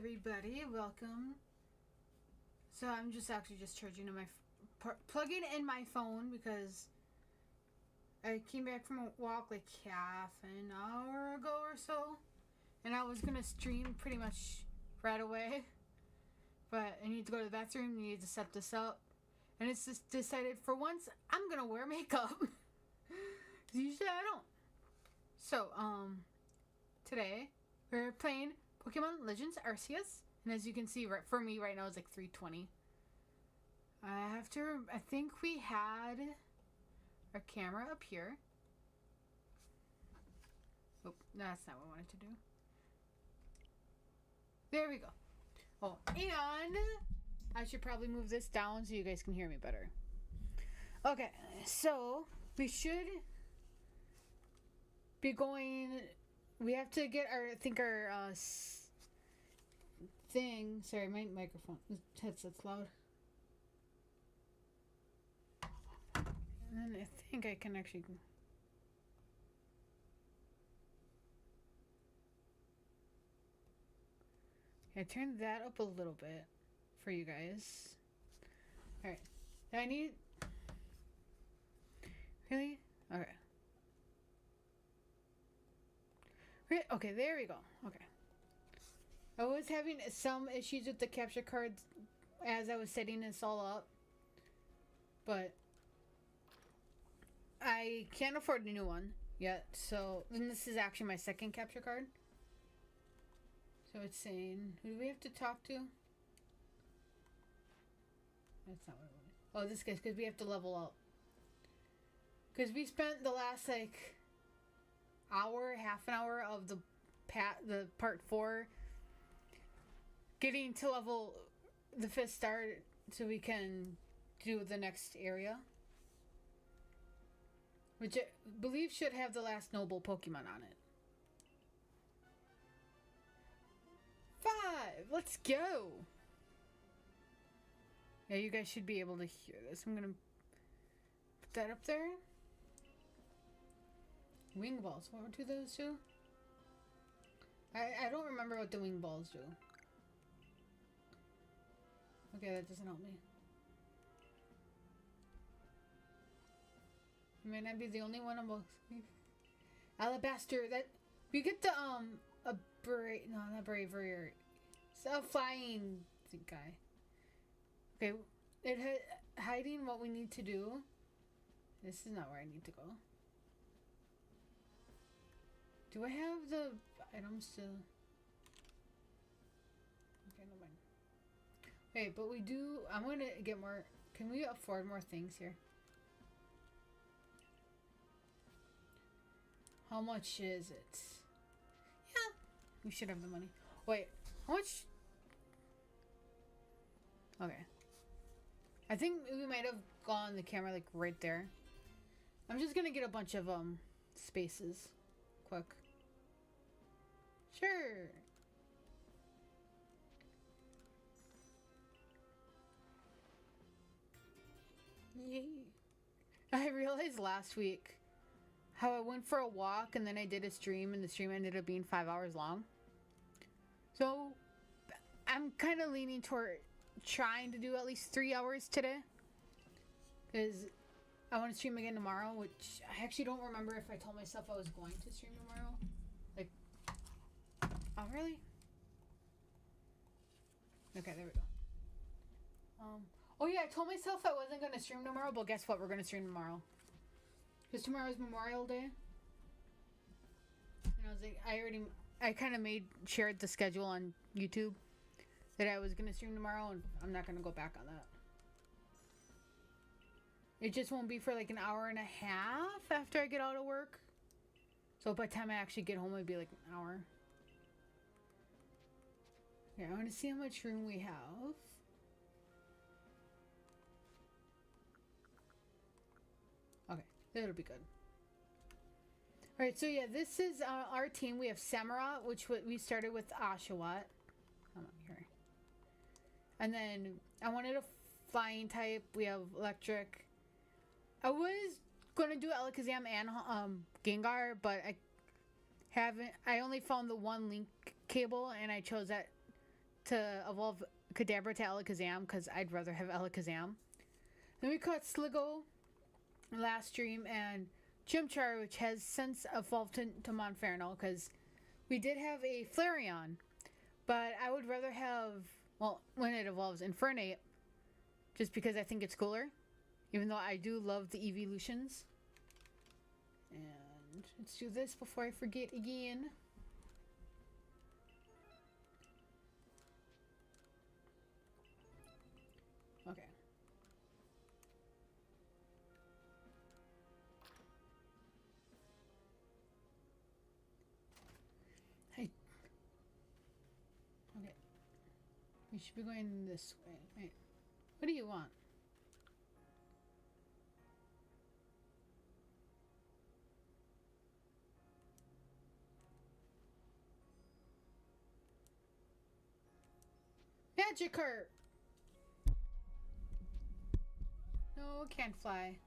everybody, welcome. So I'm just charging my plugging in my phone because I came back from a walk like half an hour ago or so, and I was gonna stream pretty much right away, but I need to go to the bathroom. Need to set this up, and it's just decided for once I'm gonna wear makeup. Usually I don't. So today we're playing Pokemon Legends Arceus, and as you can see, right for me right now it's like 3:20. I think we had our camera up here. Oh, that's not what I wanted to do. There we go. Oh, and I should probably move this down so you guys can hear me better. Okay, so we should be going. We have to get our thing. Sorry, my microphone. This headset's loud. And then I think I can actually. I turned that up a little bit for you guys. Alright. I need. Really? Okay. Okay, there we go. Okay. I was having some issues with the capture cards as I was setting this all up, but I can't afford a new one yet, so then this is actually my second capture card. So it's saying, who do we have to talk to? That's not what I wanted. Oh, this guy's because we have to level up. Because we spent the last half an hour of the part 4 getting to level the 5th star so we can do the next area, which I believe should have the last Nobel Pokemon on it. 5! Let's go! Yeah, you guys should be able to hear this. I'm gonna put that up there. Wing balls. What do those do? I don't remember what the wing balls do. Okay, that doesn't help me. You may not be the only one among Alabaster. That we get the not bravery. It's a flying guy. Okay, it hiding what we need to do. This is not where I need to go. Do I have the items still? Okay, no mind. Okay, but we do. I'm gonna get more. Can we afford more things here? How much is it? Yeah, we should have the money. Wait, how much? Okay. I think we might have gone the camera like right there. I'm just gonna get a bunch of spaces. Quick. Sure. Yay. I realized last week how I went for a walk and then I did a stream and the stream ended up being 5 hours long. So I'm kind of leaning toward trying to do at least 3 hours today, because I want to stream again tomorrow, which I actually don't remember if I told myself I was going to stream tomorrow. Like, oh really? Okay, there we go. Oh yeah, I told myself I wasn't going to stream tomorrow, but guess what? We're going to stream tomorrow. Because tomorrow is Memorial Day. And I was like, I kind of shared the schedule on YouTube that I was going to stream tomorrow, and I'm not going to go back on that. It just won't be for like an hour and a half after I get out of work. So by the time I actually get home, it'd be like an hour. Okay, I want to see how much room we have. Okay, that'll be good. Alright, so yeah, this is our team. We have Samara, which we started with Oshawott. Come on here. And then I wanted a flying type. We have electric. I was going to do Alakazam and Gengar, but I only found the one link cable, and I chose that to evolve Kadabra to Alakazam because I'd rather have Alakazam. Then we caught Sligo last stream and Chimchar, which has since evolved to Monferno because we did have a Flareon. But I would rather have, well, when it evolves, Infernape, just because I think it's cooler. Even though I do love the evolutions. And let's do this before I forget again. Okay. Hey. Okay. We should be going this way. Wait. What do you want? Magikarp! No, can't fly.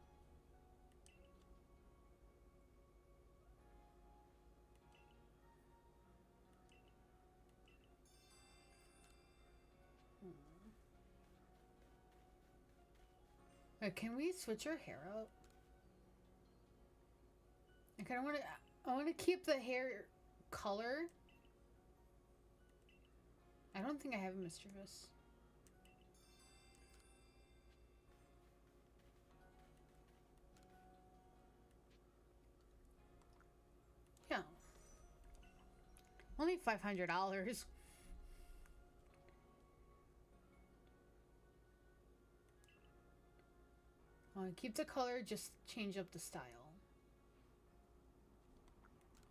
Wait, can we switch our hair up? I kind of want to. I want to keep the hair color. I don't think I have a Mischievous. Yeah. Only $500. I want to keep the color, just change up the style.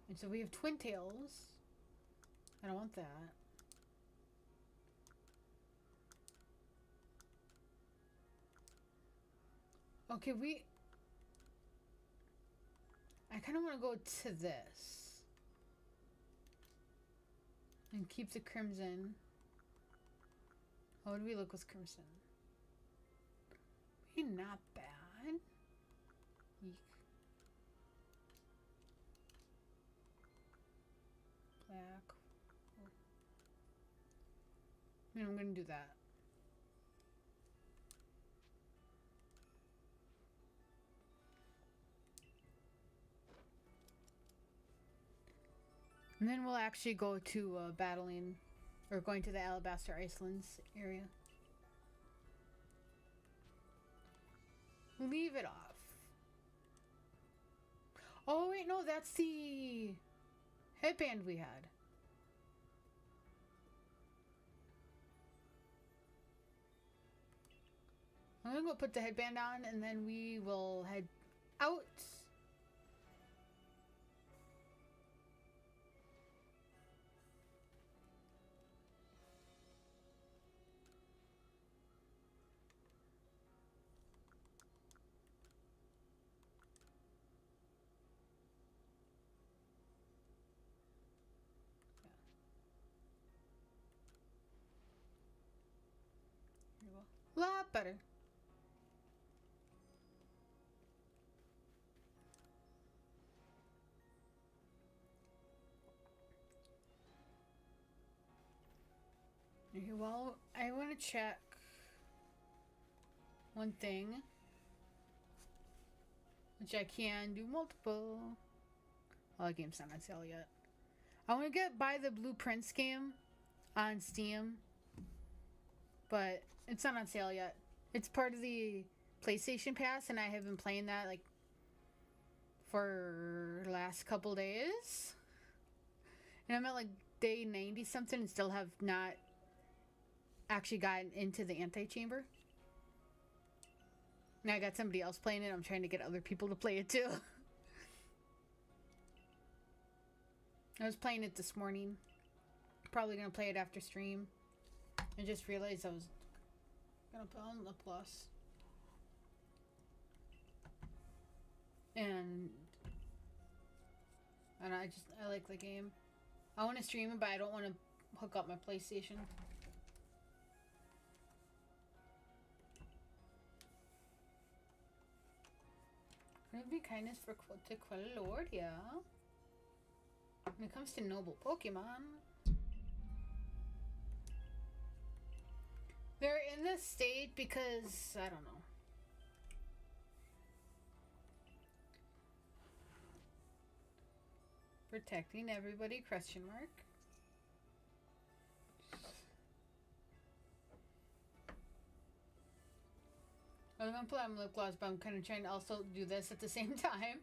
And so we have Twin Tails. I don't want that. Okay, I kind of want to go to this. And keep the Crimson. How would we look with Crimson? Maybe not bad. Eek. Black. I mean, I'm going to do that. And then we'll actually go to battling, or going to the Alabaster Icelands area. Leave it off. Oh wait, no, that's the headband we had. I'm gonna go put the headband on and then we will head out. A lot better. Okay, well, I want to check one thing, which I can do multiple. Oh, the game's not on sale yet. I want to buy the Blueprints game on Steam, but it's not on sale yet. It's part of the PlayStation Pass, and I have been playing that like for the last couple days. And I'm at like day 90 something and still have not actually gotten into the Antichamber. Now I got somebody else playing it. I'm trying to get other people to play it too. I was playing it this morning. Probably gonna play it after stream. I just realized I was gonna put on the plus. And I like the game. I want to stream it, but I don't want to hook up my PlayStation. Could it be kindness to Quilordia? When it comes to noble Pokemon. in this state because I don't know. Protecting everybody, question mark. I was gonna put on lip gloss, but I'm kind of trying to also do this at the same time.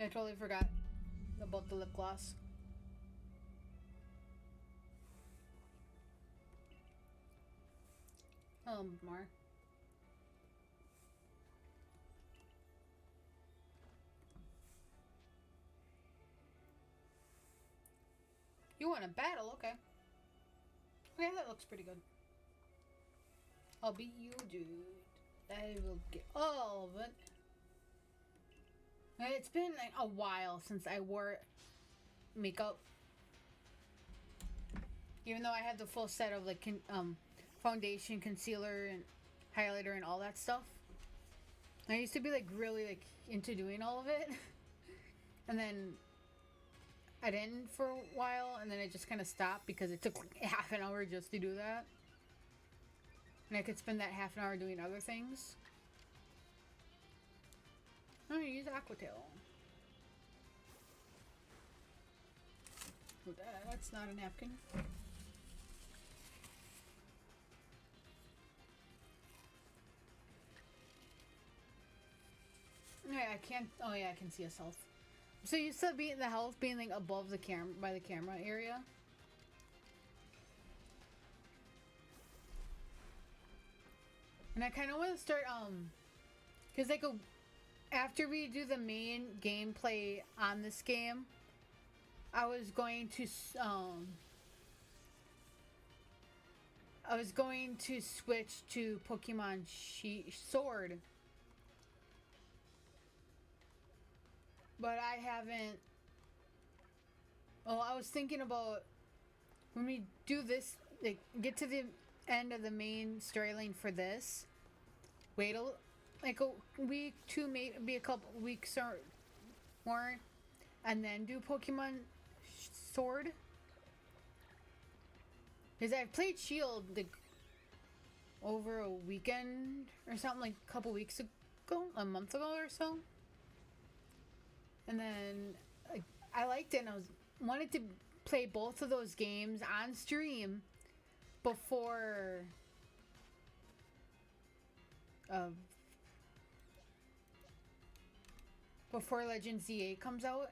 I totally forgot about the lip gloss. More. You want a battle? Okay. Okay, that looks pretty good. I'll beat you, dude. I will get all of it. It's been like a while since I wore makeup. Even though I had the full set of like foundation, concealer, and highlighter and all that stuff. I used to be like really like into doing all of it. And then I didn't for a while, and then it just kind of stopped because it took like half an hour just to do that. And I could spend that half an hour doing other things. I'm gonna use Aquatail. That's not a napkin. Yeah, I can't. Oh yeah, I can see a health. So you said the health being like above the camera, by the camera area. And I kind of want to start because like after we do the main gameplay on this game, I was going to switch to Pokemon Sword. But I haven't. Well, I was thinking about when we do this, like, get to the end of the main storyline for this. Wait like a week, two, maybe a couple weeks or more, and then do Pokemon Sword. Because I've played Shield like over a weekend or something, like a couple weeks ago, a month ago or so. And then I liked it, and wanted to play both of those games on stream before Legend Z8 comes out,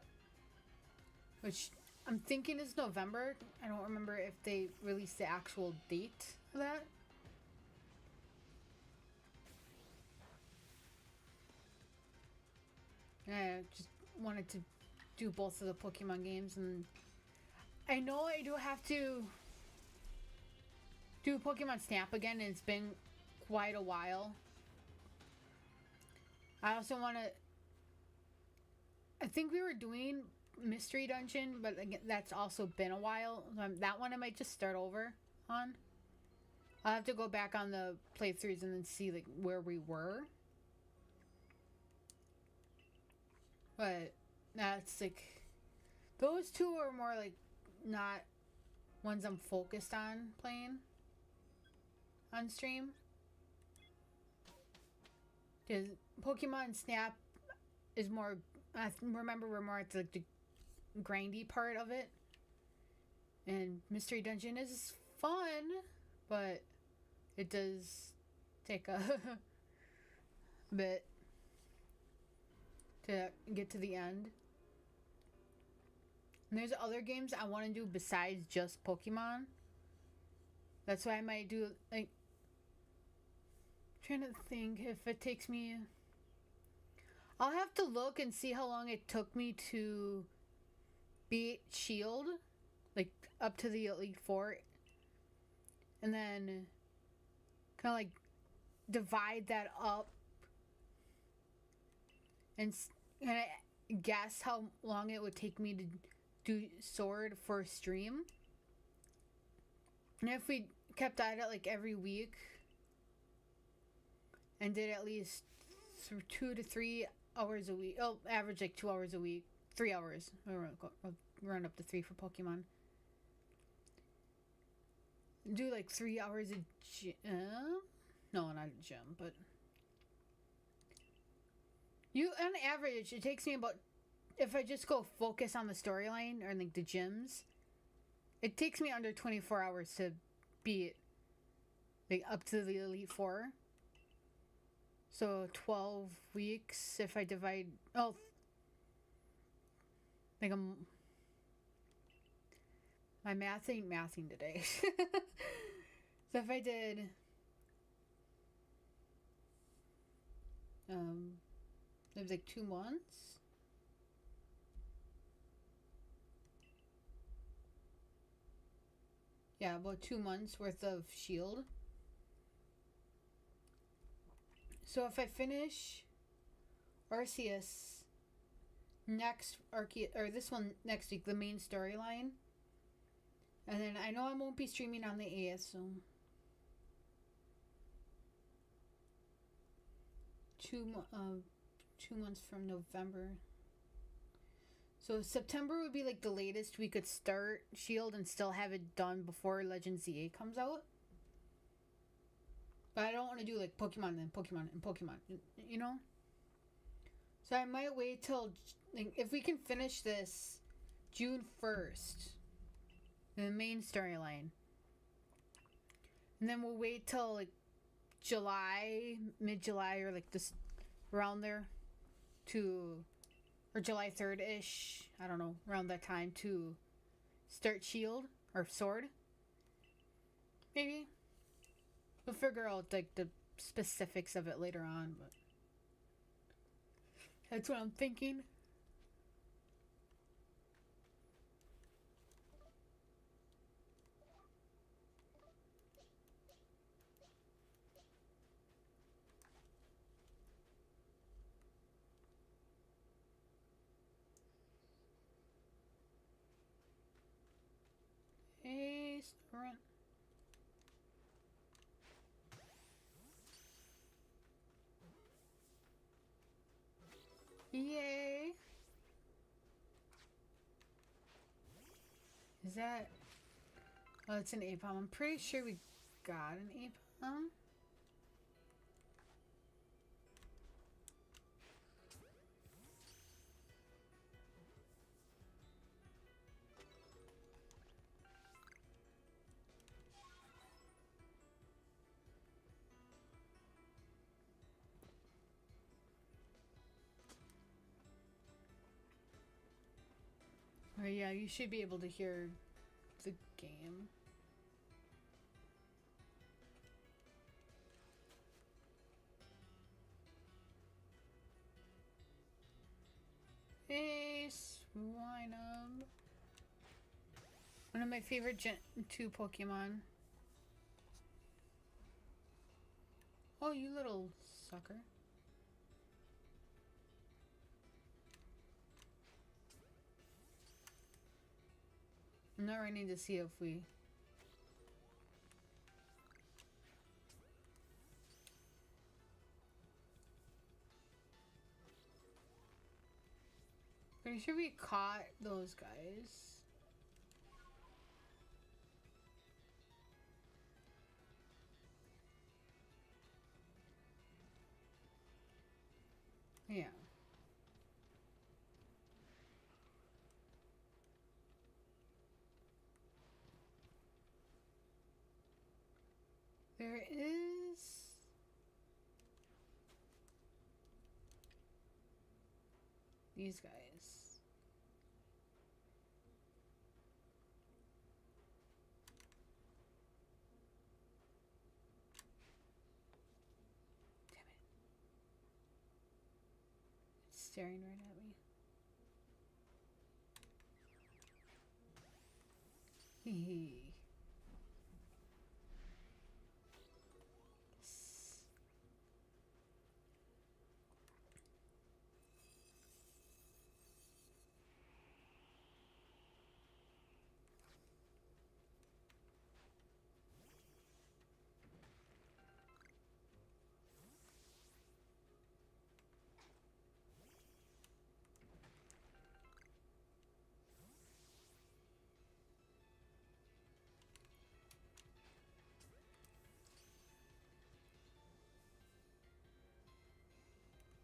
which I'm thinking is November. I don't remember if they released the actual date of that. And I just wanted to do both of the Pokemon games, and I know I do have to do Pokemon Snap again, and it's been quite a while. I also want to. I think we were doing Mystery Dungeon, but again, that's also been a while. That one I might just start over on. I'll have to go back on the playthroughs and then see like where we were. But that's like, those two are more like not ones I'm focused on playing on stream. Because Pokemon Snap is more, I remember we're more at the grindy part of it. And Mystery Dungeon is fun, but it does take a bit to get to the end. And there's other games I want to do besides just Pokemon. That's why I might do, like, trying to think if it takes me. I'll have to look and see how long it took me to beat Shield, like up to the Elite Four, and then kind of like divide that up and kind of guess how long it would take me to do Sword for stream. And if we kept at it like every week and did at least 2 to 3 hours a week, average like 2 hours a week, 3 hours. I'll run up to 3 for Pokemon. do like 3 hours of gym. No, not a gym, but on average, it takes me about, if I just go focus on the storyline or like the gyms, it takes me under 24 hours to beat like up to the Elite Four. So 12 weeks if I divide, like my math ain't mathing today. So if I did it was like 2 months. Yeah, about 2 months worth of Shield. So if I finish Arceus or this one next week, the main storyline, and then I know I won't be streaming on the 8th, so 2 months from November. So September would be like the latest we could start Shield and still have it done before Legend ZA comes out. But I don't want to do like Pokemon and Pokemon and Pokemon, you know? So I might wait till, like, if we can finish this June 1st, the main storyline. And then we'll wait till like July, mid-July, or like this, around there, or July 3rd-ish, I don't know, around that time to start Shield or Sword. Maybe. We'll figure out like the specifics of it later on, but that's what I'm thinking. Hey, Sprint. Yay! Is that... Oh, it's an Apom. I'm pretty sure we got an Apom. Oh yeah, you should be able to hear the game. Hey, Swinub. One of my favorite Gen 2 Pokemon. Oh, you little sucker. Now I need to see if we... Pretty sure we caught those guys. Yeah. There is... these guys. Damn it. It's staring right at me. Hee.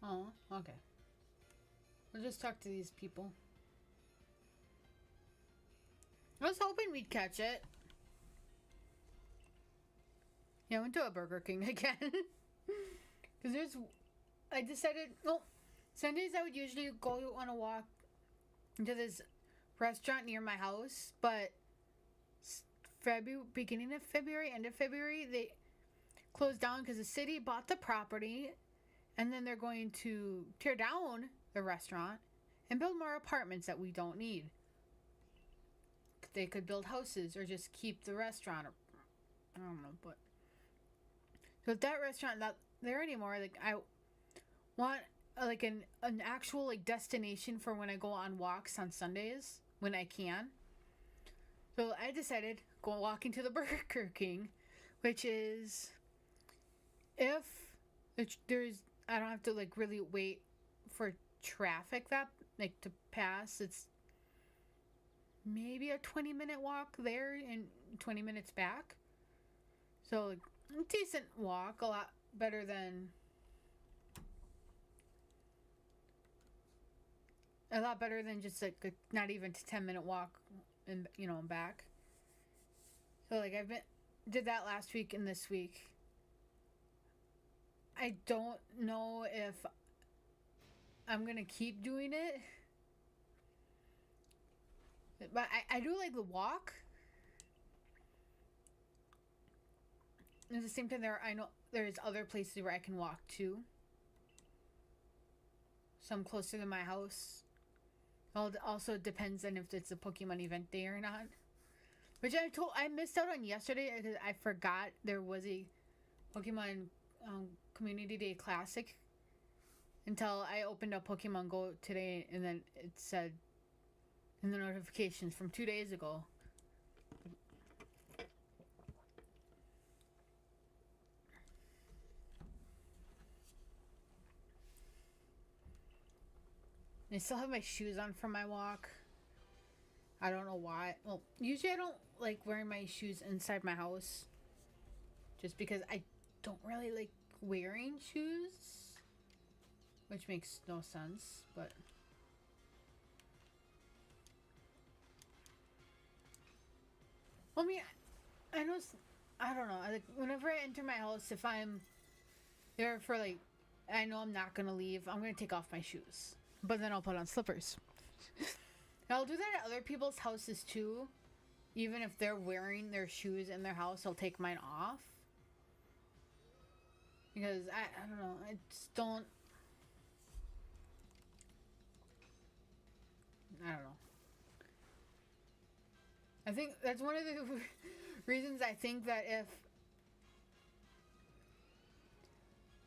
Oh, okay. We'll just talk to these people. I was hoping we'd catch it. Yeah, I went to a Burger King again. Because I decided, well, Sundays I would usually go on a walk into this restaurant near my house, but beginning of February, end of February, they closed down because the city bought the property, and then they're going to tear down the restaurant and build more apartments that we don't need. They could build houses or just keep the restaurant. I don't know, but so if that restaurant not there anymore, like I want like an actual like destination for when I go on walks on Sundays when I can. So I decided go walking to the Burger King, which is if there's I don't have to like really wait for traffic that like to pass. It's maybe a 20-minute walk there and 20 minutes back. So like, decent walk, a lot better than just like a not even 10-minute walk and back. So like did that last week and this week. I don't know if I'm gonna keep doing it, but I do like the walk. At the same time, I know there's other places where I can walk to. Some closer to my house. Well, it also depends on if it's a Pokemon event day or not. Which I missed out on yesterday because I forgot there was a Pokemon Community Day Classic until I opened up Pokemon Go today, and then it said in the notifications from 2 days ago. I still have my shoes on for my walk. I don't know why. Well, usually I don't like wearing my shoes inside my house. Just because I don't really like wearing shoes. Which makes no sense, but... Well, I mean, I know... I don't know. Like, whenever I enter my house, if I'm there for like... I know I'm not gonna leave. I'm gonna take off my shoes. But then I'll put on slippers. I'll do that at other people's houses too. Even if they're wearing their shoes in their house, I'll take mine off. Because I don't know. I just don't... I don't know. I think that's one of the reasons I think that if...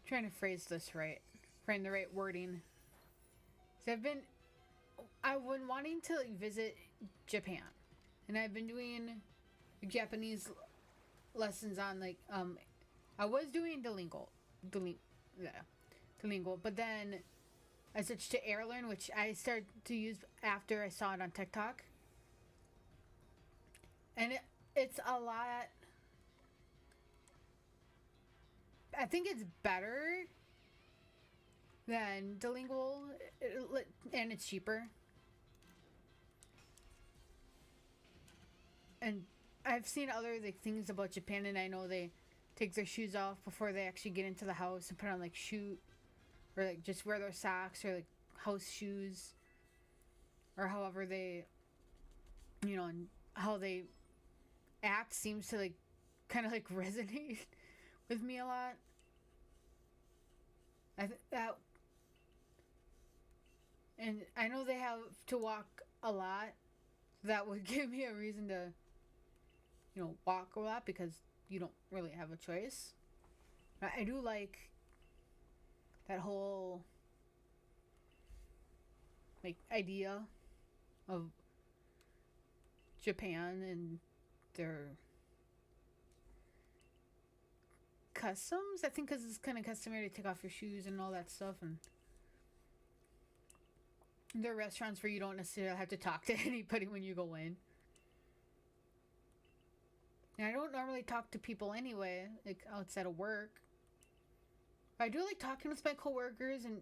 I'm trying to phrase this right. Find the right wording. So I've been wanting to like visit Japan, and I've been doing Japanese lessons on like I was doing Duolingo, but then I switched to Airlearn, which I started to use after I saw it on TikTok, and it's a lot. I think it's better than Duolingo, and it's cheaper. And I've seen other like things about Japan, and I know they take their shoes off before they actually get into the house and put on like or like just wear their socks or like house shoes, or however they, and how they act seems to like kind of like resonate with me a lot. I think that. And I know they have to walk a lot. That would give me a reason to, walk a lot because you don't really have a choice. But I do like that whole, like, idea of Japan and their customs. I think because it's kind of customary to take off your shoes and all that stuff, and there are restaurants where you don't necessarily have to talk to anybody when you go in. And I don't normally talk to people anyway, like outside of work. But I do like talking with my coworkers and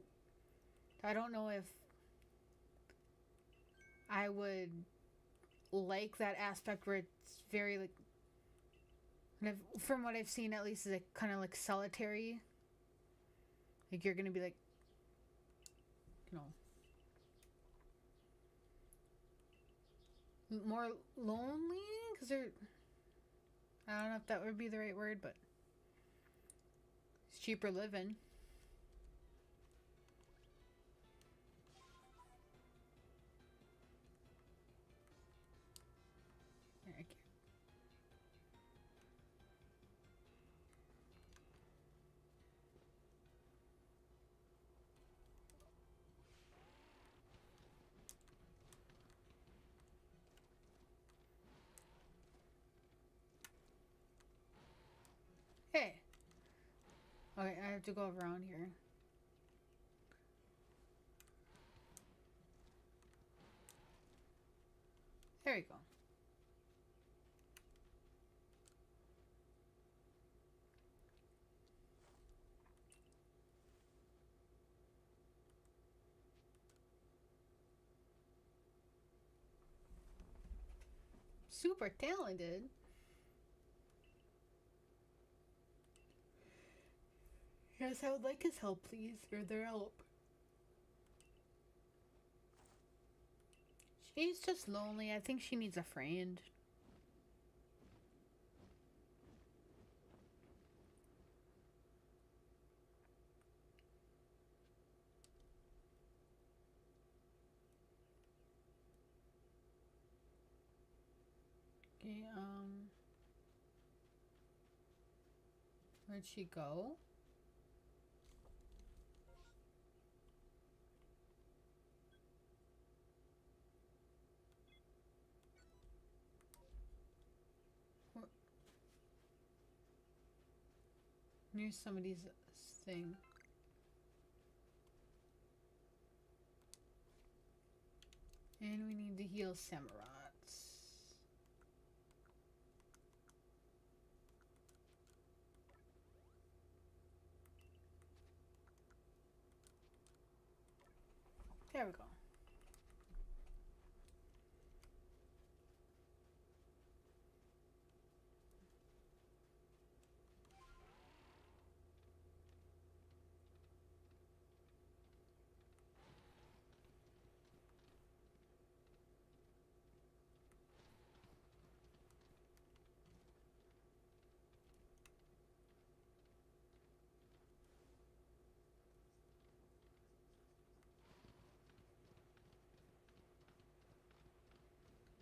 I don't know if I would like that aspect where it's very like, from what I've seen at least, is like kind of like solitary. Like you're gonna be like, you know, more lonely because they're. I don't know if that would be the right word, but it's cheaper living. Hey. Okay, I have to go around here. There you go. Super talented. Yes, I would like his help, please, or their help. She's just lonely. I think she needs a friend. Okay, where'd she go? Near somebody's thing. And we need to heal Samurats. There we go.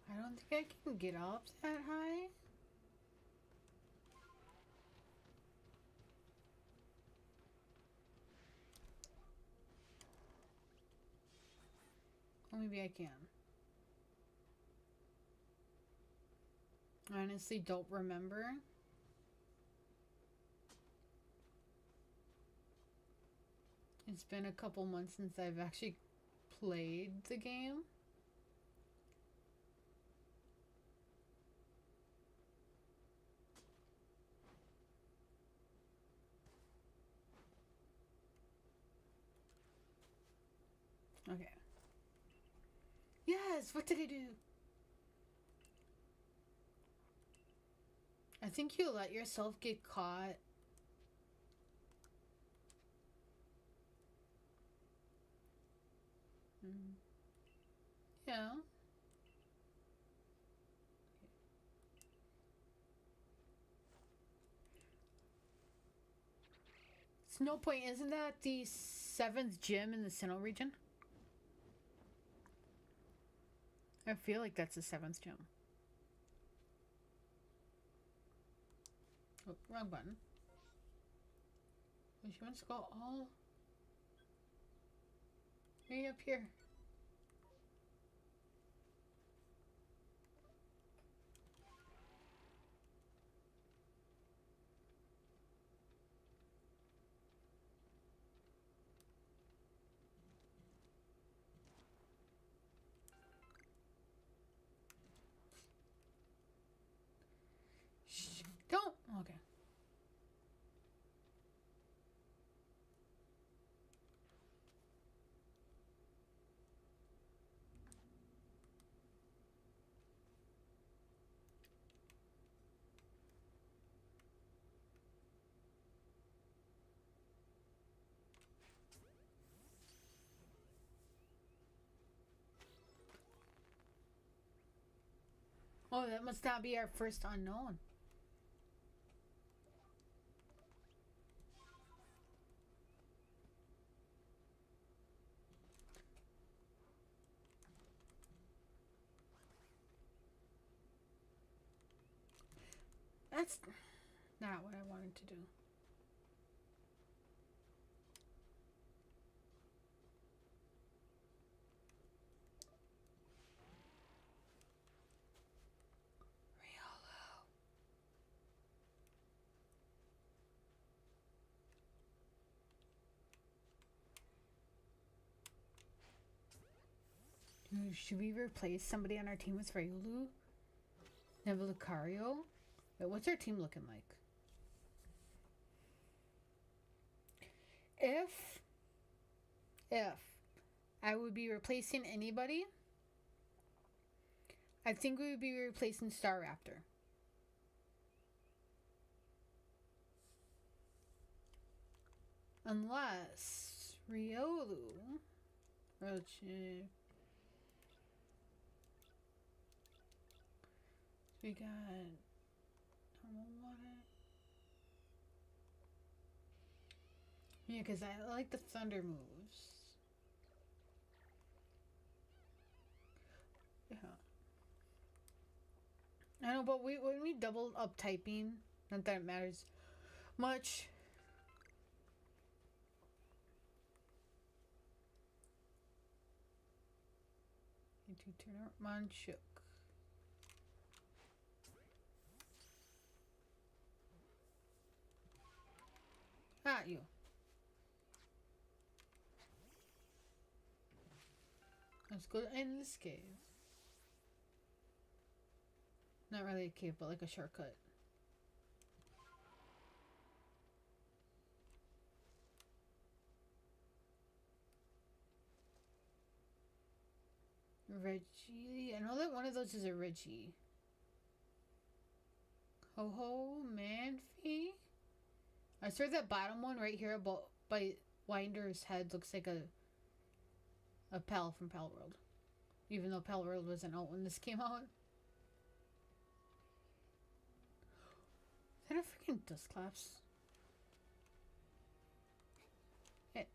I don't think I can get up that high. Or maybe I can. I honestly don't remember. It's been a couple months since I've actually played the game. Okay. Yes, what did I do? I think you let yourself get caught. Yeah. It's no point. Isn't that the 7th gym in the Sinnoh region? I feel like that's the 7th gym. Oh, wrong button. She wants to go all way up here. Shh, don't. Okay. Oh, that must not be our first unknown. That's not what I wanted to do. Should we replace somebody on our team with Ryulu? Nobel Lucario? Wait, what's our team looking like? If I would be replacing anybody, I think we would be replacing Staraptor. Unless Riolu. We got normal water. Yeah, because I like the thunder moves. Yeah. I know, but when we double up typing, not that it matters much. Into Turner Manchuk. Ah, you. Let's go in this cave. Not really a cave, but like a shortcut. Reggie. I know that one of those is a Reggie. Ho ho, Manphy. I swear that bottom one right here about by Winder's head looks like a Pal from Pal World. Even though Pal World wasn't out when this came out. Is that a freaking Dusclops? Hey.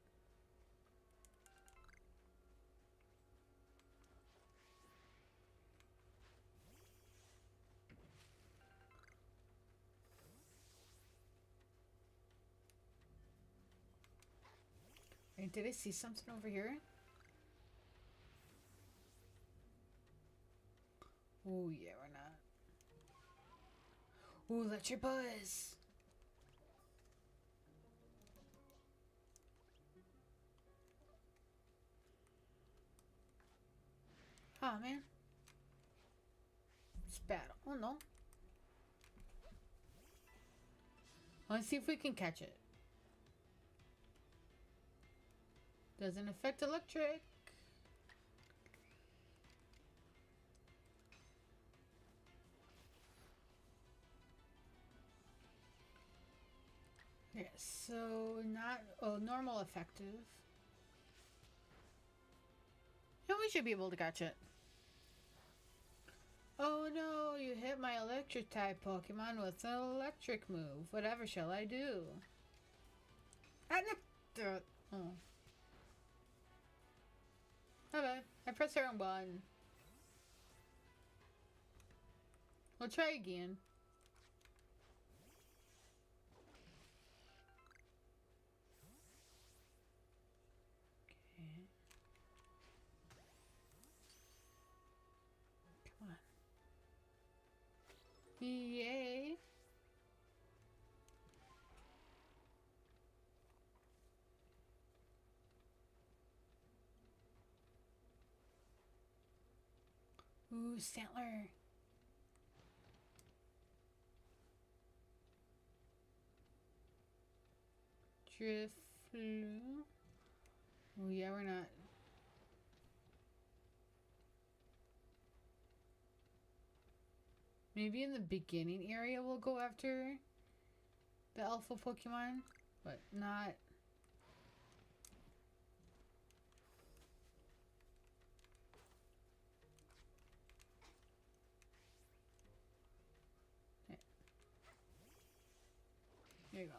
Wait, did I see something over here? Oh yeah, we're not. Ooh, let your buzz. Oh man. It's bad. Oh no. Let's see if we can catch it. Doesn't affect electric. Yeah, so not normal effective. Yeah, we should be able to catch it. Oh no, you hit my electric type Pokemon with an electric move. Whatever shall I do? Oh. Okay, I pressed the wrong button. We'll try again. Okay. Come on. Yay. Ooh, Stantler. Drifloon. Oh yeah, we're not. Maybe in the beginning area we'll go after the alpha Pokemon, but not. There you go.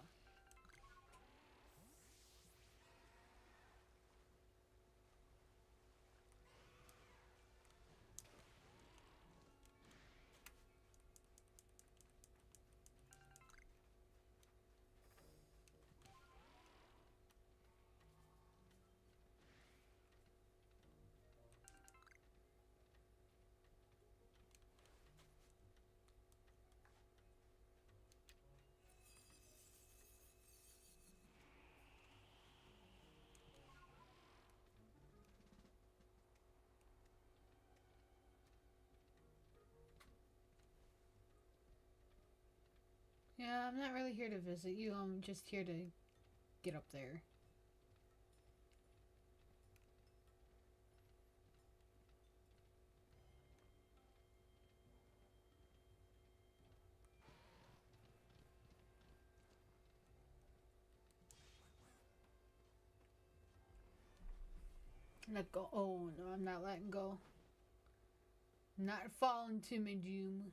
Yeah, I'm not really here to visit you. I'm just here to get up there. Let go. Oh, no, I'm not letting go. Not falling to my doom.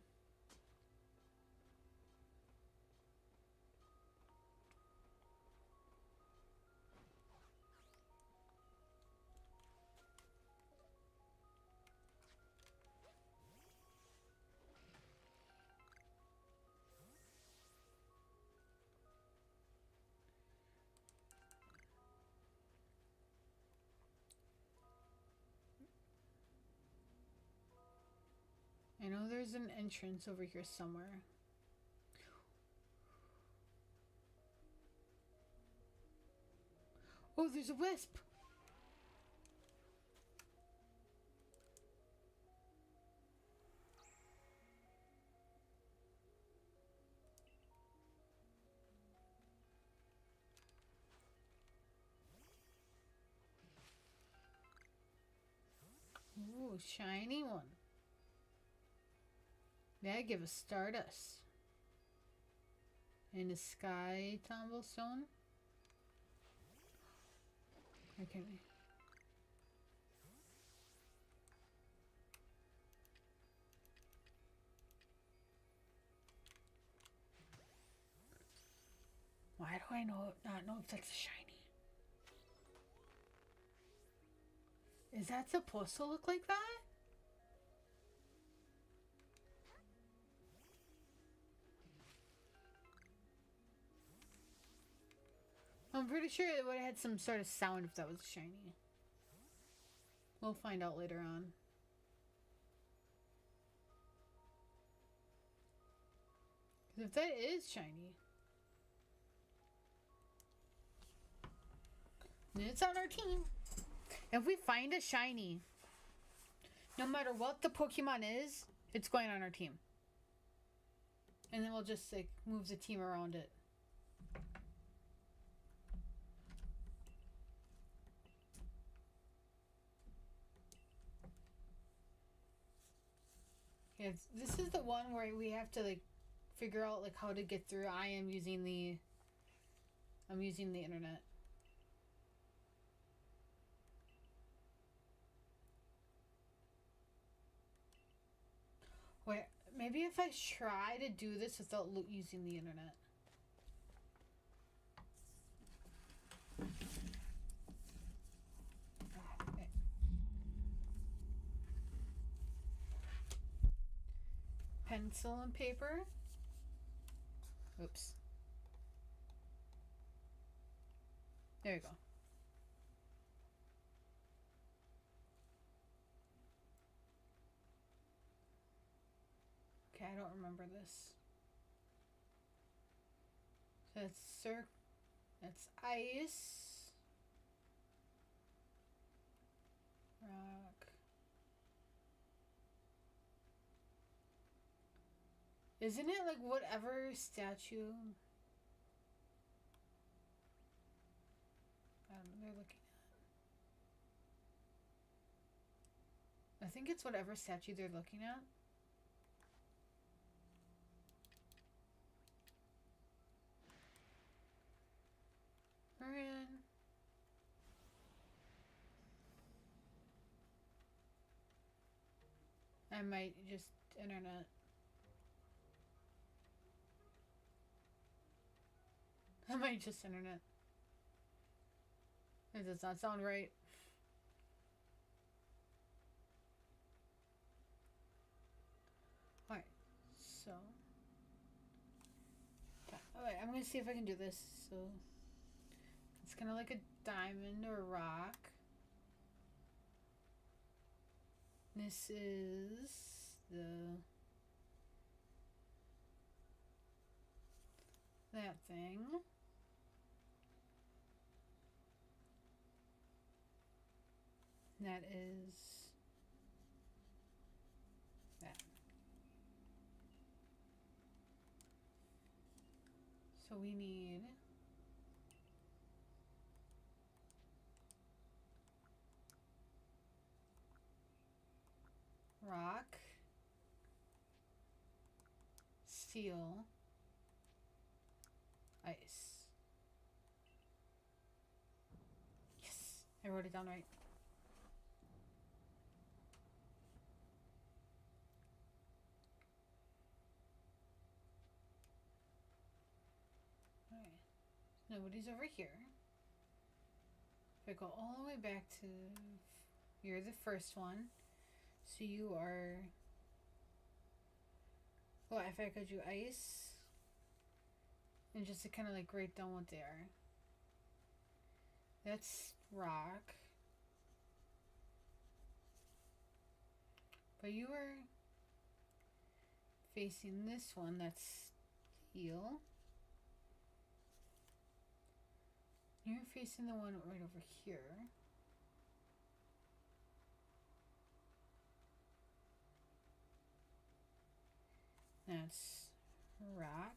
I know there's an entrance over here somewhere. Oh, there's a wisp! Ooh, shiny one. Yeah, give us Stardust. And a Sky Tumblestone. Okay. Why do I not know if that's a shiny? Is that supposed to look like that? I'm pretty sure it would have had some sort of sound if that was shiny. We'll find out later on. If that is shiny, then it's on our team. If we find a shiny, no matter what the Pokemon is, it's going on our team. And then we'll just like move the team around it. Yeah, this is the one where we have to like figure out like how to get through. I'm using the internet. Wait, maybe if I try to do this without using the internet. Okay. Pencil and paper. Oops. There you go. Okay, I don't remember this. So that's ice. Rock. Isn't it like whatever statue they're looking at? I think it's whatever statue they're looking at. We're in. I might just internet. That might just internet. It does not sound right. Alright, so. Alright, I'm gonna see if I can do this. So, it's kind of like a diamond or a rock. This is that thing. That is that. So we need rock, steel, ice. Yes, I wrote it down right. Alright, nobody's over here. If I go all the way back to, you're the first one. So you are, well, if I could do ice, and just to kind of like write down what they are. That's rock. But you are facing this one, that's steel. You're facing the one right over here. That's rock.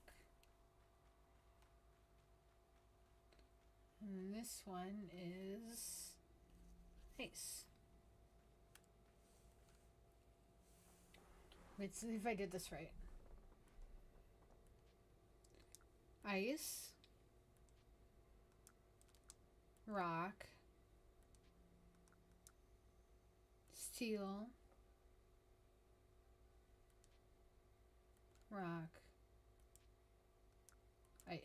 And this one is ice. Let's see if I did this right. Ice, rock, steel, rock, ice.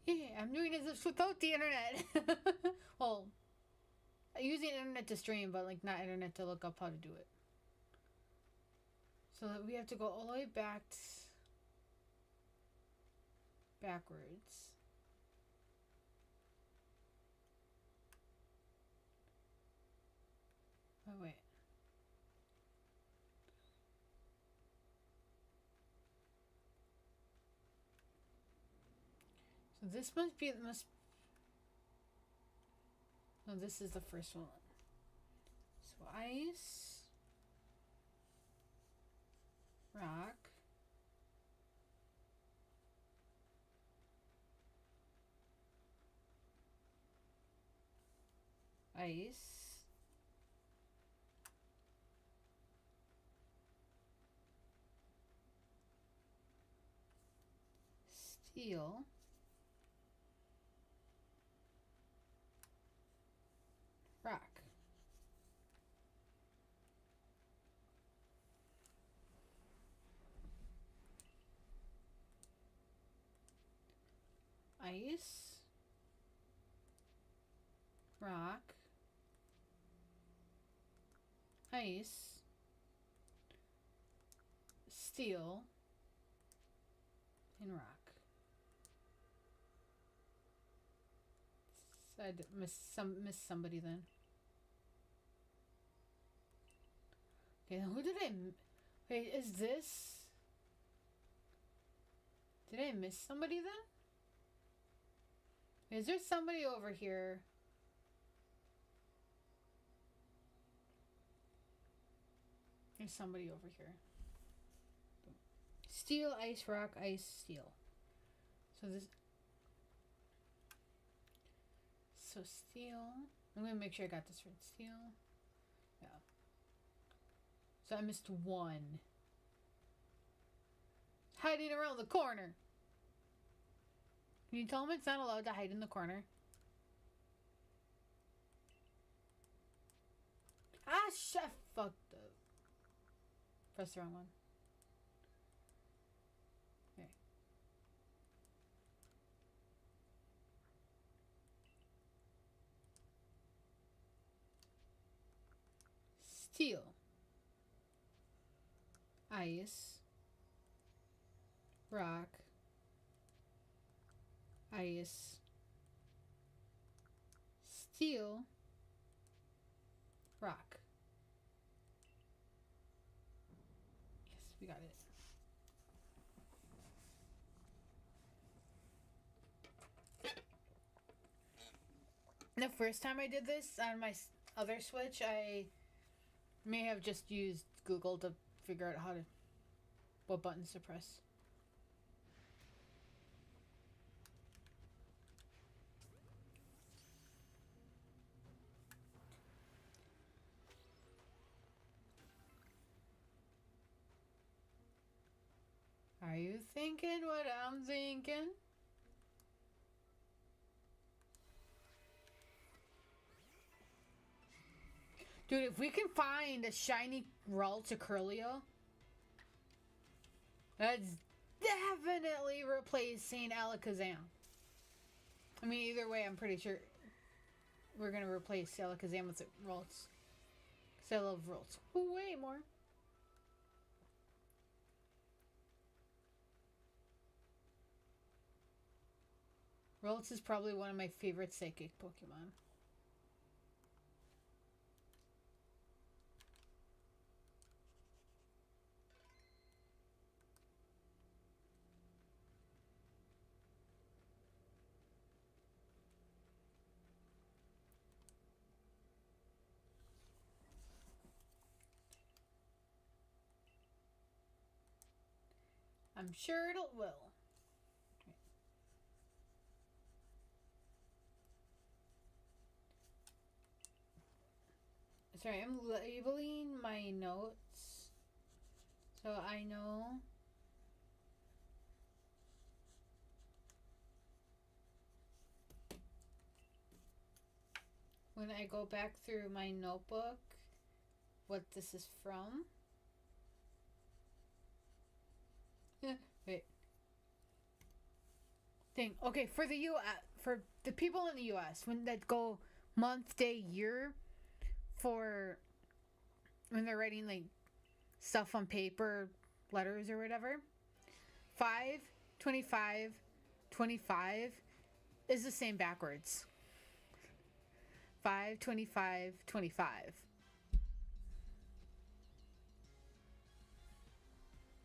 Yeah, I'm doing this without the internet. Well, using internet to stream, but like not internet to look up how to do it. So we have to go all the way backwards. Oh wait. So this no, this is the first one. So ice, rock, ice, steel, rock. Ice, rock, ice, steel, and rock. So I miss somebody then. Okay, who did I? Wait, is this? Did I miss somebody then? Is there somebody over here? There's somebody over here. Steel, ice, rock, ice, steel. So this. So steel. I'm gonna make sure I got this right. Steel. Yeah. So I missed one. Hiding around the corner. Can you tell him it's not allowed to hide in the corner? Ah, chef fucked up. Press the wrong one. Okay. Steel. Ice. Rock. Ice. Steel. Rock. Yes, we got it. The first time I did this on my other Switch, I may have just used Google to figure out what buttons to press. Are you thinking what I'm thinking? Dude, if we can find a shiny Ralts or Curlio, that's definitely replacing Alakazam. I mean, either way, I'm pretty sure we're going to replace Alakazam with Ralts. Because I love Ralts way more. Ralts is probably one of my favorite psychic Pokemon. I'm sure it will. Sorry, I'm labeling my notes so I know when I go back through my notebook what this is from. Yeah, wait. Thing. Okay, for the for the people in the US when that go month, day, year for when they're writing like stuff on paper, letters or whatever. 5, 25, 25 is the same backwards. 5, 25, 25.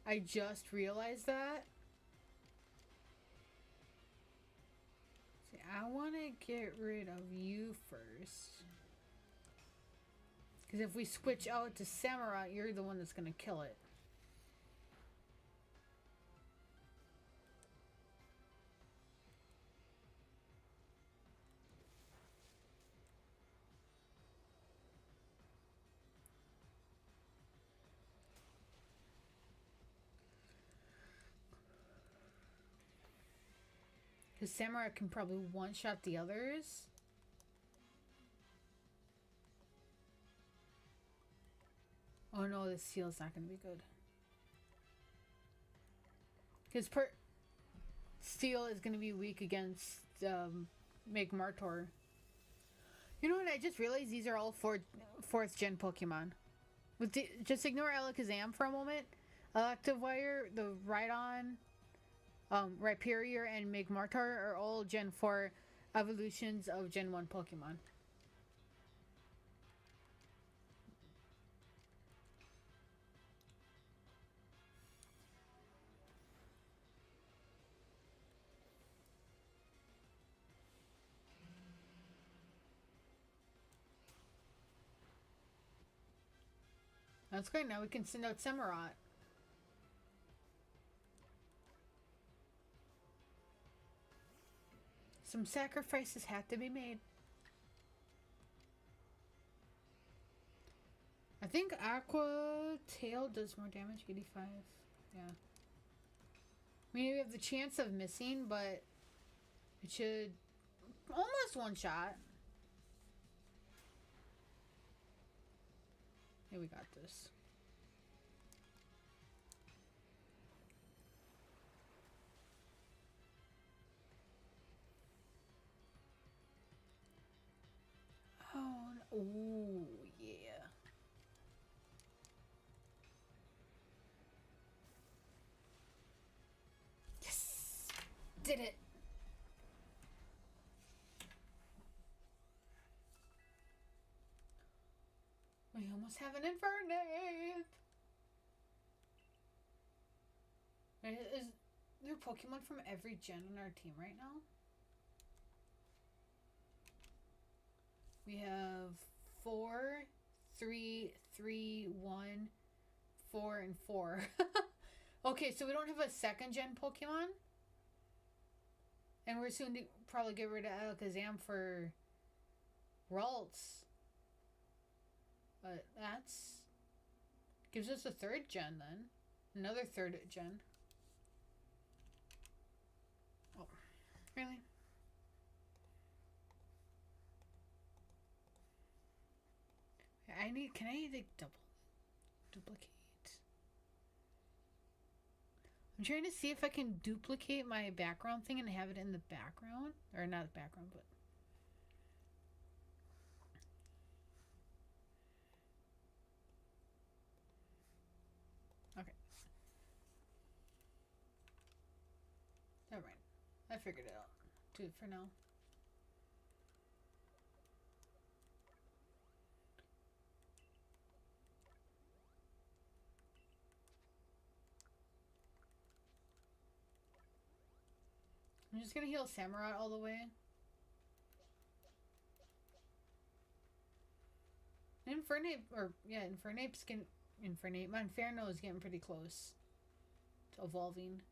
I just realized that. See, I want to get rid of you first. Because if we switch out to Samurai, you're the one that's going to kill it. Because Samurai can probably one-shot the others. Oh no, this seal's not going to be good. Because Steel is going to be weak against Magmartor. You know what? I just realized these are all 4th gen Pokemon. Just ignore Alakazam for a moment. Electivire, the Rhydon, Rhyperior, and Magmartor are all Gen 4 evolutions of Gen 1 Pokemon. That's great. Now we can send out Samurott. Some sacrifices have to be made. I think Aqua Tail does more damage, 85. Yeah. I mean, we have the chance of missing, but it should almost one shot. Yeah, we got this. Ooh, yeah. Yes! Did it! We almost have an Infernape! Is there Pokemon from every gen on our team right now? We have 4, 3, 3, 1, 4, and 4. Okay, so we don't have a second gen Pokemon. And we're soon to probably get rid of Alakazam for Ralts. But that's... gives us a third gen then. Another third gen. Oh, really? Can I like duplicate? I'm trying to see if I can duplicate my background thing and have it in the background. Or not the background, but... okay. Never mind. I figured it out. Do it for now. I'm just gonna heal Samurott all the way. Infernape, Infernape's getting... Monferno is getting pretty close to evolving.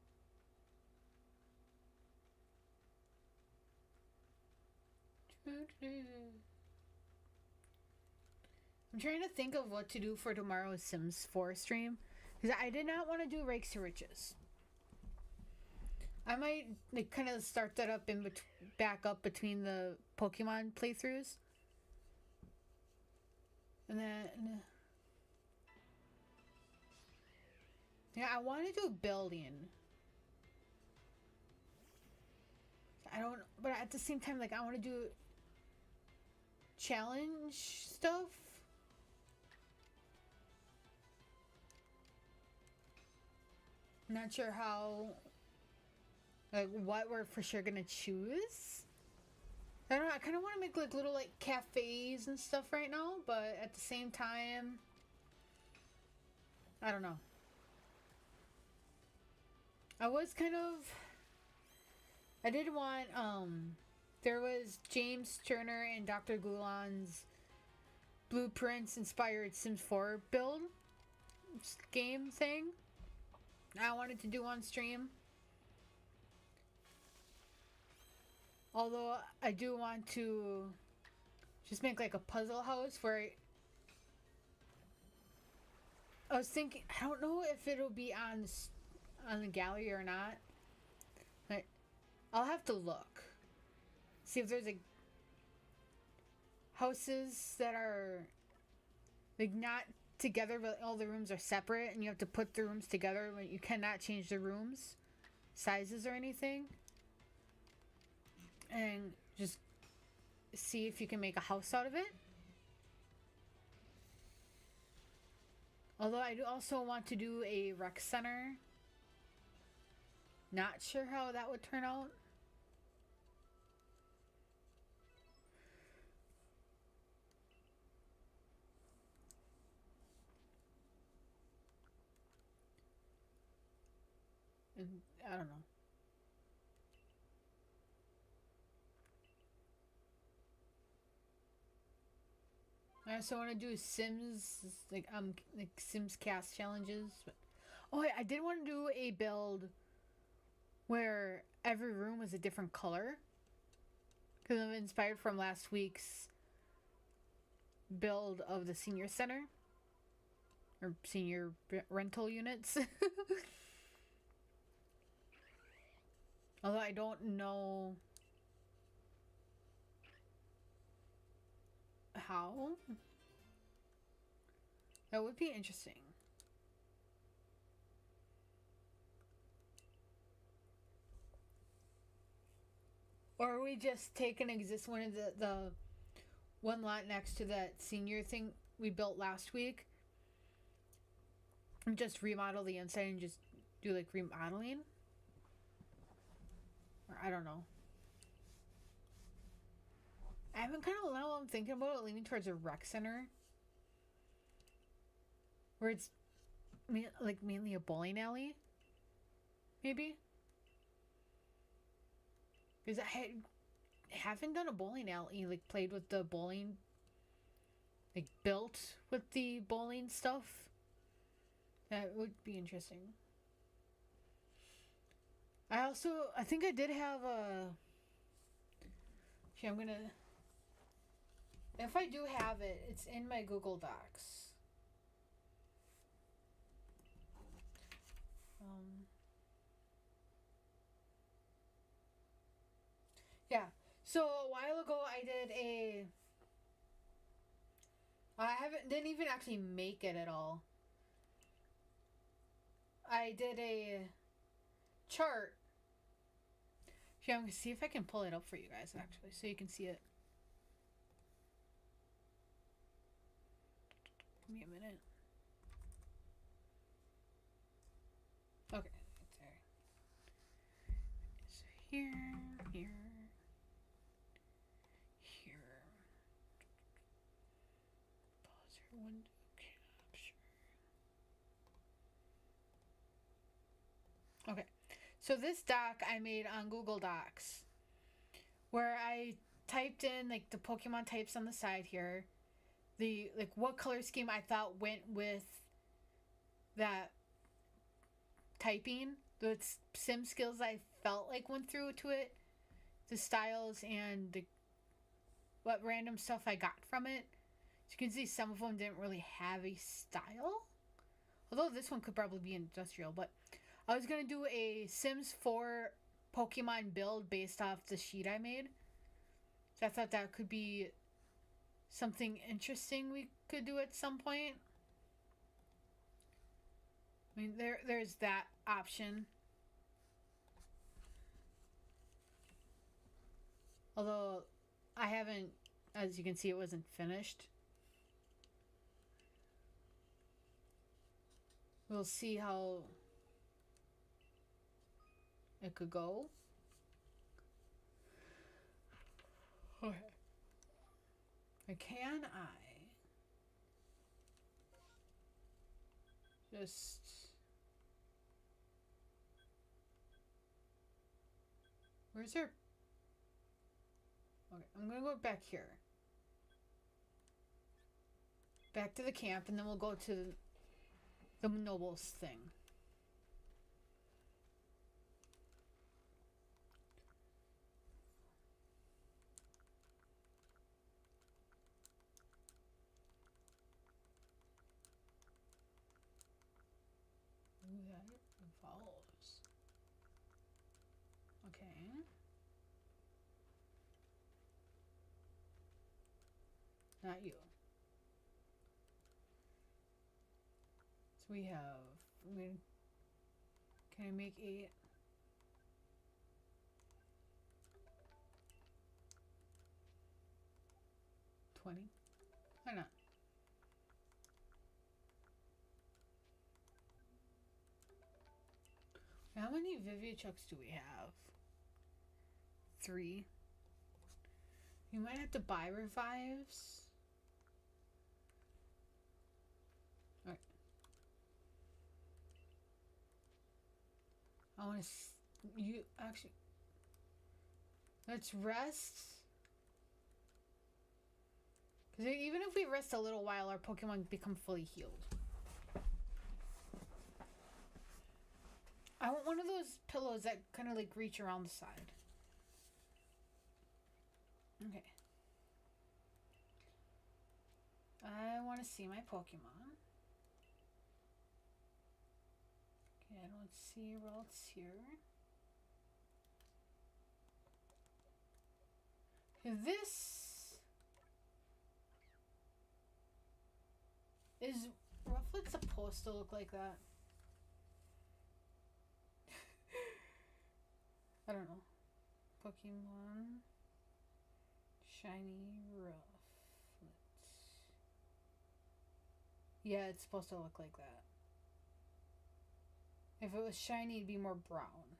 I'm trying to think of what to do for tomorrow's Sims 4 stream. Because I did not want to do Rakes to Riches. I might like kind of start that up back up between the Pokemon playthroughs. And then... yeah, I want to do building. But at the same time, like, I want to do challenge stuff. I'm not sure how, like, what we're for sure gonna choose. I don't know, I kind of want to make, like, little, like, cafes and stuff right now, but at the same time, I don't know. I did want, there was James Turner and Dr. Goulan's Blueprints inspired Sims 4 build game thing I wanted to do on stream. Although I do want to just make like a puzzle house where I was thinking, I don't know if it'll be on the gallery or not. But I'll have to look. See if there's like houses that are like not together, but all the rooms are separate, and you have to put the rooms together. You cannot change the rooms sizes or anything, and just see if you can make a house out of it. Although I do also want to do a rec center. Not sure how that would turn out. I don't know. I also want to do Sims, like Sims cast challenges. But, oh, I did want to do a build where every room was a different color. Because I'm inspired from last week's build of the senior center. Or senior rental units. Although I don't know how. That would be interesting. Or we just take one of the one lot next to that senior thing we built last week. And just remodel the inside and just do like remodeling. Or I don't know. I've been kind of, now I'm thinking about it, leaning towards a rec center. Where it's like mainly a bowling alley. Maybe. Because I haven't done a bowling alley, like played with the bowling, like built with the bowling stuff. That would be interesting. I think I did have a... Okay, I'm gonna... If I do have it, it's in my Google Docs. Yeah. So a while ago, didn't even actually make it at all. I did a chart. Yeah, I'm gonna see if I can pull it up for you guys actually, so you can see it. Give me a minute. Okay, it's there. So here. Pause your window capture. Okay, so this doc I made on Google Docs, where I typed in like the Pokemon types on the side here, the like what color scheme I thought went with that typing, the sim skills I felt like went through to it, the styles, and what random stuff I got from it. So you can see some of them didn't really have a style, although this one could probably be industrial. But I was gonna do a Sims 4 Pokemon build based off the sheet I made, so I thought that could be something interesting we could do at some point. I mean, there's that option. Although I haven't, as you can see, it wasn't finished. We'll see how it could go. Okay. Can I just... Where's there... Okay, I'm gonna go back here. Back to the camp, and then we'll go to the Nobel's thing. Ooh, that evolves. Okay. Not you. So we have... Can I make 8? $20? Why not? How many Vivichucks do we have? 3. You might have to buy revives. Alright. I want to... You actually... Let's rest. Because even if we rest a little while, our Pokemon become fully healed. I want one of those pillows that kind of like reach around the side. Okay. I want to see my Pokemon. Okay, I don't see what else here. This is Rufflet supposed to look like that? I don't know. Pokemon Shiny Ruff. Yeah, it's supposed to look like that. If it was shiny, it'd be more brown.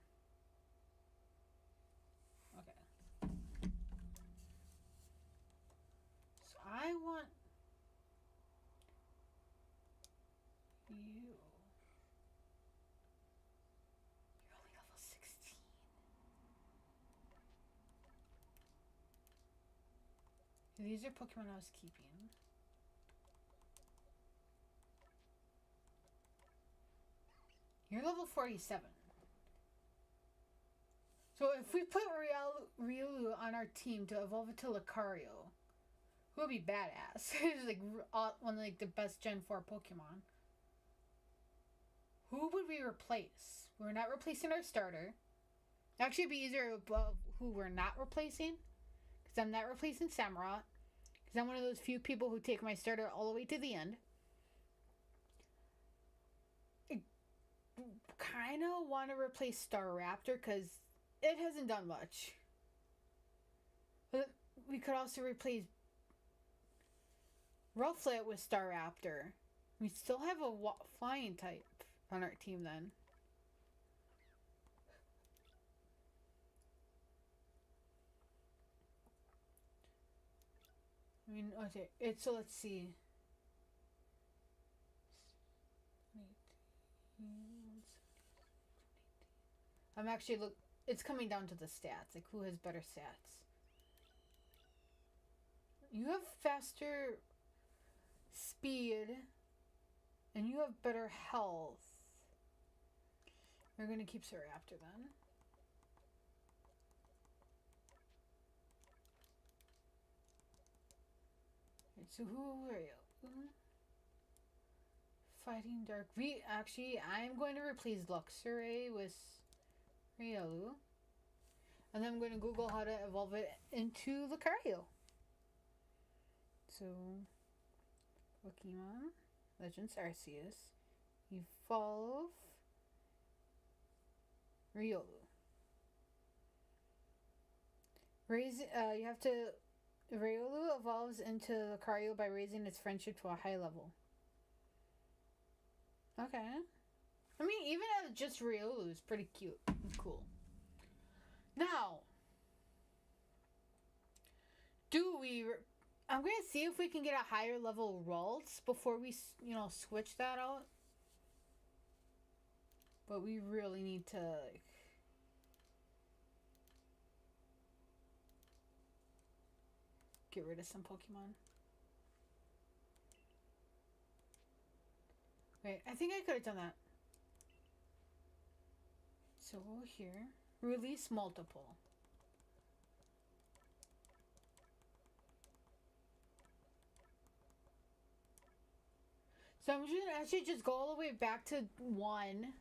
Okay. So I want you. You're only level 16. These are Pokemon I was keeping. You're level 47. So if we put Riolu on our team to evolve it to Lucario, who would be badass? It's like one of like the best Gen 4 Pokemon. Who would we replace? We're not replacing our starter. Actually, it'd be easier above who we're not replacing. Because I'm not replacing Samurott. Because I'm one of those few people who take my starter all the way to the end. I kind of want to replace Staraptor because it hasn't done much. But we could also replace Rufflet with Staraptor. We still have a flying type on our team then. I mean, okay, so let's see. I'm actually it's coming down to the stats, like who has better stats. You have faster speed and you have better health. We're gonna keep Staraptor then. Right, so who are you? Fighting Dark. I'm going to replace Luxray with Riolu. And then I'm going to Google how to evolve it into Lucario. So, Pokemon Legends Arceus. Evolve Riolu. You have to. Riolu evolves into Lucario by raising its friendship to a high level. Okay. I mean, even as just Riolu is pretty cute and cool. Now, I'm going to see if we can get a higher level Ralts before we, switch that out. But we really need to, get rid of some Pokemon. Wait, I think I could have done that. So here, release multiple. So I'm just gonna actually just go all the way back to 1.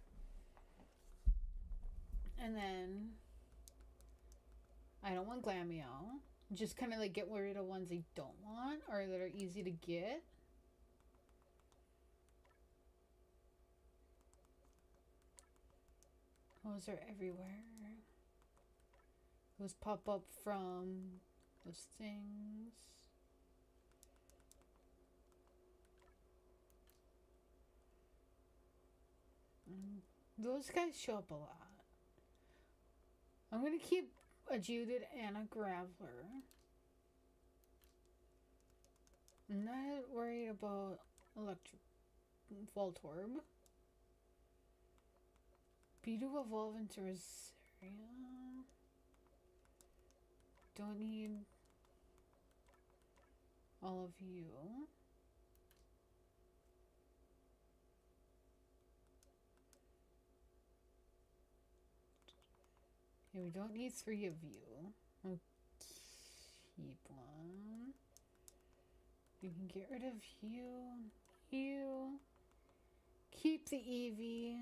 And then I don't want Glameow. Just kind of like get rid of ones I don't want or that are easy to get. Those are everywhere. Those pop up from those things. And those guys show up a lot. I'm going to keep a Judith and a Graveler. I'm not worried about Voltorb. Beedoo evolve into Rosaria. Don't need all of you. Yeah, we don't need 3 of you. I'll keep one. You can get rid of you. You. Keep the Eevee.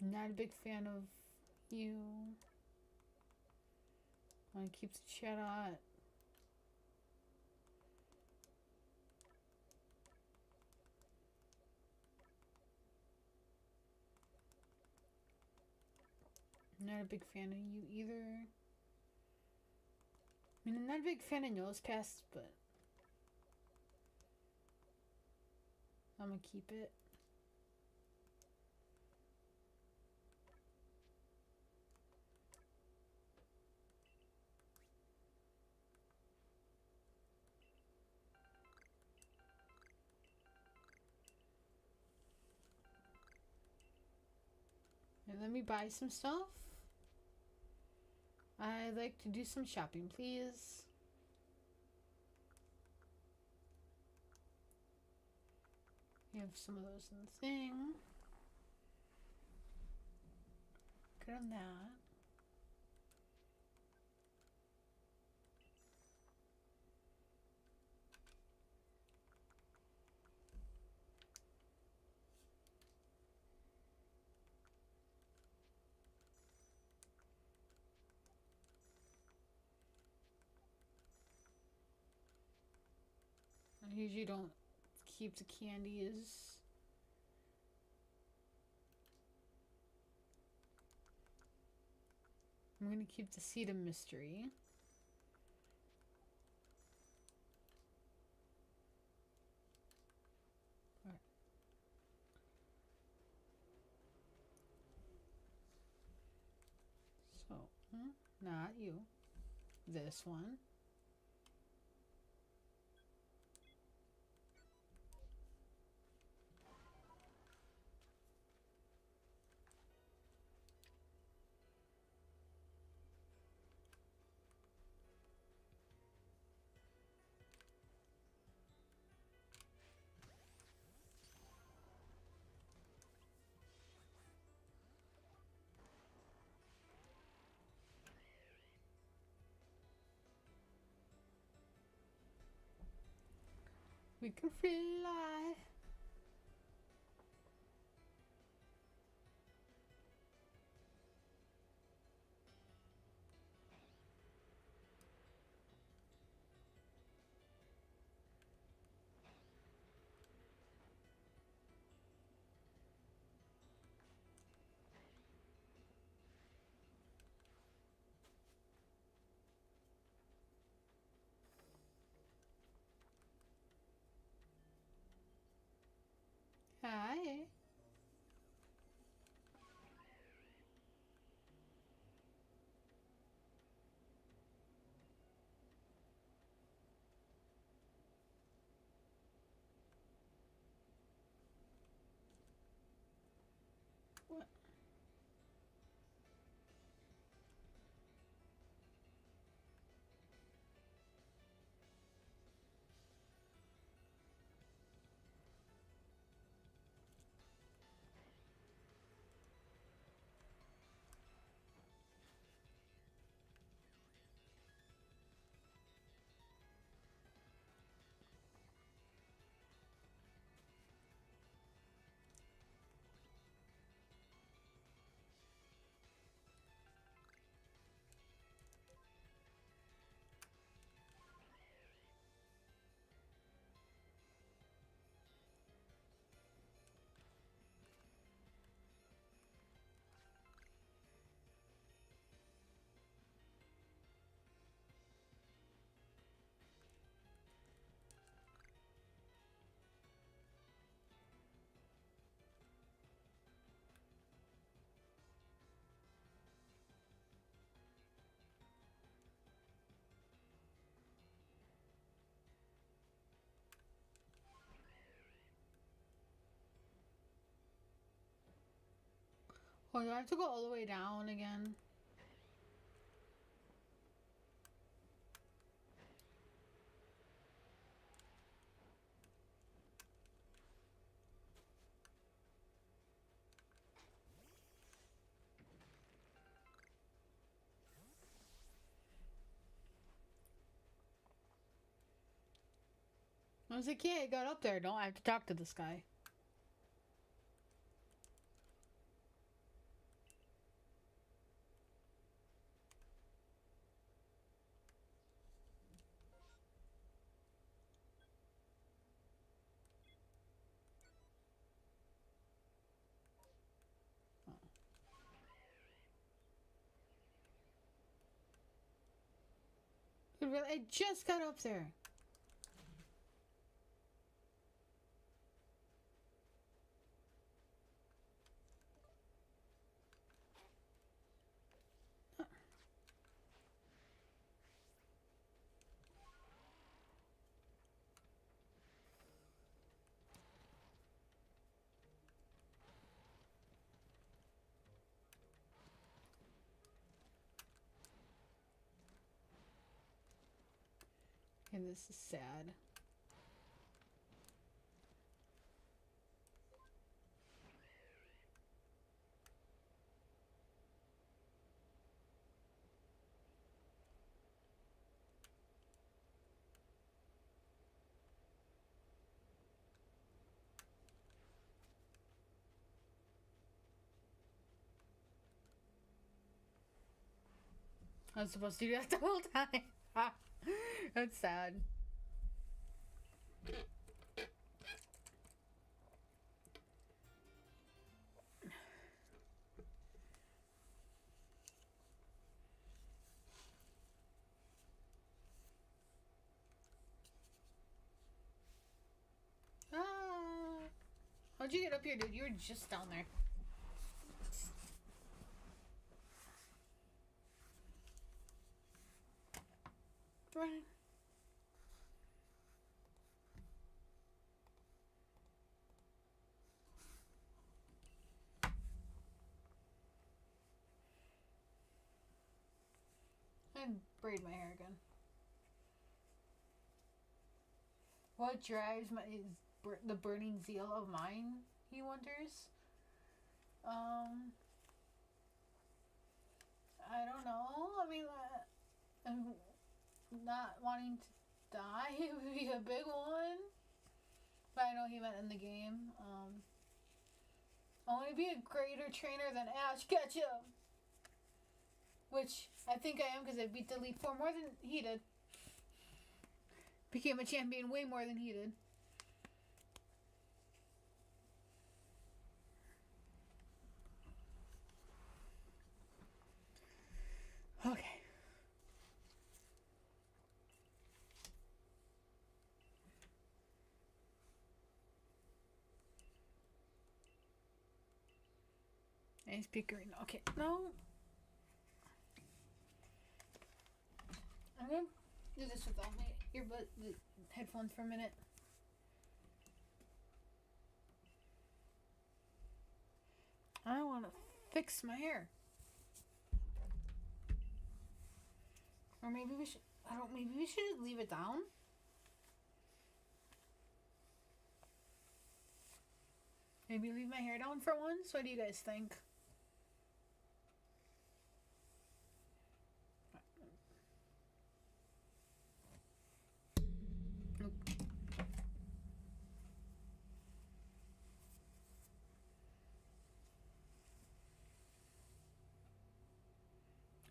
Not a big fan of you. I want to keep the Chatot. Not a big fan of you either. I mean, I'm not a big fan of nose pastes, but I'm gonna keep it. And let me buy some stuff. I'd like to do some shopping, please. We have some of those in the thing. Good on that. I usually don't keep the candies. I'm gonna keep the seed of mystery. Right. So, not you. This one. We can fly. Hi. What? Oh, do I have to go all the way down again? I was like, yeah, I got up there. Don't I have to talk to this guy? Good I just got up there. And this is sad. I was supposed to do that the whole time. That's sad. How'd you get up here, dude? You were just down there. Running. And braid my hair again. What drives the burning zeal of mine, he wonders? I don't know. I mean, I'm not wanting to die would be a big one. But I know he meant in the game. I want to be a greater trainer than Ash Ketchum. Which I think I am because I beat the Elite Four more than he did. Became a champion way more than he did. Okay. Nice pickering. Okay, no. I'm gonna do this without my earbud, the headphones for a minute. I want to fix my hair. Or maybe we should, maybe we should leave it down. Maybe leave my hair down for once. What do you guys think?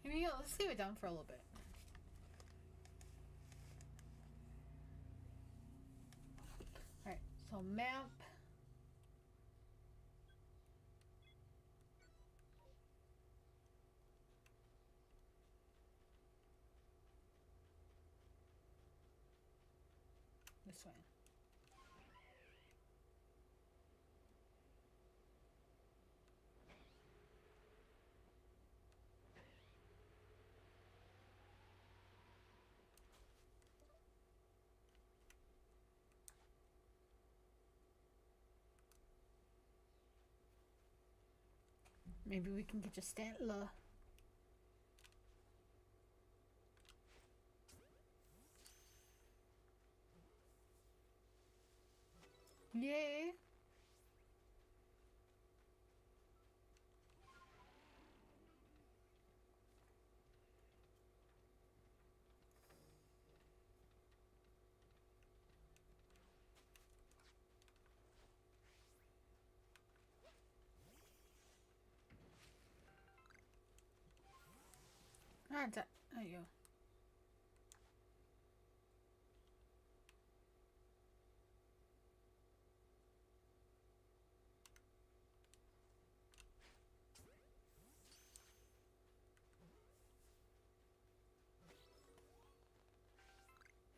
Maybe let's leave it down for a little bit. Alright, so map. This way. Maybe we can get a Stantler. Yay! There you go.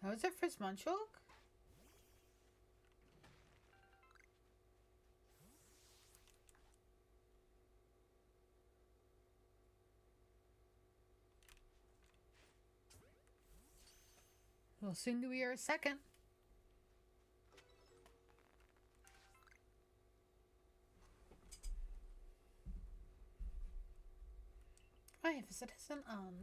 That was their first Munchok? Well, soon do we hear a second. Why is it isn't on?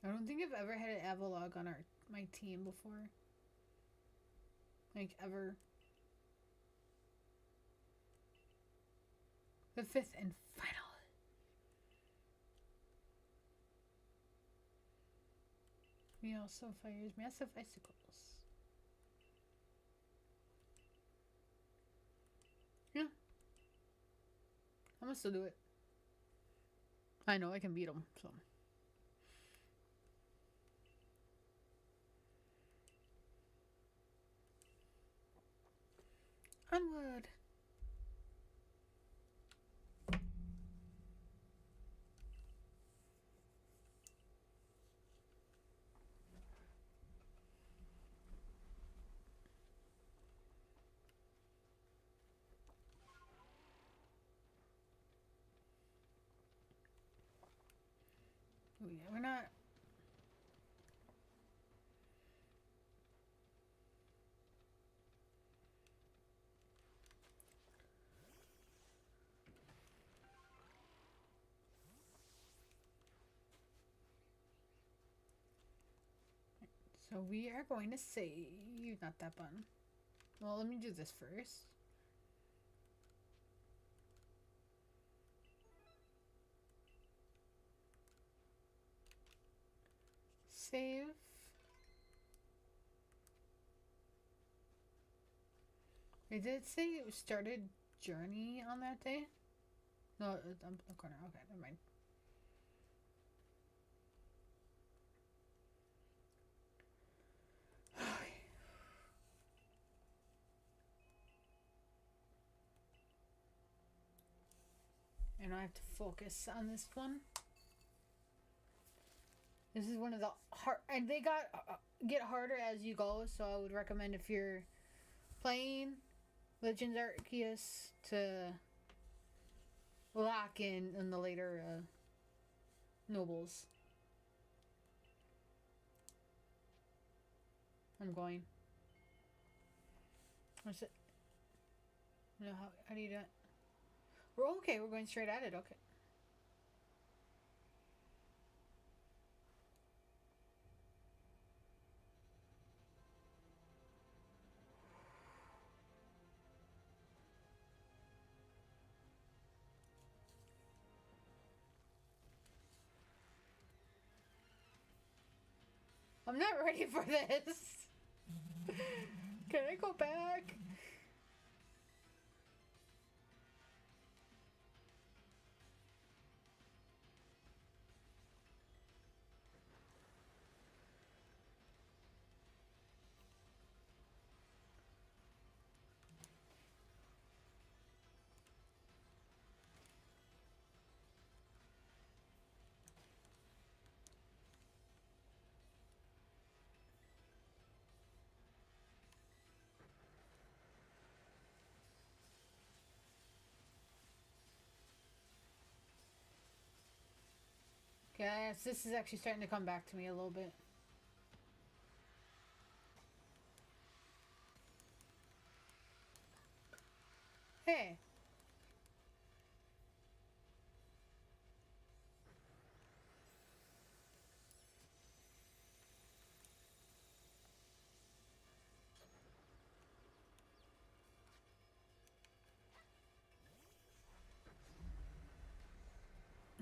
I don't think I've ever had an Avalog on my team before. Like, ever. The fifth and final. He also fires massive icicles. Yeah. I'm gonna still do it. I know I can beat him, so. Onward. Oh yeah, we're not. So we are going to save. Not that button. Well, let me do this first. Save. Did it say it started journey on that day? No, it's on the corner. Okay, never mind. And I have to focus on this one. This is one of the hard, and they get harder as you go. So I would recommend if you're playing Legends Arceus to lock in the later Nobles. I'm going. What's it? No, how do you do it? We're okay. We're going straight at it. Okay. I'm not ready for this. Can I go back? Yes, this is actually starting to come back to me a little bit. Hey.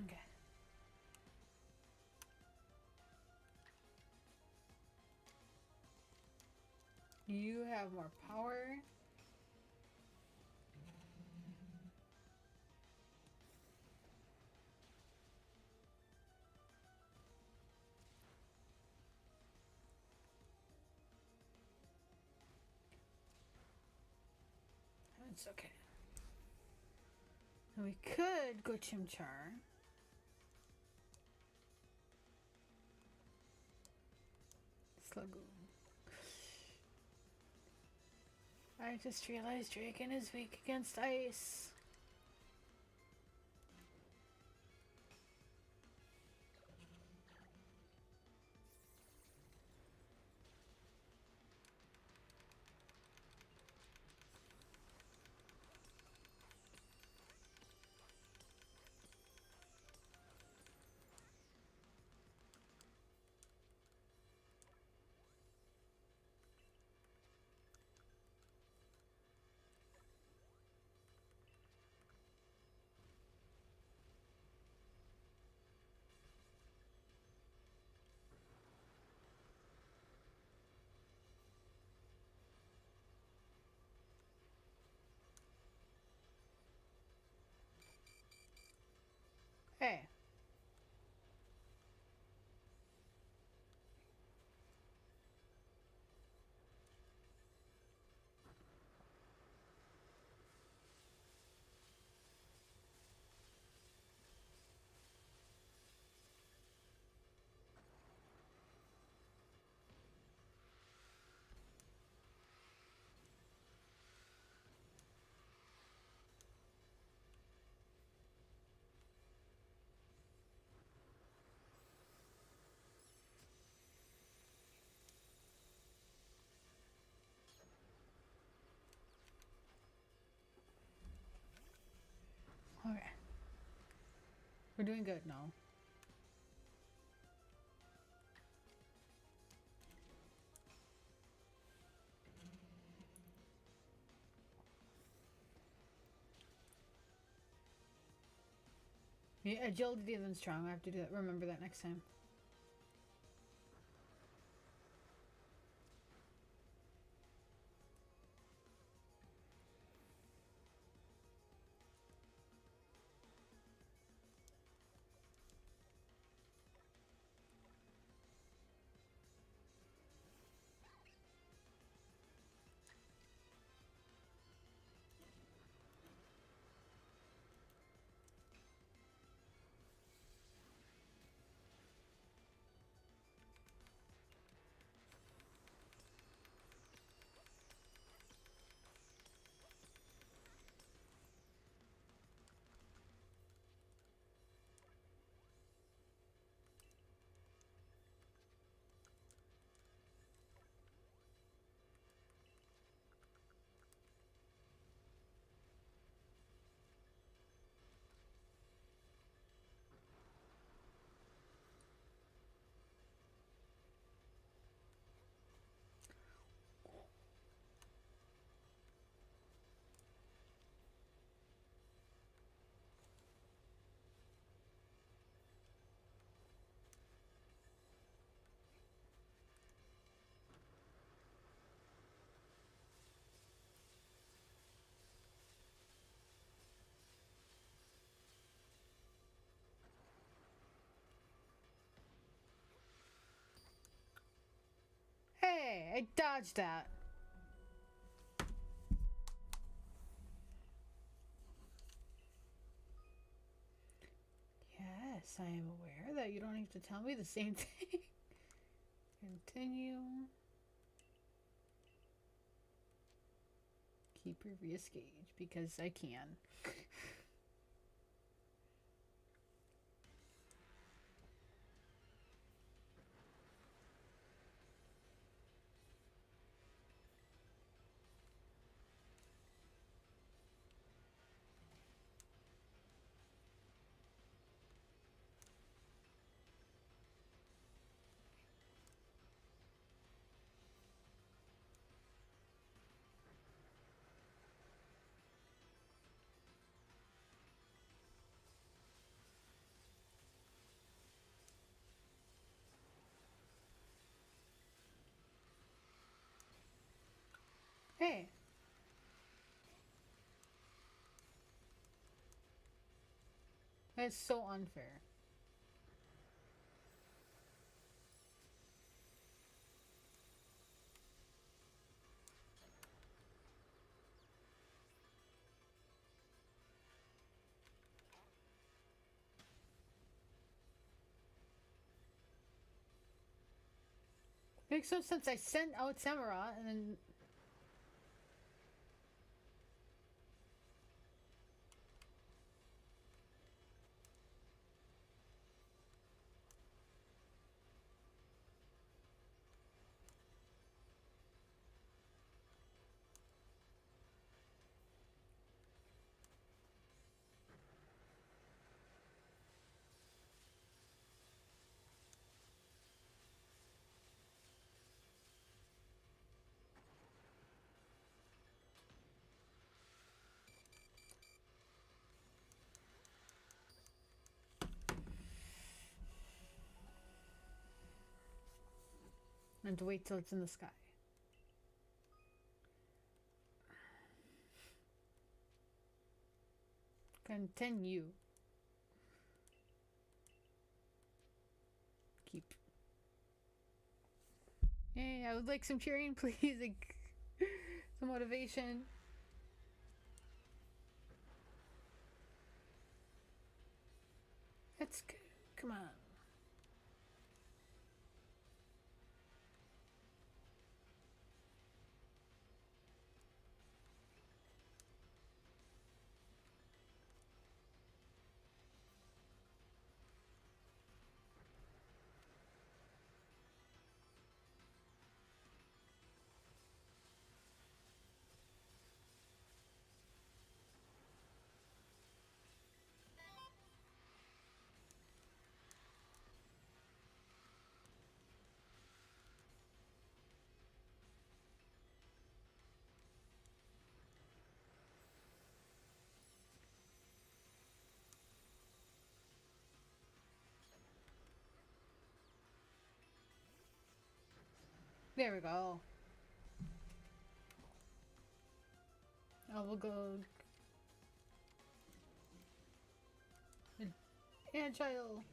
Okay. You have more power. It's okay. We could go Chimchar. Lagoon. I just realized Draken is weak against ice. Hey. Okay. We're doing good now. Yeah, agility isn't strong. I have to do that. Remember that next time. Hey, I dodged that. Yes, I am aware that you don't need to tell me the same thing. Continue. Keep previous gauge because I can. Hey. That's so unfair. Makes no sense. I sent out Samara and then. And to wait till it's in the sky. Continue. Keep. Hey, I would like some cheering, please. Like, some motivation. Let's go. Come on. There we go. I will go. Agile.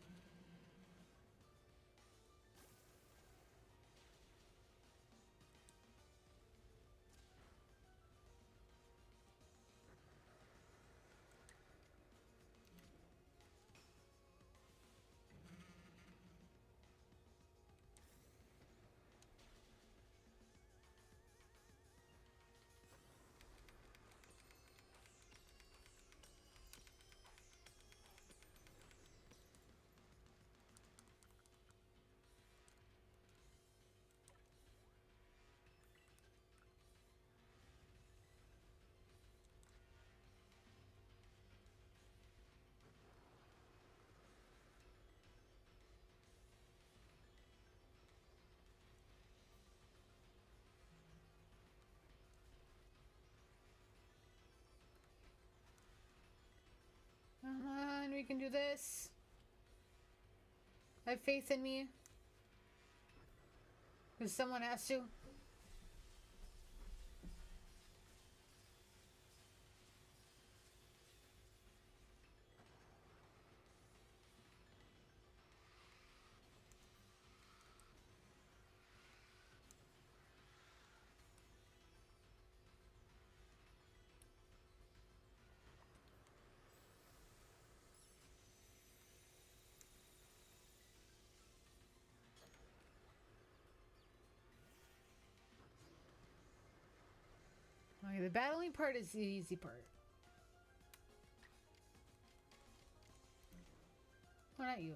Come on, we can do this. Have faith in me. Because someone has to. Okay, the battling part is the easy part. Why not you?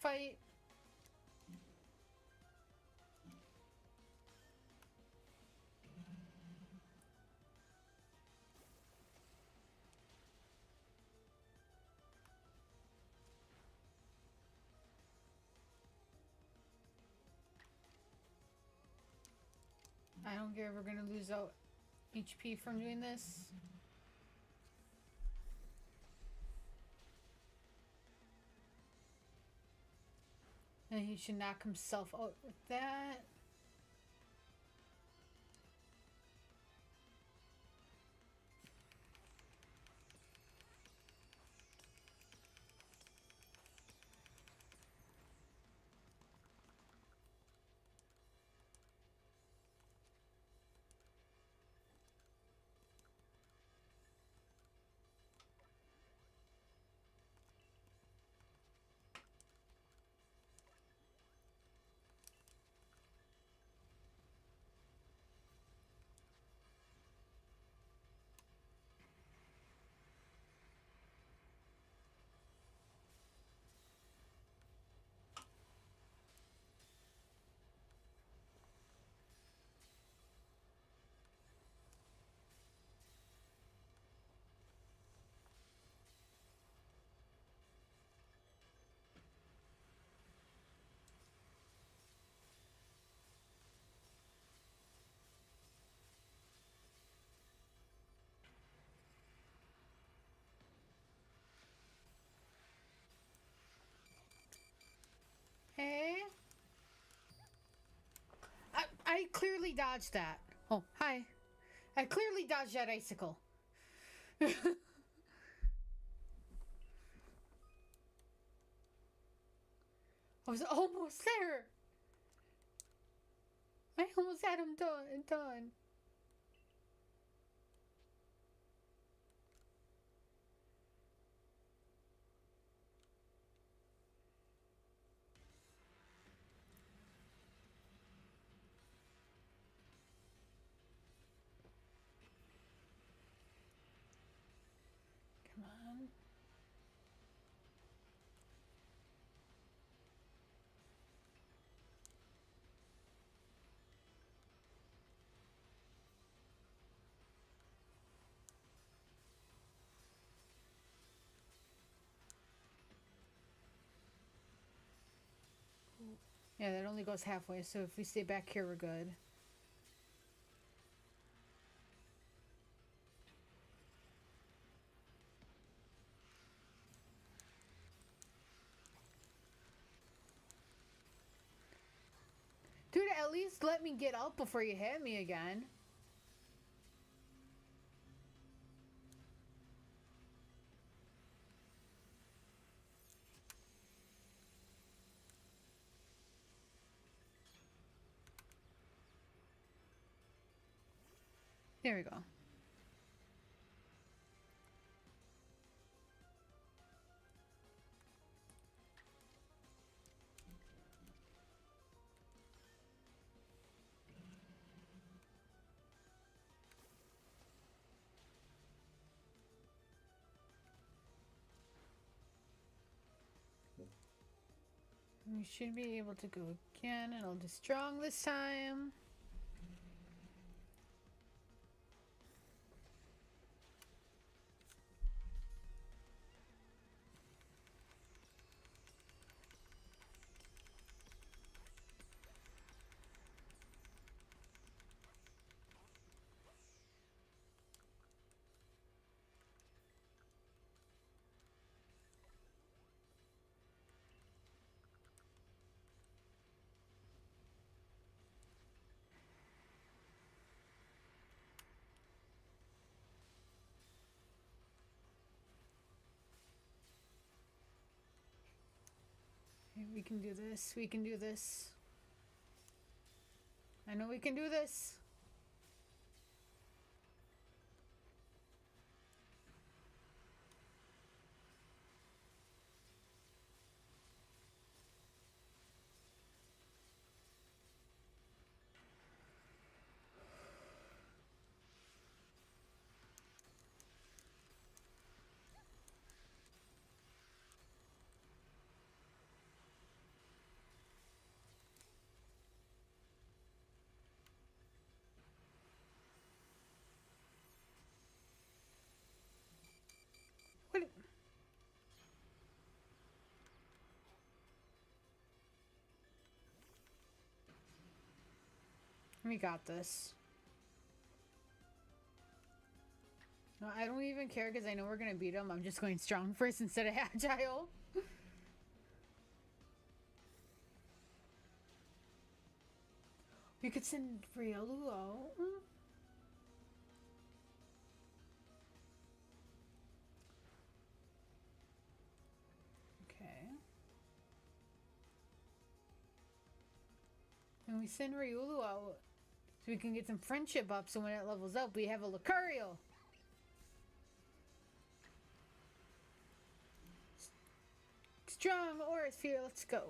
fight. I don't care if we're gonna lose out HP from doing this. And he should knock himself out with that. Hey? I clearly dodged that. Oh, hi. I clearly dodged that icicle. I was almost there. I almost had him done. Come on. Yeah, that only goes halfway, so if we stay back here, we're good. Dude, at least let me get up before you hit me again. There we go. We should be able to go again, and I'll do strong this time. We can do this. We can do this. I know we can do this. We got this. No, I don't even care because I know we're gonna beat him. I'm just going strong first instead of agile. We could send Riolu out. Okay. And we send Riolu out so we can get some friendship up, so when it levels up, we have a Lucario. Strong Aura Sphere, let's go.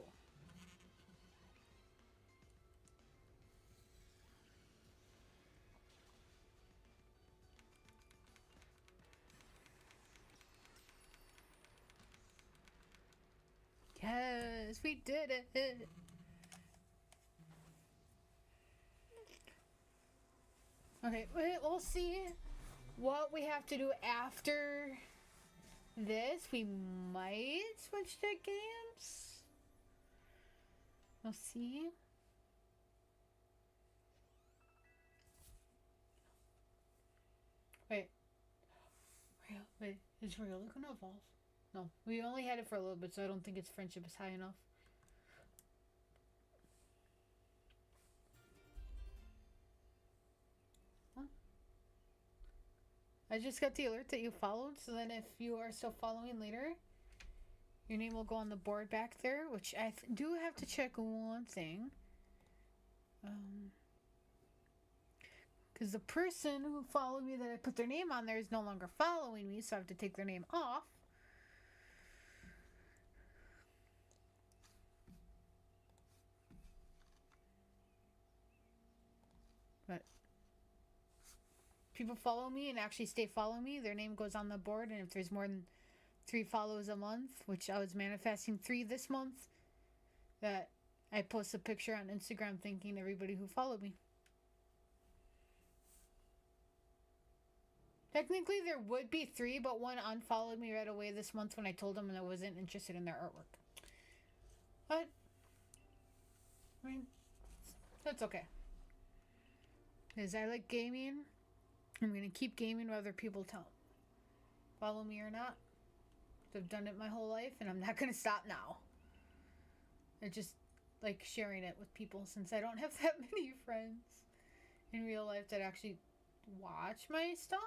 Yes, we did it. Okay, we'll see what we have to do after this. We might switch to games. We'll see. Wait, is Riolu gonna evolve? No, we only had it for a little bit, so I don't think its friendship is high enough. I just got the alert that you followed, so then if you are still following later, your name will go on the board back there, which I do have to check one thing. Because the person who followed me that I put their name on there is no longer following me, so I have to take their name off. But people follow me and actually stay following me, their name goes on the board, and if there's more than 3 follows a month, which I was manifesting 3 this month, that I post a picture on Instagram thanking everybody who followed me. Technically there would be 3, but one unfollowed me right away this month when I told them I wasn't interested in their artwork. But I mean, that's okay. Because I like gaming. I'm going to keep gaming whether people follow me or not. I've done it my whole life, and I'm not going to stop now. I just like sharing it with people since I don't have that many friends in real life that actually watch my stuff.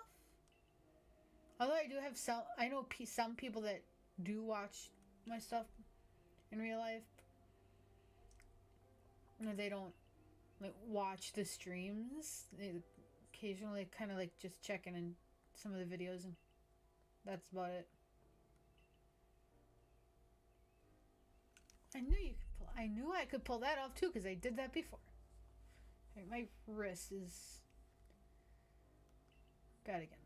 Although I do have some, I know some people that do watch my stuff in real life. No, they don't like watch the streams. They occasionally kind of like just checking in some of the videos, and that's about it. I knew I could pull that off too because I did that before. Okay, my wrist is bad again.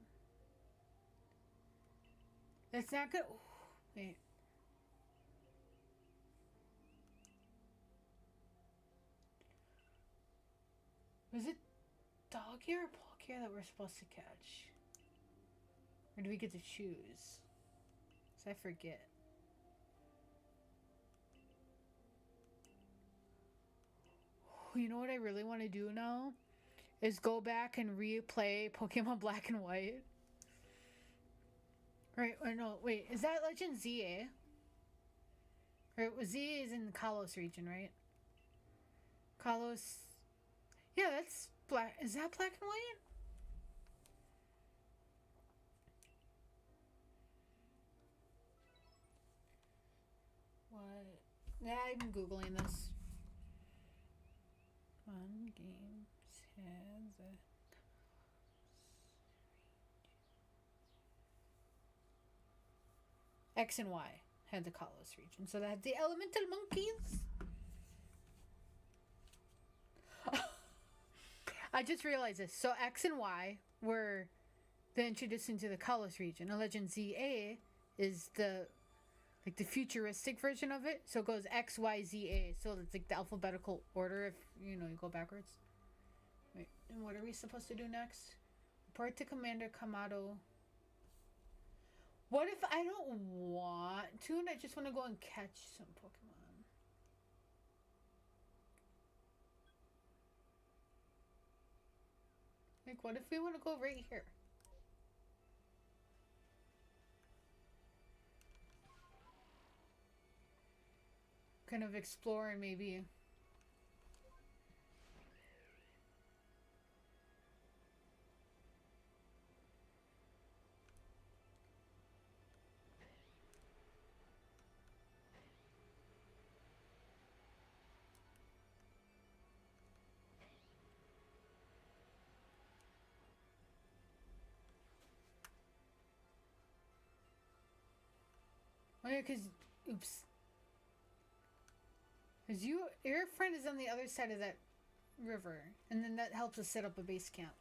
That's not good. Ooh, wait. Was it dog hair or paw hair that we're supposed to catch? Or do we get to choose? So I forget. You know what I really want to do now? Is go back and replay Pokemon Black and White. Right, or no, wait, is that Legend ZA? Or ZA is in the Kalos region, right? Kalos. Yeah, that's black. Is that Black and White? What? Yeah, I'm Googling this. Fun games has a X and Y had the Kalos region, so that the elemental monkeys. I just realized this. So X and Y were then introduced into the Kalos region. And Legend ZA is the futuristic version of it. So it goes X, Y, Z, A. So it's like the alphabetical order if you go backwards. Wait, and what are we supposed to do next? Report to Commander Kamado. What if I don't want to and I just want to go and catch some Pokemon? What if we want to go right here? Kind of explore and maybe... Oh yeah, because... Oops. Because your friend is on the other side of that river. And then that helps us set up a base camp.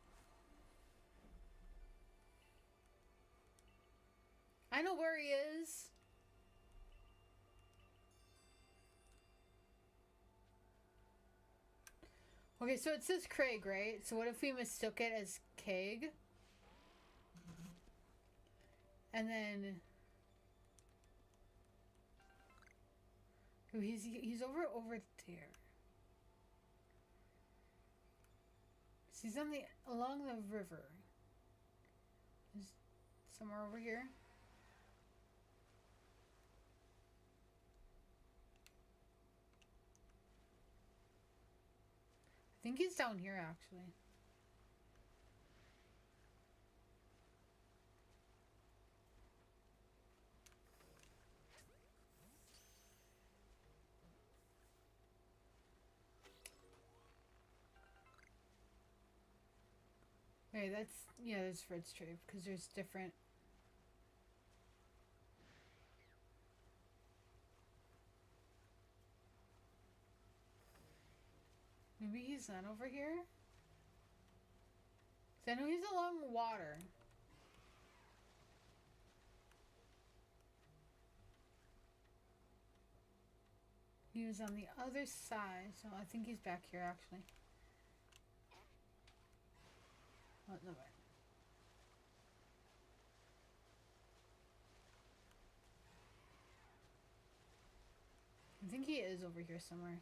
I know where he is. Okay, so it says Craig, right? So what if we mistook it as Keg? And then... Oh, he's over there. So he's on along the river. He's somewhere over here. I think he's down here, actually. Okay, that's Fred's trade, because there's different... Maybe he's not over here? I know he's along water. He was on the other side, so I think he's back here, actually. Oh, no way. I think he is over here somewhere.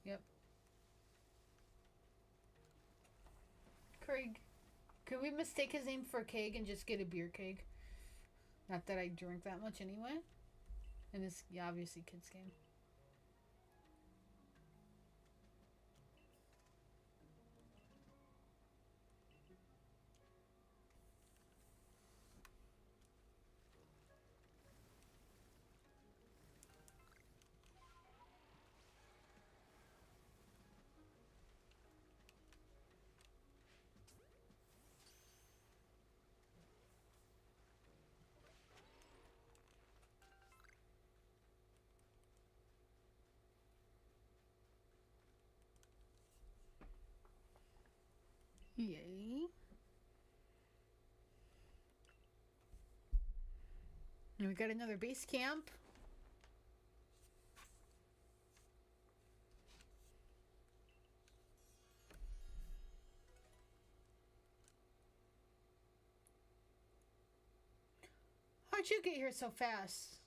Yep. Craig. Could we mistake his name for Keg and just get a beer keg? Not that I drink that much anyway. And it's obviously kids' game. Yay. And we got another base camp. How'd you get here so fast?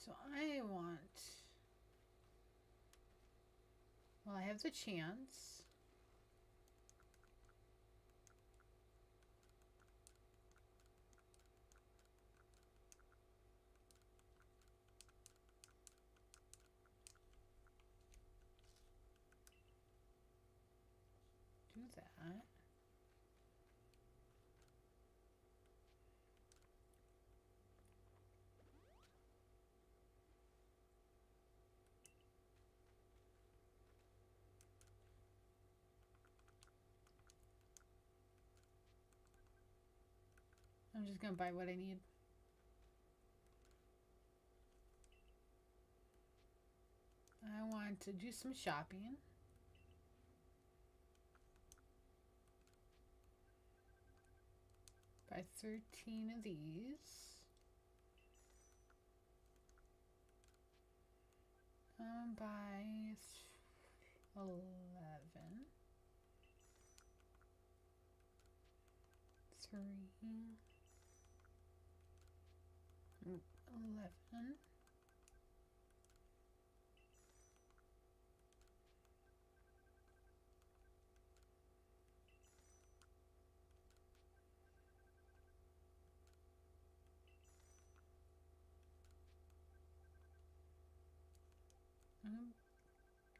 So I want... Well, I have the chance. Do that. I'm just gonna buy what I need. I want to do some shopping. Buy 13 of these. by 11. 3. 11.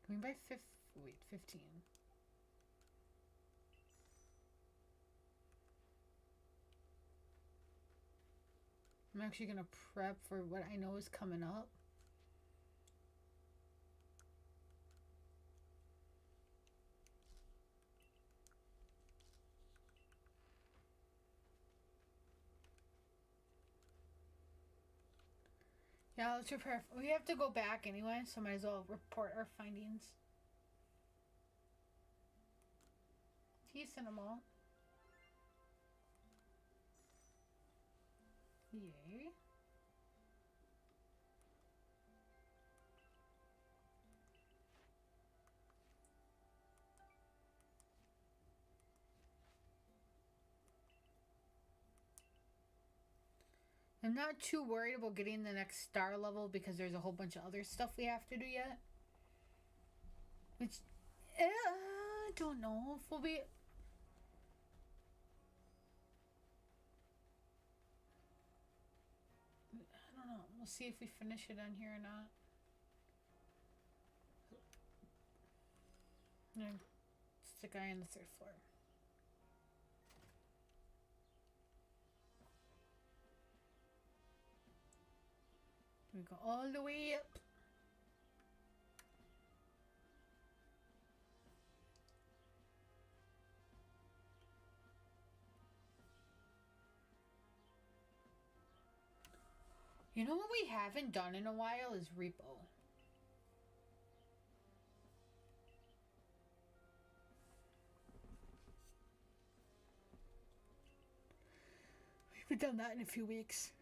Going by 15. I'm actually gonna prep for what I know is coming up. Yeah, let's prepare. We have to go back anyway, so might as well report our findings. Decent amount. Yay. I'm not too worried about getting the next star level because there's a whole bunch of other stuff we have to do yet. Which, I don't know if we'll be... I don't know. We'll see if we finish it on here or not. No, it's the guy on the 3rd floor. We go all the way up. You know what we haven't done in a while is repo. We haven't done that in a few weeks.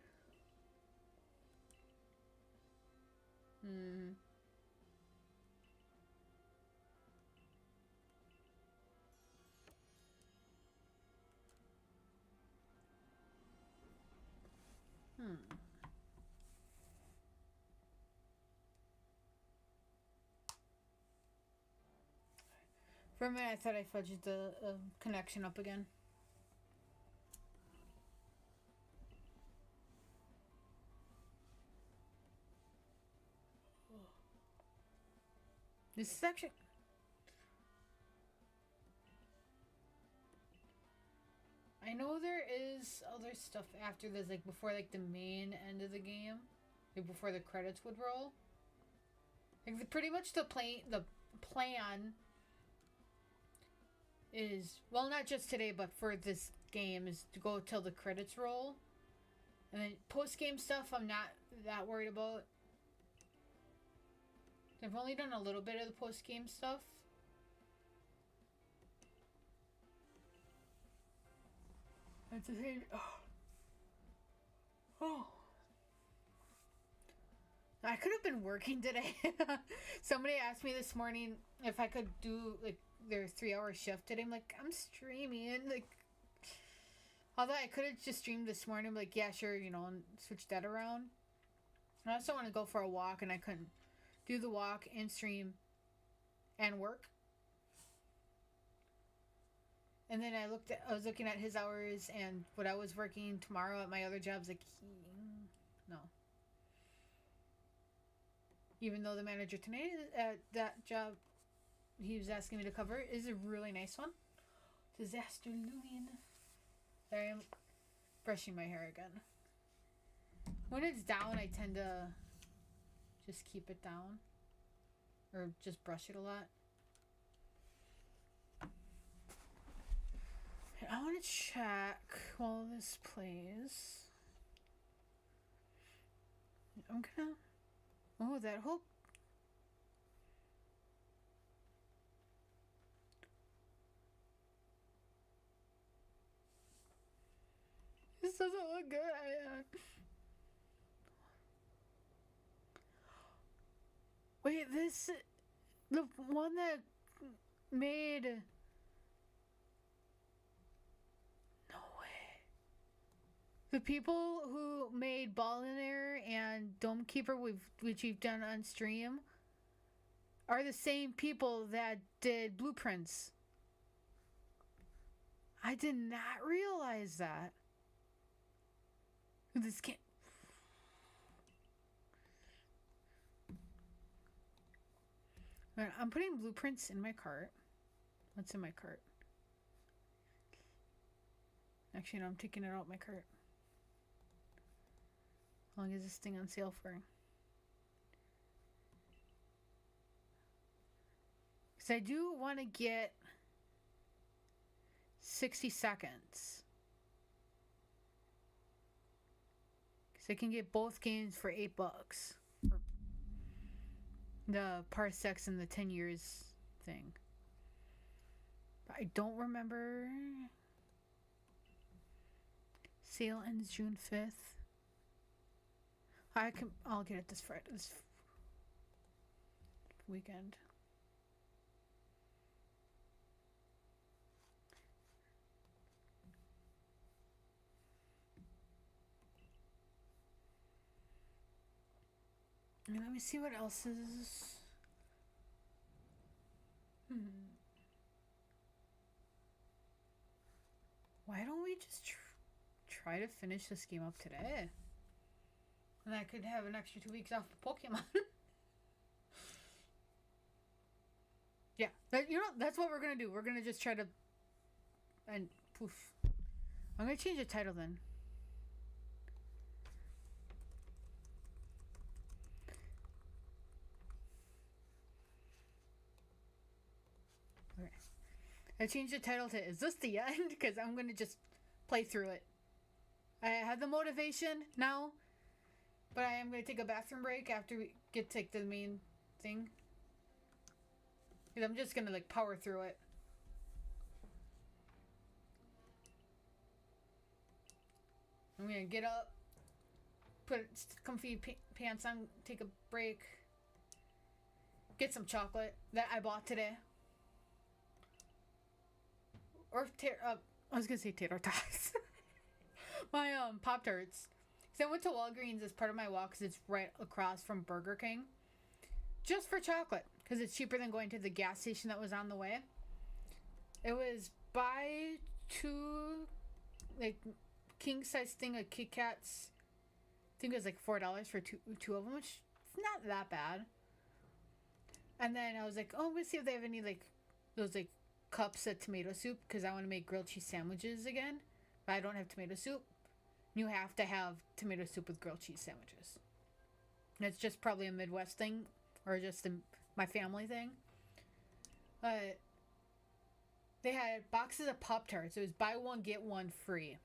For a minute, I thought I fudged the connection up again. This is actually... I know there is other stuff after this, like before like the main end of the game, like before the credits would roll. Like pretty much the plan is, well, not just today, but for this game is to go till the credits roll. And then post-game stuff I'm not that worried about. I've only done a little bit of the post-game stuff. That's the thing. Oh. I could have been working today. Somebody asked me this morning if I could do like their 3-hour shift today. I'm like, I'm streaming. Like, although I could have just streamed this morning. I'm like, yeah, sure, you know, and switch that around. I also want to go for a walk, and I couldn't do the walk and stream and work. And then I was looking at his hours and what I was working tomorrow at my other jobs. Like, no. Even though the manager tonight at that job he was asking me to cover is a really nice one. Disaster looming. Sorry, I'm brushing my hair again. When it's down, I tend to just keep it down. Or just brush it a lot. I want to check while this plays. I'm gonna... Oh, that whole... This doesn't look good. Wait, this the one that made. No way. The people who made Ballinair and Dome Keeper, which we've done on stream, are the same people that did Blueprints. I did not realize that. This can't. I'm putting Blueprints in my cart. What's in my cart? Actually, no, I'm taking it out my cart. How long is this thing on sale for? Because I do want to get 60 seconds. Because I can get both games for $8. The parsecs and the 10 years thing. But I don't remember. Sale ends June 5th. I'll get it this Friday, this weekend. And let me see what else is. Why don't we just try to finish this game up today? And I could have an extra 2 weeks off of Pokemon. Yeah, that's what we're gonna do. We're gonna just try to, and poof. I'm gonna change the title then. Okay. I changed the title to "Is this the end?" Because I'm gonna just play through it. I have the motivation now, but I am gonna take a bathroom break after we get to the main thing. Because I'm just gonna like power through it. I'm gonna get up, put comfy pants on, take a break, get some chocolate that I bought today. Or I was gonna say tater tots. My Pop-Tarts. So I went to Walgreens as part of my walk because it's right across from Burger King. Just for chocolate. Because it's cheaper than going to the gas station that was on the way. It was buy two, like, king-size thing of Kit Kats. I think it was like $4 for two of them, which is not that bad. And then I was like, oh, I'm going to see if they have any, like, those, like, cups of tomato soup. Because I want to make grilled cheese sandwiches again. But I don't have tomato soup. You have to have tomato soup with grilled cheese sandwiches. And it's just probably a Midwest thing. Or just my family thing. But they had boxes of Pop-Tarts. It was buy one, get one free.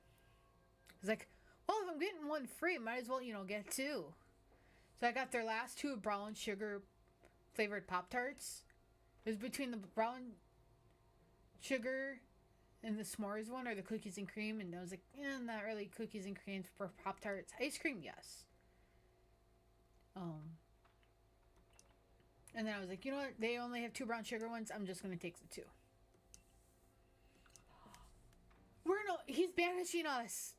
It's like, well, if I'm getting one free, might as well, get two. So I got their last two brown sugar flavored Pop-Tarts. It was between the brown sugar and the s'mores one, or the cookies and cream. And I was like, not really cookies and cream for Pop-Tarts. Ice cream, yes. And then I was like, you know what? They only have two brown sugar ones. I'm just going to take the two. He's banishing us.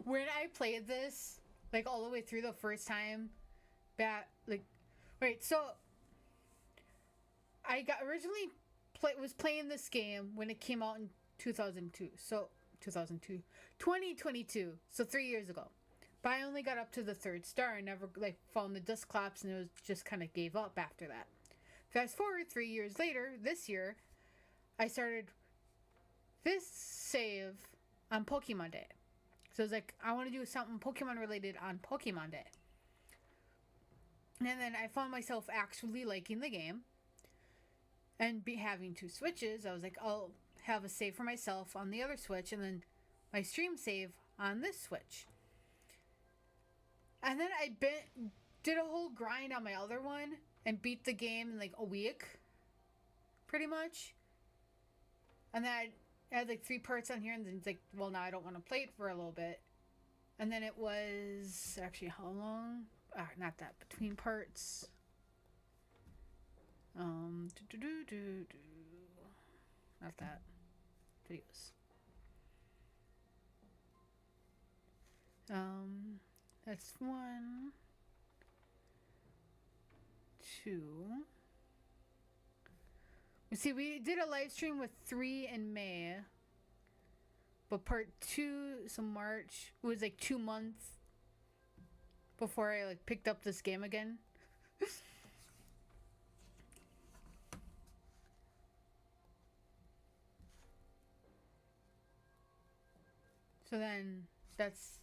When I played this, like all the way through the first time, so I was playing this game when it came out in 2002. So 2022. So 3 years ago. But I only got up to the 3rd star. I never found the Dusclops, and it was just kind of gave up after that. Fast forward 3 years later, this year, I started this save on Pokemon Day. So I was like, I want to do something Pokemon related on Pokemon Day. And then I found myself actually liking the game and having 2 Switches. I was like, I'll have a save for myself on the other Switch, and then my stream save on this Switch. And then I did a whole grind on my other one and beat the game in like a week, pretty much. And then I had like 3 parts on here, and then it's like, well, now I don't want to play it for a little bit. And then it was actually how long? not that, between parts. Not that. Videos. That's 1, 2. You see, we did a live stream with 3 in May. But part 2, so March, it was like 2 months before I like picked up this game again. So then that's,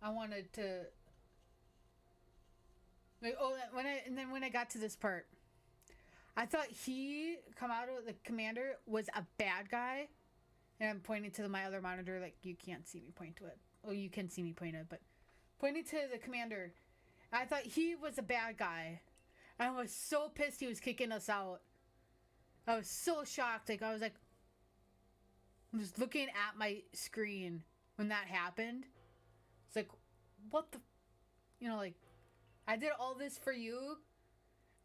I wanted to like, when I got to this part, I thought he come out of the commander was a bad guy. And I'm pointing to my other monitor, like you can't see me point to it. Oh, you can see me point it, but pointing to the commander. I thought he was a bad guy. I was so pissed he was kicking us out. I was so shocked. Like I was like, I'm just looking at my screen when that happened. It's like, what the, you know, like I did all this for you,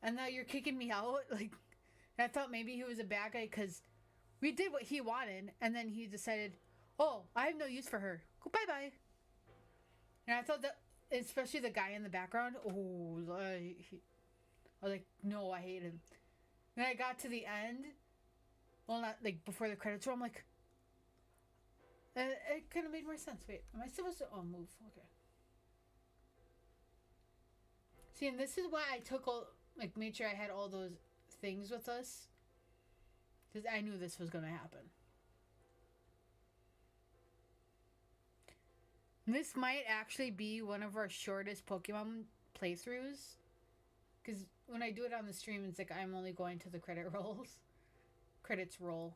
and now you're kicking me out. Like I thought maybe he was a bad guy because we did what he wanted, and then he decided, oh, I have no use for her. Go bye-bye. And I thought that, especially the guy in the background, oh, I was like, no, I hate him. Then I got to the end, well, not like before the credits roll, I'm like, it kind of made more sense. Wait, am I supposed to, oh, move, okay. See, and this is why I took all, like, made sure I had all those things with us. Because I knew this was going to happen. This might actually be one of our shortest Pokemon playthroughs. Because when I do it on the stream, it's like I'm only going to the credits roll.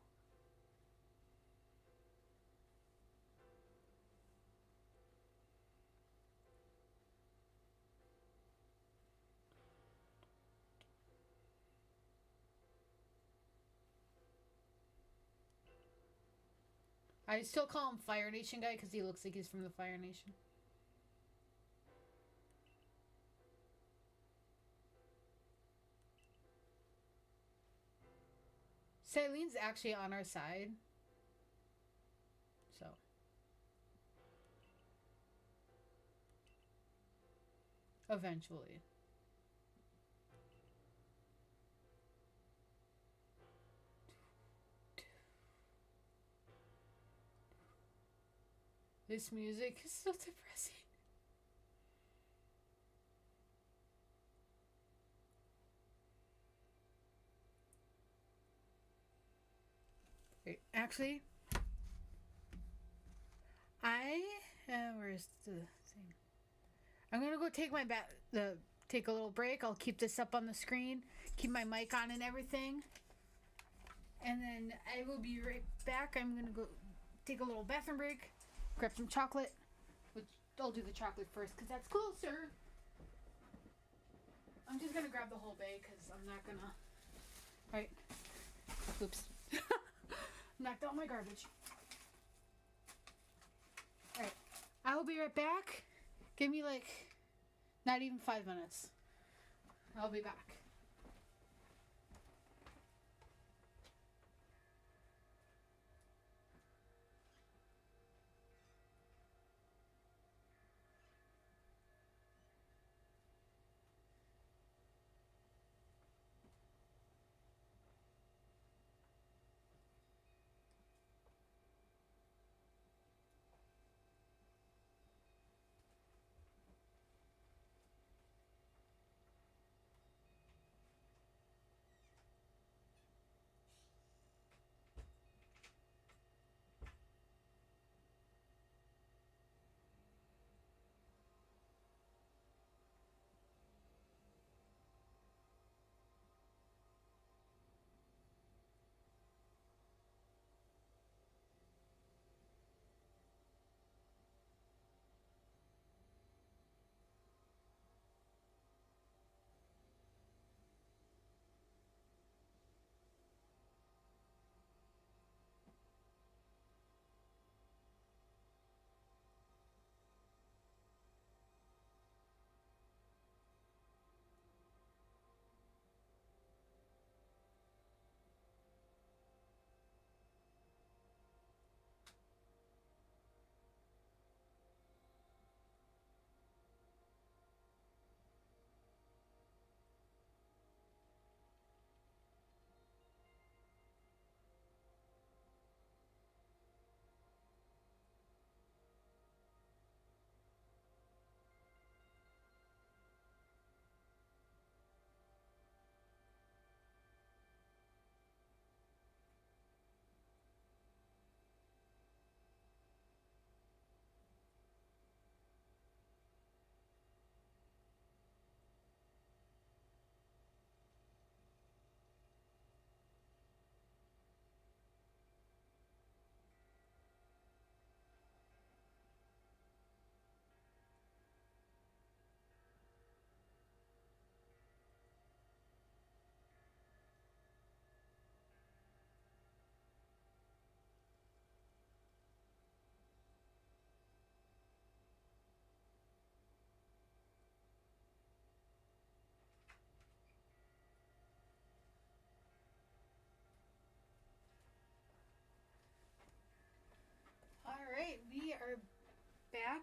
I still call him Fire Nation guy because he looks like he's from the Fire Nation. Cylene's actually on our side. So. Eventually. This music is so depressing. Wait, actually, where's the thing? I'm gonna go take take a little break. I'll keep this up on the screen, keep my mic on and everything, and then I will be right back. I'm gonna go take a little bathroom break, grab some chocolate, which I'll do the chocolate first because that's closer. I'm just gonna grab the whole bag because I'm not gonna. Right. Oops. Knocked out my garbage. Alright. I will be right back. Give me like not even 5 minutes. I'll be back.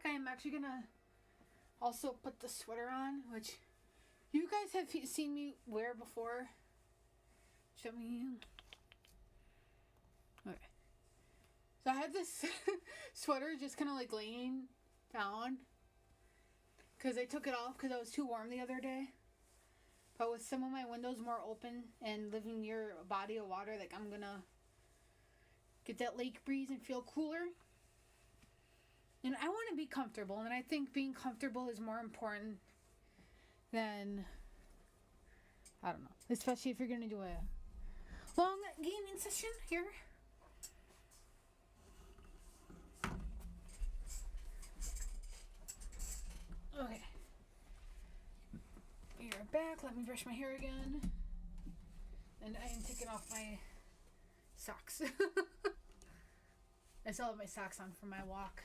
I am actually gonna also put the sweater on, which you guys have seen me wear before. Show me. Okay. So I had this sweater just kind of like laying down because I took it off because it was too warm the other day. But with some of my windows more open and living near a body of water, like I'm gonna get that lake breeze and feel cooler. And I want to be comfortable, and I think being comfortable is more important than, I don't know, especially if you're gonna do a long gaming session here. Okay. We are back. Let me brush my hair again. And I am taking off my socks. I still have my socks on for my walk.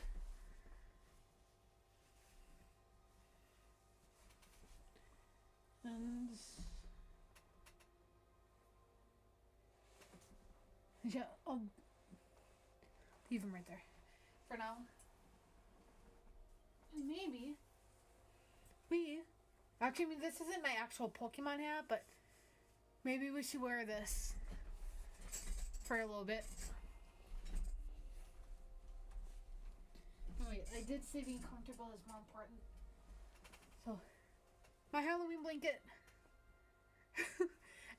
And yeah, I'll leave them right there for now. And maybe actually, I mean, this isn't my actual Pokemon hat, but maybe we should wear this for a little bit. Wait, I did say being comfortable is more important. So, my Halloween blanket.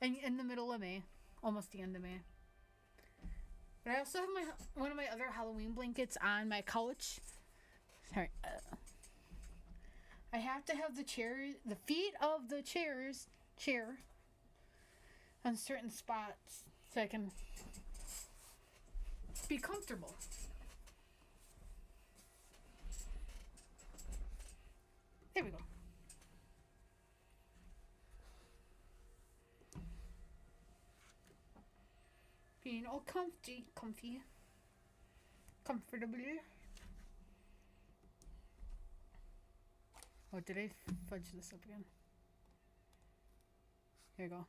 And in the middle of May. Almost the end of May. But I also have one of my other Halloween blankets on my couch. Sorry. I have to have the feet of the chair on certain spots so I can be comfortable. There we go. Being all comfy, comfortably. Oh, did I fudge this up again? Here you go.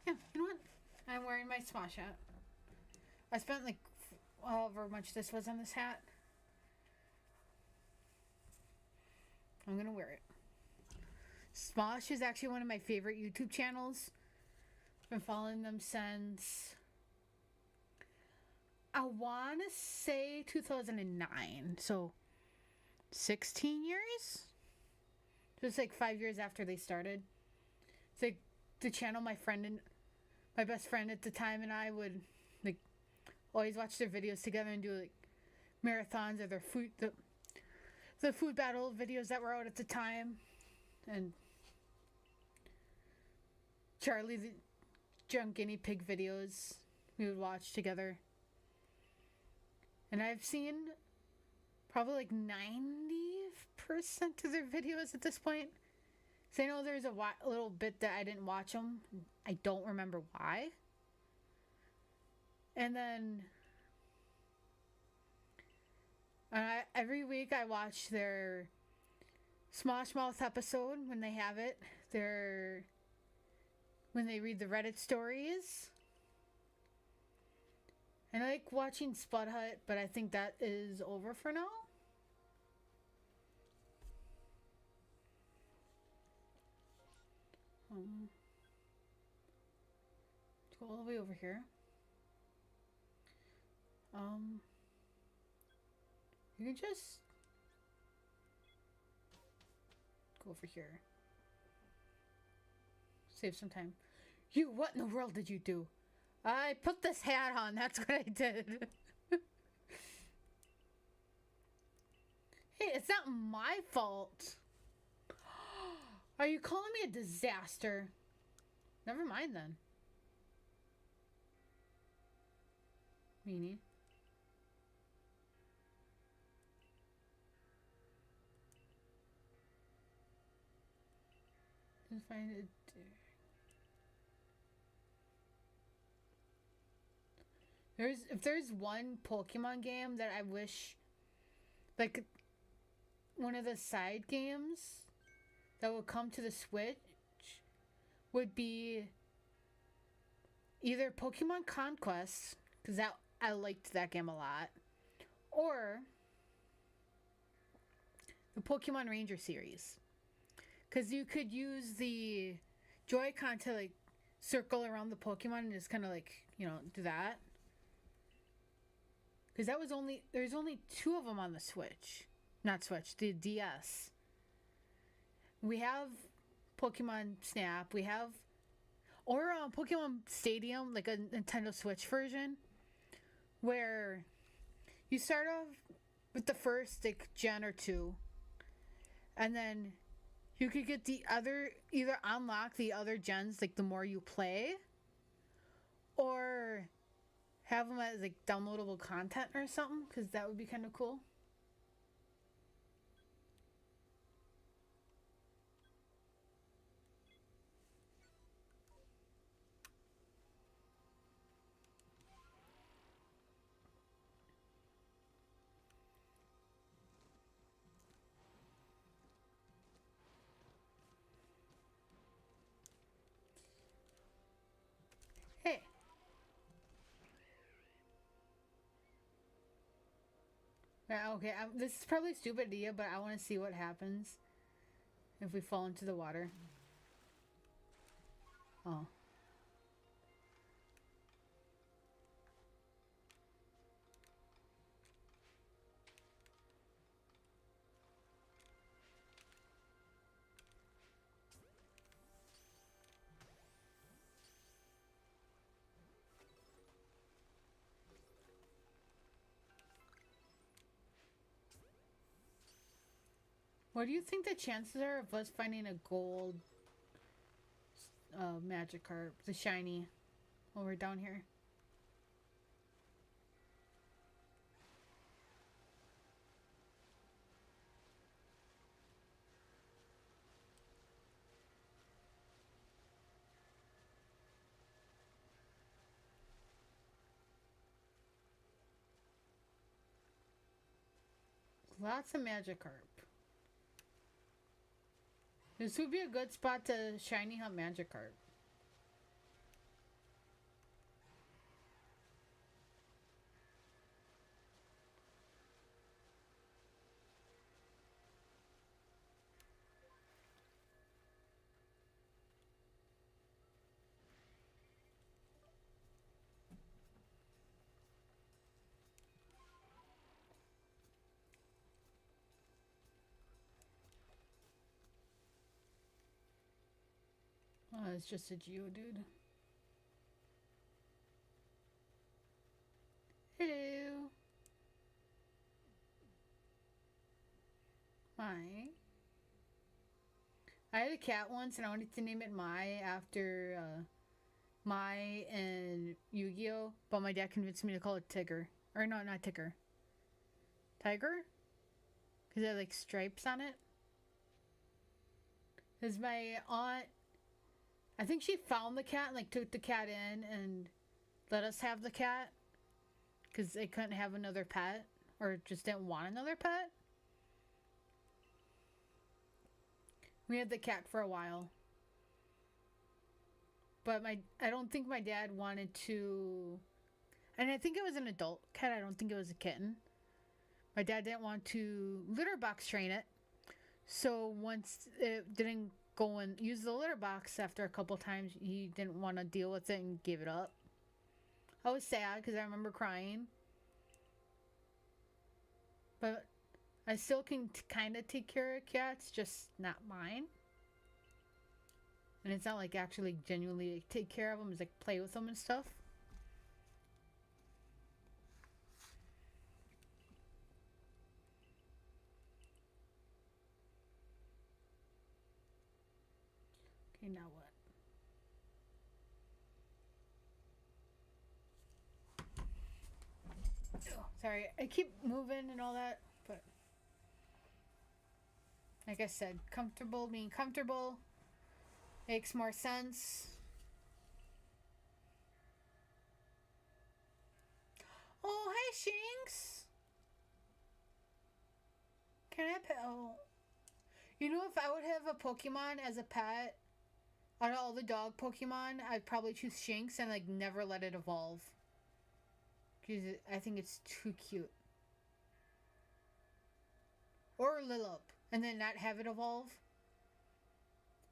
Yeah, you know what? I'm wearing my Smosh hat. I spent like however much this was on this hat. I'm gonna wear it. Smosh is actually one of my favorite YouTube channels. I've been following them since, I want to say 2009. So 16 years? Just like 5 years after they started. It's like the channel my best friend at the time and I would like always watch their videos together and do like marathons of their the food battle videos that were out at the time. And Charlie the Drunk Guinea Pig videos we would watch together. And I've seen probably like 90% of their videos at this point. So I know there's a little bit that I didn't watch them. I don't remember why. And then every week I watch their Smosh Mouth episode when they have it. When they read the Reddit stories. And I like watching Spud Hut, but I think that is over for now. Let's go all the way over here. You can just go over here. Save some time. What in the world did you do? I put this hat on. That's what I did. Hey, it's not my fault. Are you calling me a disaster? Never mind then. Meanie. Just find it. If there's one Pokemon game that I wish, like, one of the side games that would come to the Switch would be either Pokemon Conquest, because that I liked that game a lot, or the Pokemon Ranger series, because you could use the Joy-Con to like circle around the Pokemon and just kind of like do that. Because there's only two of them on the Switch, not Switch, the DS. We have Pokemon Snap. We have Pokemon Stadium, like a Nintendo Switch version, where you start off with the first like gen or two, and then you could get either unlock the other gens like the more you play, or have them as like downloadable content or something, because that would be kind of cool. Hey. Yeah, okay, this is probably a stupid idea, but I want to see what happens if we fall into the water. Oh. What do you think the chances are of us finding a gold Magikarp, the shiny, while we're down here? Lots of Magikarp. This would be a good spot to shiny hunt Magikarp. Oh, it's just a Geodude. Hello. Hi. I had a cat once and I wanted to name it Mai after Mai and Yu-Gi-Oh! But my dad convinced me to call it Tigger. Or no, not Tigger. Tiger? Because it had like stripes on it. Because my aunt, I think she found the cat and like took the cat in and let us have the cat. Because they couldn't have another pet. Or just didn't want another pet. We had the cat for a while. But I don't think my dad wanted to... And I think it was an adult cat. I don't think it was a kitten. My dad didn't want to litter box train it. So once it didn't go and use the litter box after a couple times, he didn't want to deal with it and gave it up. I was sad because I remember crying. But I still can kind of take care of cats, just not mine. And it's not like actually genuinely like, take care of them. It's like play with them and stuff. Okay, now what? Oh, sorry, I keep moving and all that, but like I said, comfortable being comfortable makes more sense. Oh, hi, Shinx. Can I pet? Oh, you know, if I would have a Pokemon as a pet, Out of all the dog Pokemon, I'd probably choose Shinx and like never let it evolve. Because I think it's too cute. Or Lilip, and then not have it evolve.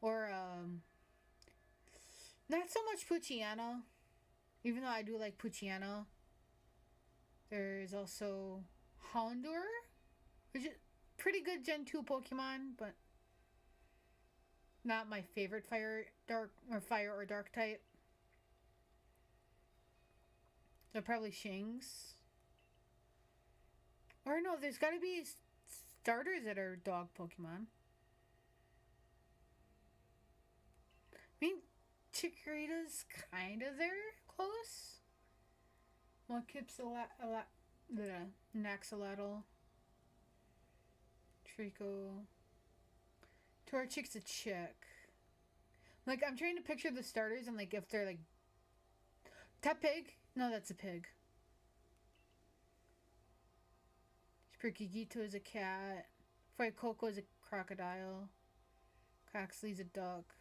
Or not so much Poochyena, even though I do like Poochyena. There's also Houndour, which is pretty good Gen 2 Pokemon, but not my favorite fire or dark type. So probably Shinx. Or no, there's gotta be starters that are dog Pokemon. I mean, Chikorita's kind of there, close. Naxalotl. Trico. Torchic's a chick. Like, I'm trying to picture the starters and, like, if they're, like... That pig? No, that's a pig. Sprikigito is a cat. Fuecoco is a crocodile. Coxley's a duck.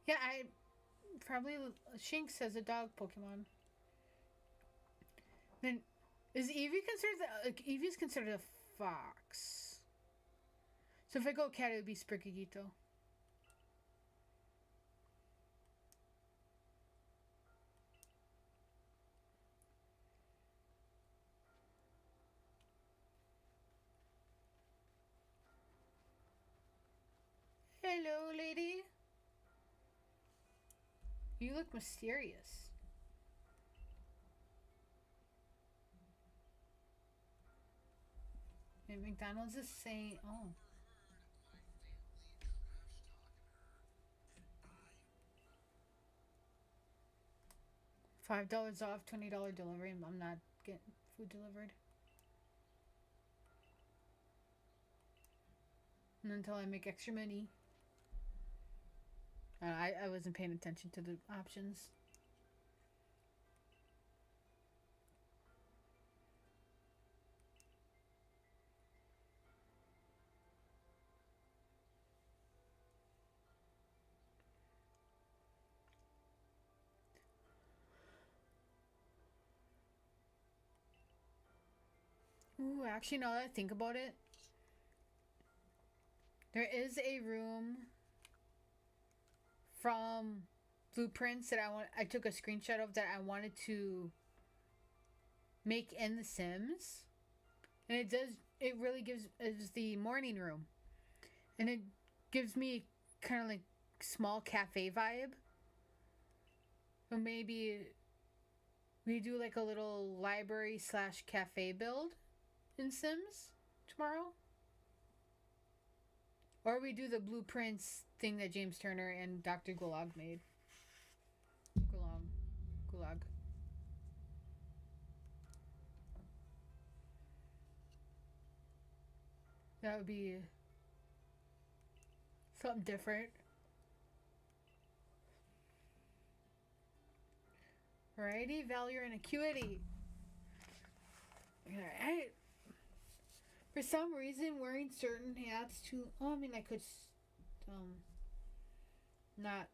Yeah, I... Probably Shinx as a dog Pokemon. Then, is Eevee considered... Like, Eevee's considered a fox. So if I go cat, it would be Sprikigito. Hello, lady. You look mysterious. And McDonald's is saying, oh. $5 off, $20 delivery. I'm not getting food delivered. And until I make extra money. I wasn't paying attention to the options. Ooh, actually, now that I think about it, there is a room from Blueprints that I took a screenshot of that I wanted to make in The Sims, and it really gives is the morning room, and it gives me kind of like small cafe vibe. So maybe we do like a little library / cafe build in Sims tomorrow. Or we do the Blueprints thing that James Turner and Dr. Gulag made. Gulag. That would be something different. Variety, value, and acuity. Alright. For some reason, wearing certain hats too... Oh, I mean, I could... Not...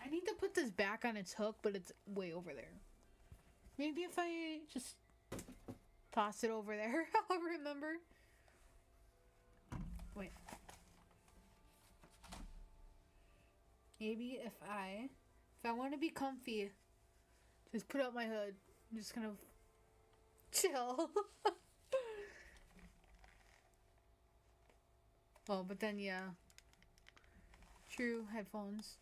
I need to put this back on its hook, but it's way over there. Maybe if I just toss it over there, I'll remember. Wait. Maybe if I want to be comfy, just put up my hood. I'm just gonna chill. Oh, but then yeah. True, headphones.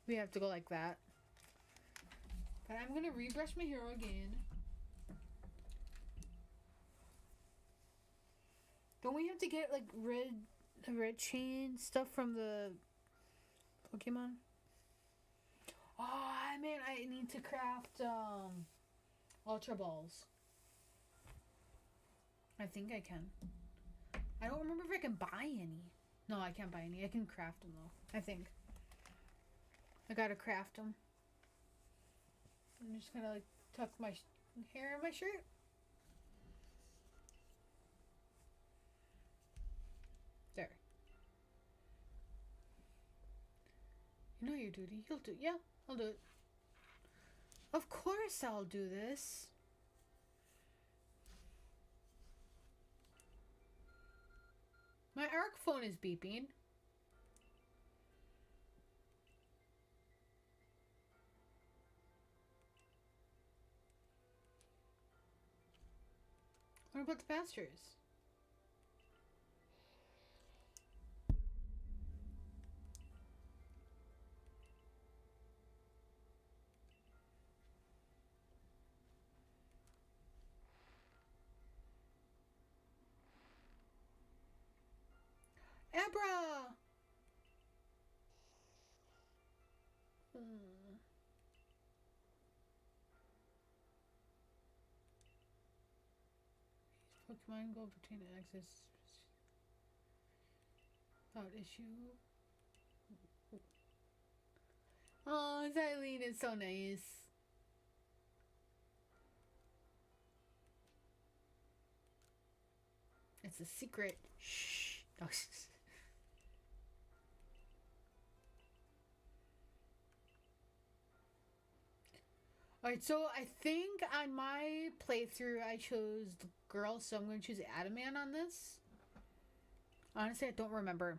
We have to go like that. But I'm gonna rebrush my hair again. Don't we have to get like red chain stuff from the Pokemon? Oh man, I need to craft Ultra Balls. I think I can. I don't remember if I can buy any. No, I can't buy any. I can craft them though. I think. I gotta craft them. I'm just gonna like tuck my hair in my shirt. You know your duty. You'll do. Yeah, I'll do it. Of course I'll do this. My ARC phone is beeping. What about the pastures? Abra! Pokemon go between access without issue. Oh, Xylene is so nice. It's a secret. Shh. Alright, so I think on my playthrough I chose the girl, so I'm going to choose Adaman on this. Honestly, I don't remember.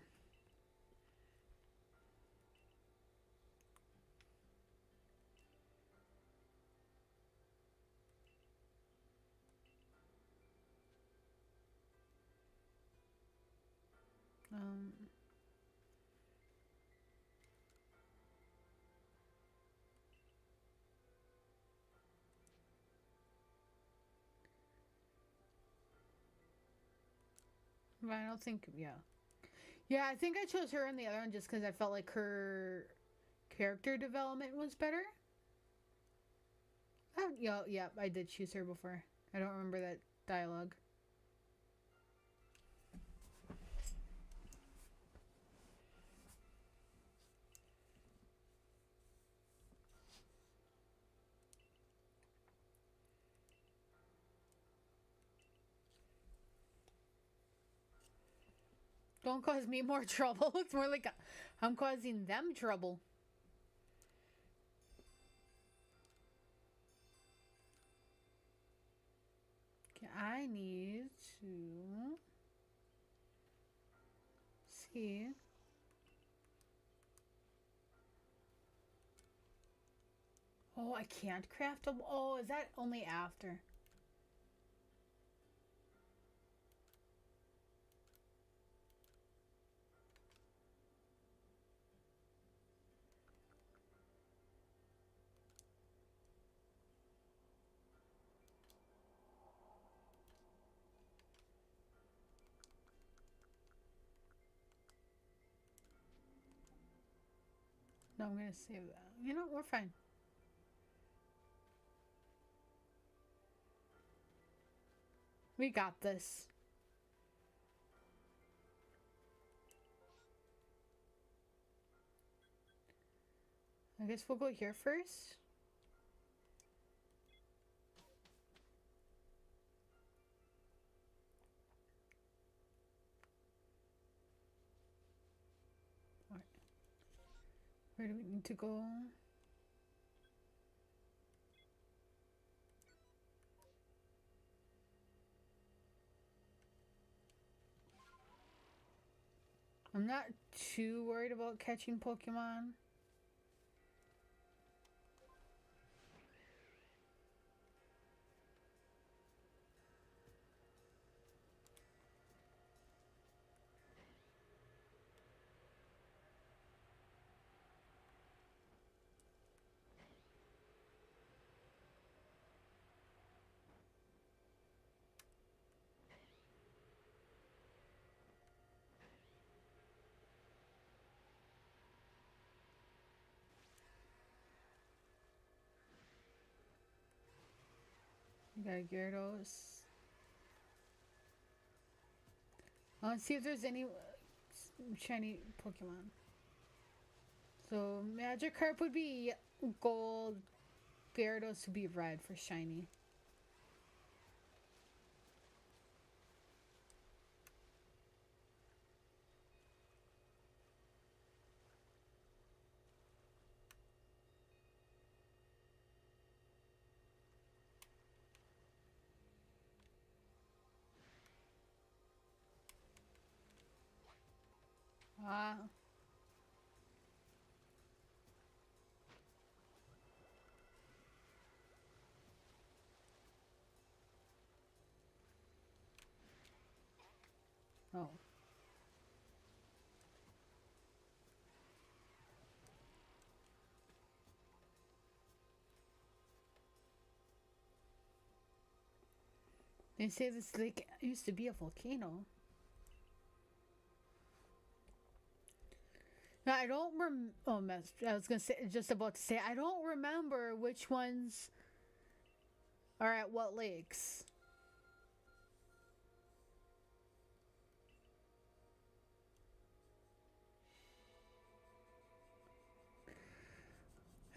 But I don't think, yeah. Yeah, I think I chose her in the other one just because I felt like her character development was better. Oh, yeah, I did choose her before. I don't remember that dialogue. Don't cause me more trouble. It's more like I'm causing them trouble. Okay, I need to see. Oh, I can't craft them. Oh, is that only after? No, I'm gonna save that. You know, we're fine. We got this. I guess we'll go here first. All right. Where do we need to go? I'm not too worried about catching Pokemon. You got Gyarados. Let's see if there's any shiny Pokemon. So Magikarp would be gold. Gyarados would be red for shiny. Ah. Oh. They say this lake used to be a volcano. No, I don't oh, I was gonna say, just about to say, I don't remember which ones are at what lakes.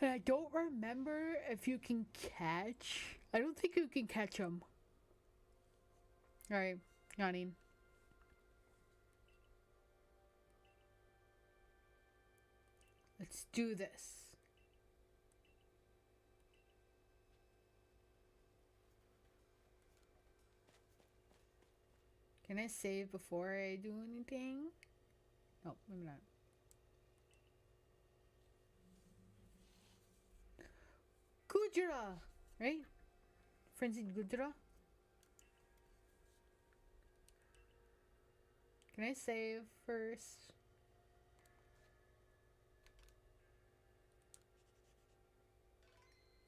And I don't remember if you can catch. I don't think you can catch them. Alright, yawning. Let's do this. Can I save before I do anything? No, maybe not. Gujra! Right? Frenzied Gujra? Can I save first?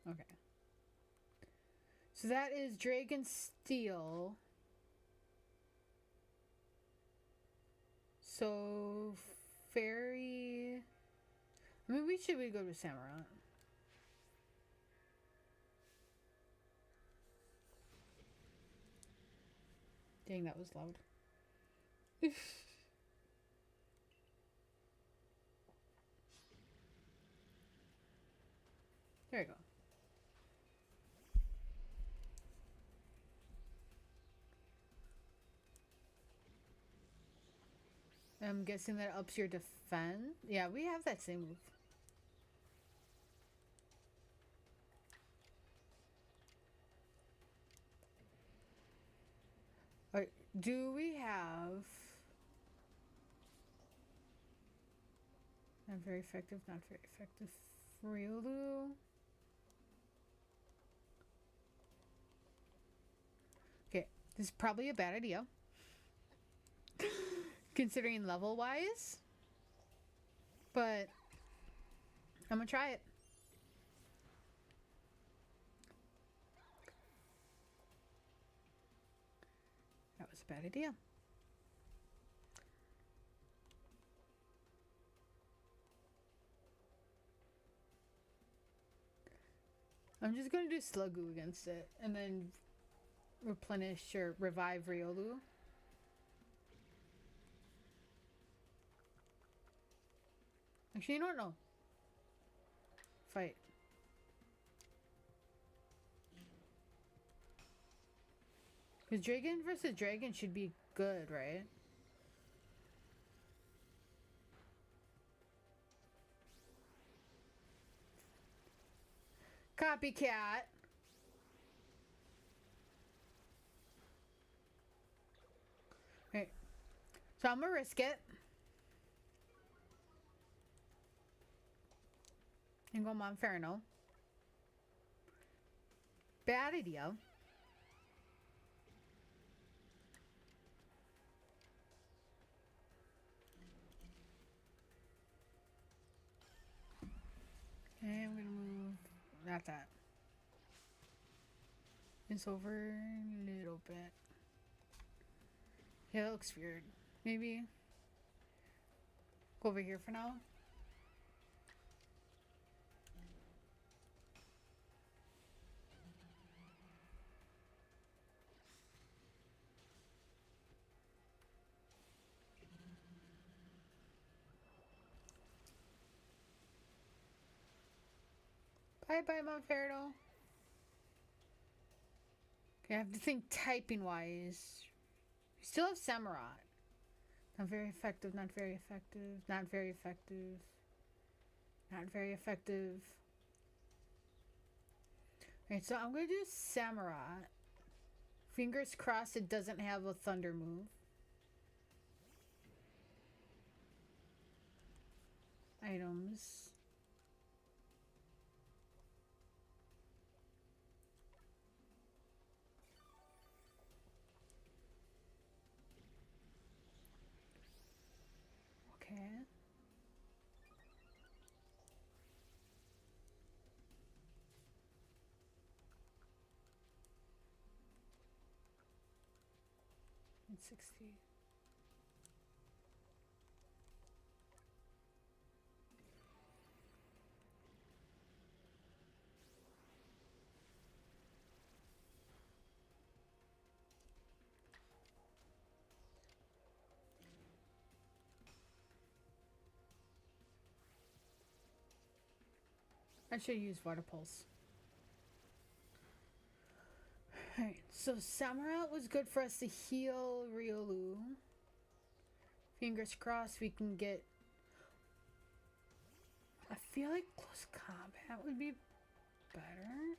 Okay. So that is Dragon Steel. So, Fairy... Maybe should we go to Samurai? Dang, that was loud. There you go. I'm guessing that ups your defense. Yeah, we have that same move. Alright, do we have... Not very effective, not very effective. Ryolu? Okay, this is probably a bad idea. Considering level-wise. But I'm gonna try it. That was a bad idea. I'm just gonna do Slugoo against it and then replenish or revive Ryolu. Actually, you don't know. Fight. Because Dragon versus Dragon should be good, right? Copycat. Okay. So I'm gonna risk it. And go Monferno. Bad idea. Okay, I'm gonna move. Not that. It's over a little bit. Yeah, that looks weird. Maybe go over here for now. Bye bye, Monferno. Okay, I have to think typing wise. We still have Samurai. Not very effective, not very effective, not very effective. Not very effective. Alright, so I'm gonna do Samurai. Fingers crossed it doesn't have a thunder move. items. Okay. It's 60. I should use water pulse. Alright, so Samara was good for us to heal Riolu. Fingers crossed we can get... I feel like close combat would be better.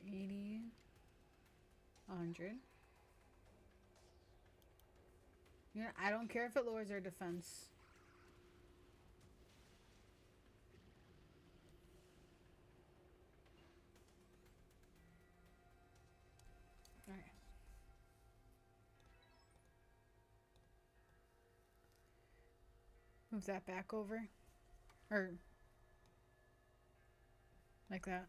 80. 100. Yeah, I don't care if it lowers our defense. Alright. Move that back over. Or like that.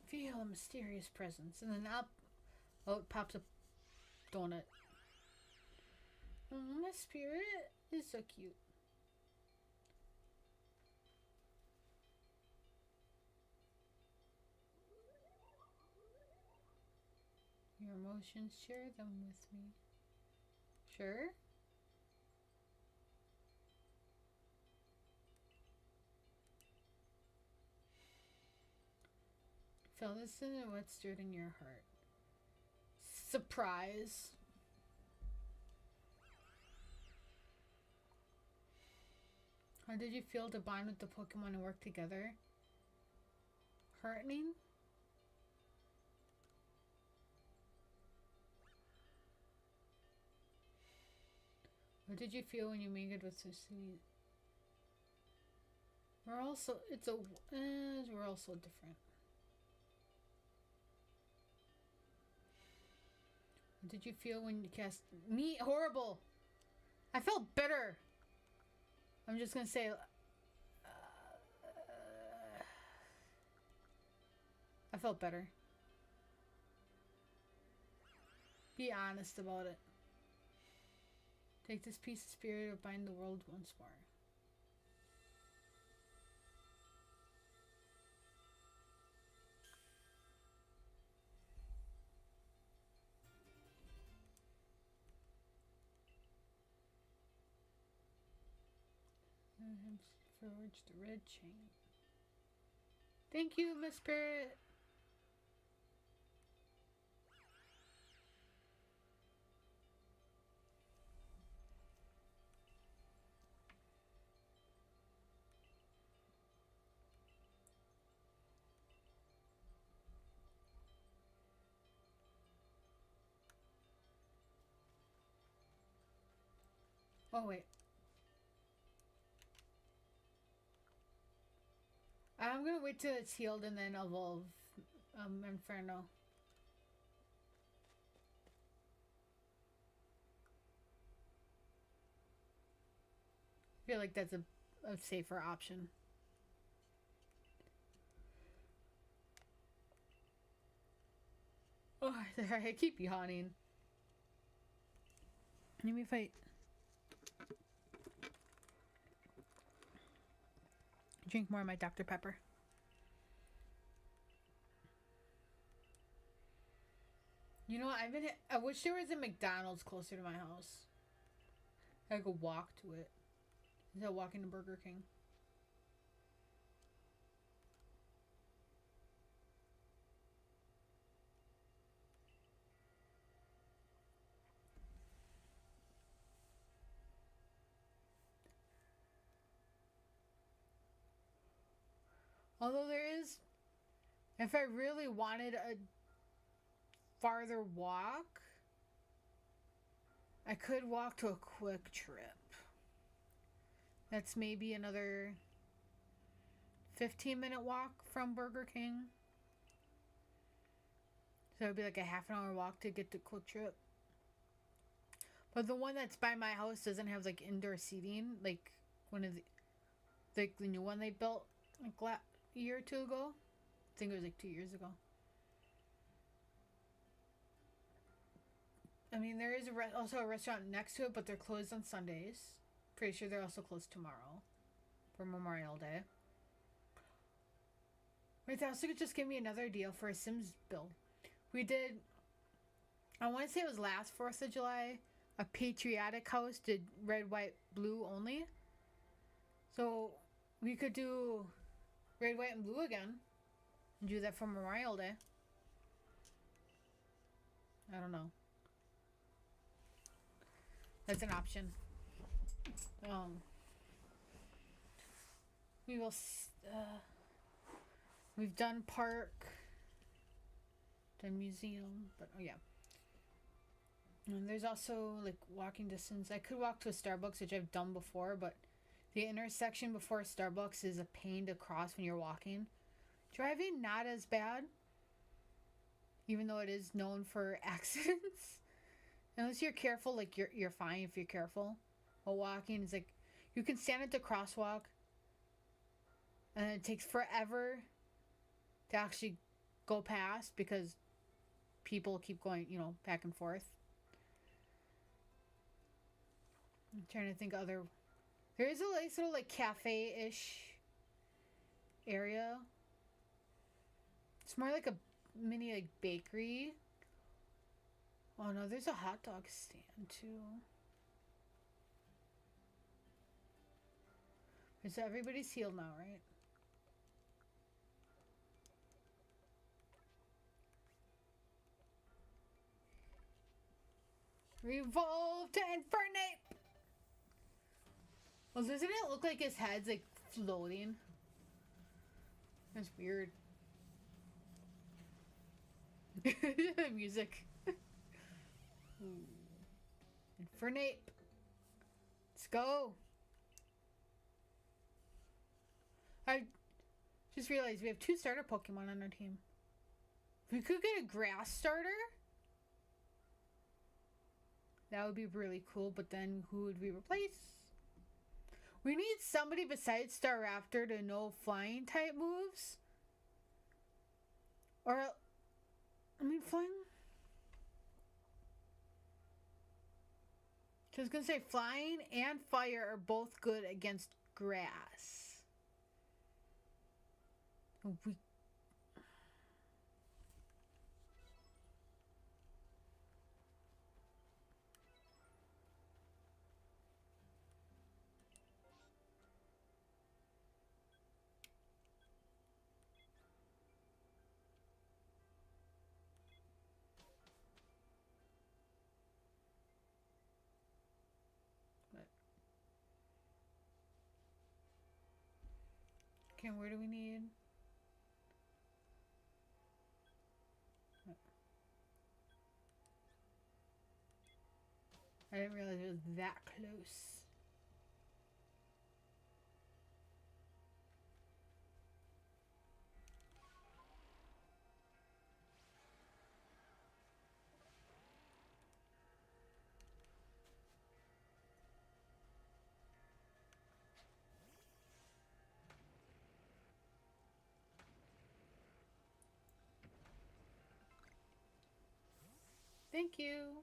Feel a mysterious presence. And then up. Oh, it pops up donut. Oh, my spirit is so cute. Your emotions, share them with me. Sure? Feel this in what stirred in your heart. Surprise. How did you feel to bond with the Pokemon and work together? Heartening? What did you feel when you mingled with so sweet? We're all so we're all so different. What did you feel when you cast me? Horrible. I felt bitter. I'm just gonna say. I felt better. Be honest about it. Take this piece of spirit or bind the world once more. Forge the red chain. Thank you, Miss Spirit. Oh, wait. I'm gonna wait till it's healed and then evolve Inferno. I feel like that's a safer option. Oh, I keep yawning. Let me fight. Drink more of my Dr. Pepper. You know, I wish there was a McDonald's closer to my house. I could walk to it. Instead of walking to Burger King. Although there is, If I really wanted a farther walk, I could walk to a quick trip. That's maybe another 15-minute walk from Burger King. So it'd be like a half an hour walk to get to Quick Trip. But the one that's by my house doesn't have like indoor seating, like one of the new one they built like a year or two ago. I think it was like 2 years ago. I mean, there is also a restaurant next to it, but they're closed on Sundays. Pretty sure they're also closed tomorrow for Memorial Day. Wait, they also could just give me another deal for a Sims bill. We did, I want to say it was last 4th of July, a patriotic house did red, white, blue only. So we could do red, white, and blue again. And do that for Memorial Day. I don't know. That's an option. We will, we've done park, done museum, but oh yeah. And there's also like walking distance. I could walk to a Starbucks, which I've done before, but the intersection before Starbucks is a pain to cross when you're walking. Driving, not as bad, even though it is known for accidents. Unless you're careful, like you're fine if you're careful. But walking is like, you can stand at the crosswalk and it takes forever to actually go past because people keep going, you know, back and forth. I'm trying to think other. There is a nice little like cafe-ish area. It's more like a mini like bakery. Oh no, there's a hot dog stand too. So everybody's healed now, right? Revolve to Infernape! Well, doesn't it look like his head's like floating? That's weird. Music. Infernape. Let's go. I just realized we have 2 starter Pokemon on our team. If we could get a grass starter, that would be really cool, but then who would we replace? We need somebody besides Staraptor to know flying type moves. Or, I mean, flying. I was going to say flying and fire are both good against grass. We okay, where do we need? I didn't realize it was that close. Thank you.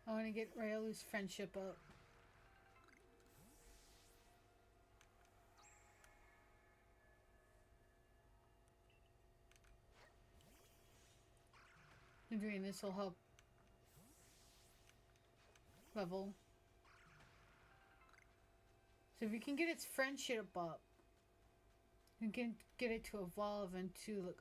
I want to get Raylu's friendship up. And doing this will help level. So if we can get its friendship up, we can get it to evolve into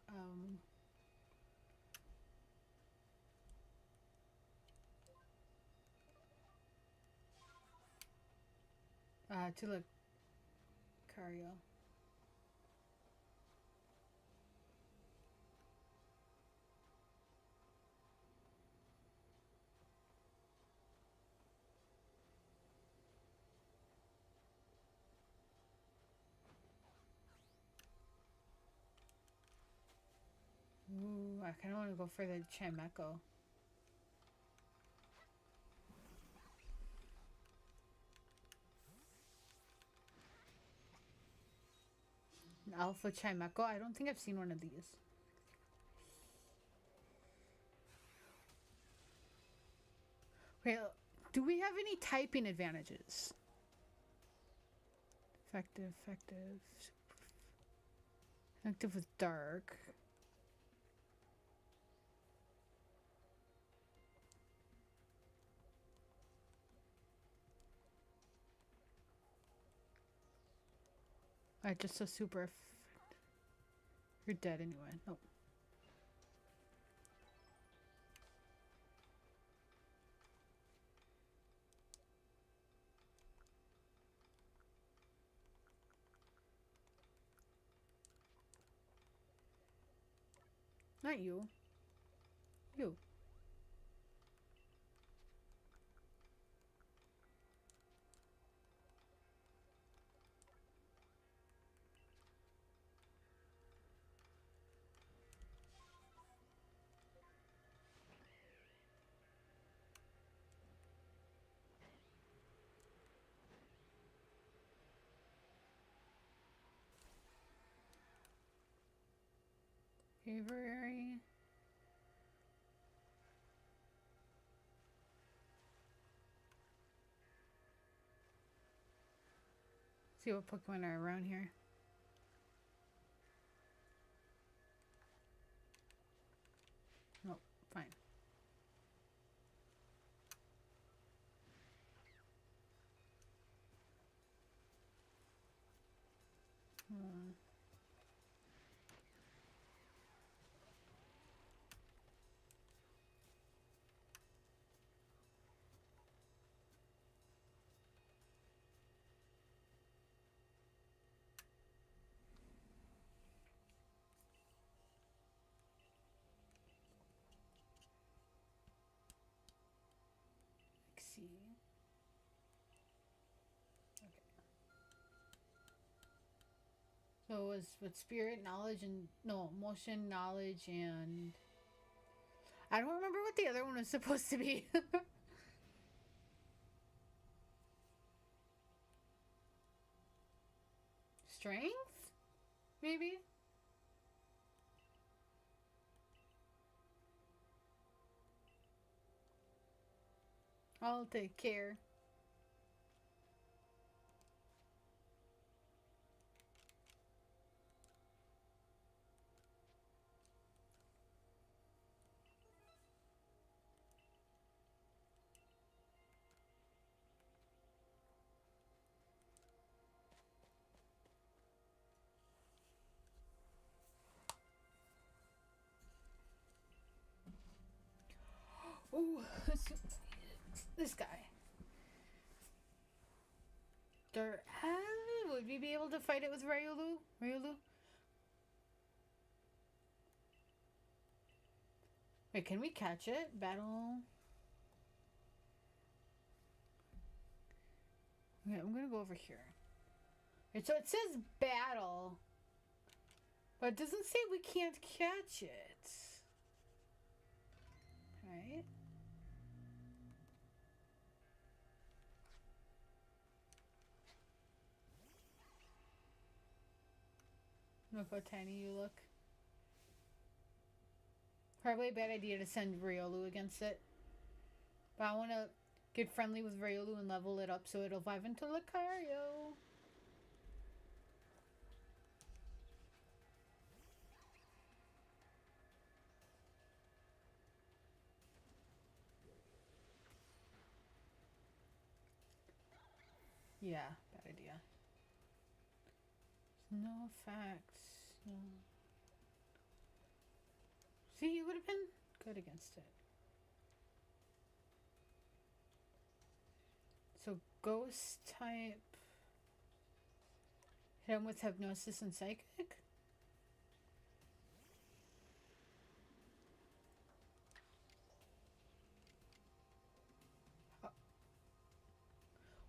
To look Cario. Ooh, I kind of want to go for the Chimeco. An Alpha Chimeco? I don't think I've seen one of these. Wait, do we have any typing advantages? Effective, effective. Effective with dark. Alright, just so super effective. You're dead anyway. Nope. Not you. You. Avery. See what Pokemon are around here. Nope, fine. Let's see. So it was with spirit, knowledge, and no, motion, knowledge, and I don't remember what the other one was supposed to be. Strength? Maybe? I'll take care. Ooh, this guy. Would we be able to fight it with Ryolu? Wait, can we catch it? Battle. Okay, I'm gonna go over here. Right, so it says battle, but it doesn't say we can't catch it. Right? Look how tiny you look. Probably a bad idea to send Riolu against it. But I want to get friendly with Riolu and level it up so it'll evolve into Lucario. Yeah, bad idea. No effects. No. See, you would have been good against it. So ghost type. Hit him with hypnosis and psychic?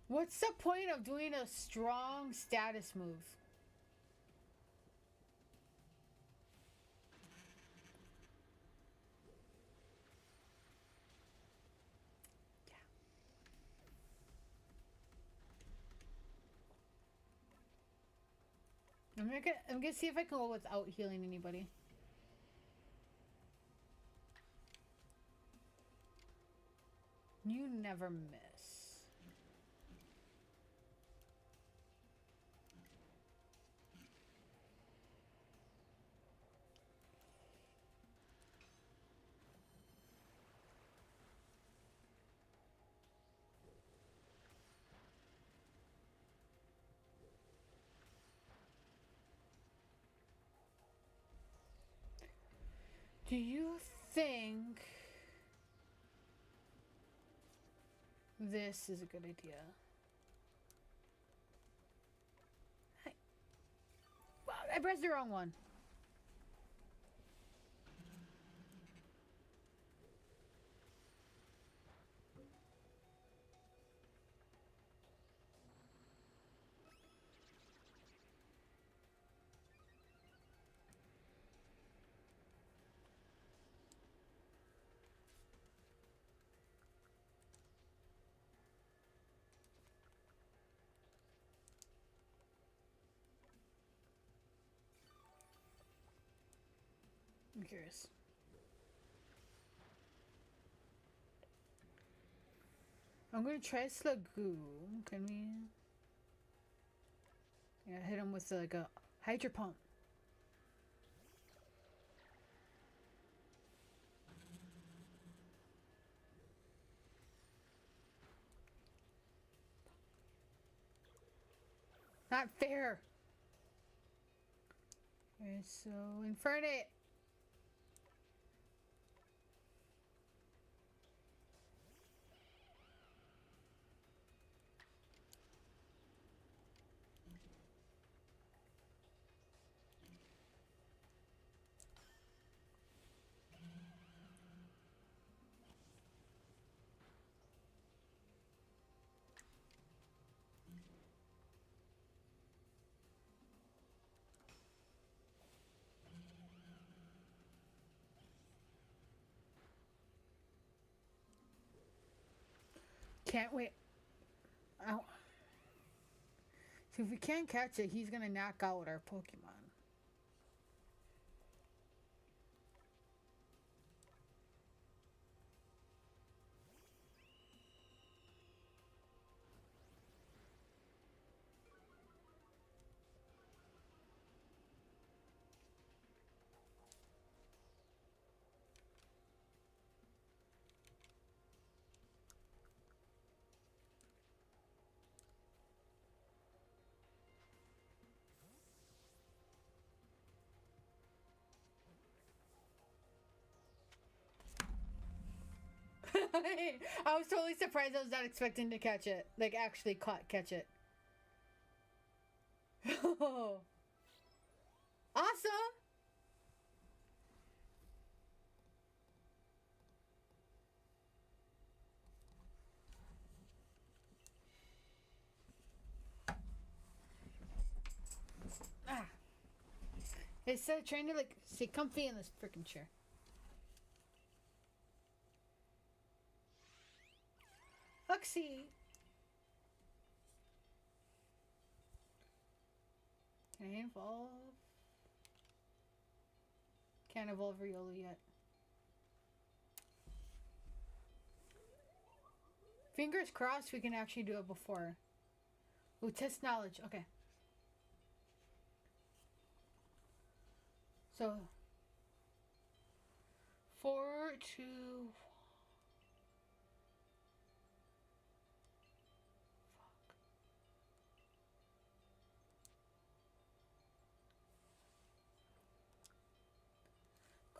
What's the point of doing a strong status move? I'm gonna see if I can go without healing anybody. You never miss. Do you think this is a good idea? Well, I pressed the wrong one. I'm curious. I'm gonna try Slagoo. Can we? Yeah, hit him with like a Hydro Pump. Not fair. Okay, so Infernape. Can't wait. Ow. So if we can't catch it, he's gonna knock out our Pokemon. I was totally surprised. I was not expecting to catch it. Like, actually catch it. Awesome! Ah. Instead of trying to, like, stay comfy in this freaking chair. Luxie! Can I evolve? Can't evolve Riolu yet. Fingers crossed we can actually do it before. Ooh, test knowledge. Okay. So, 4, 2...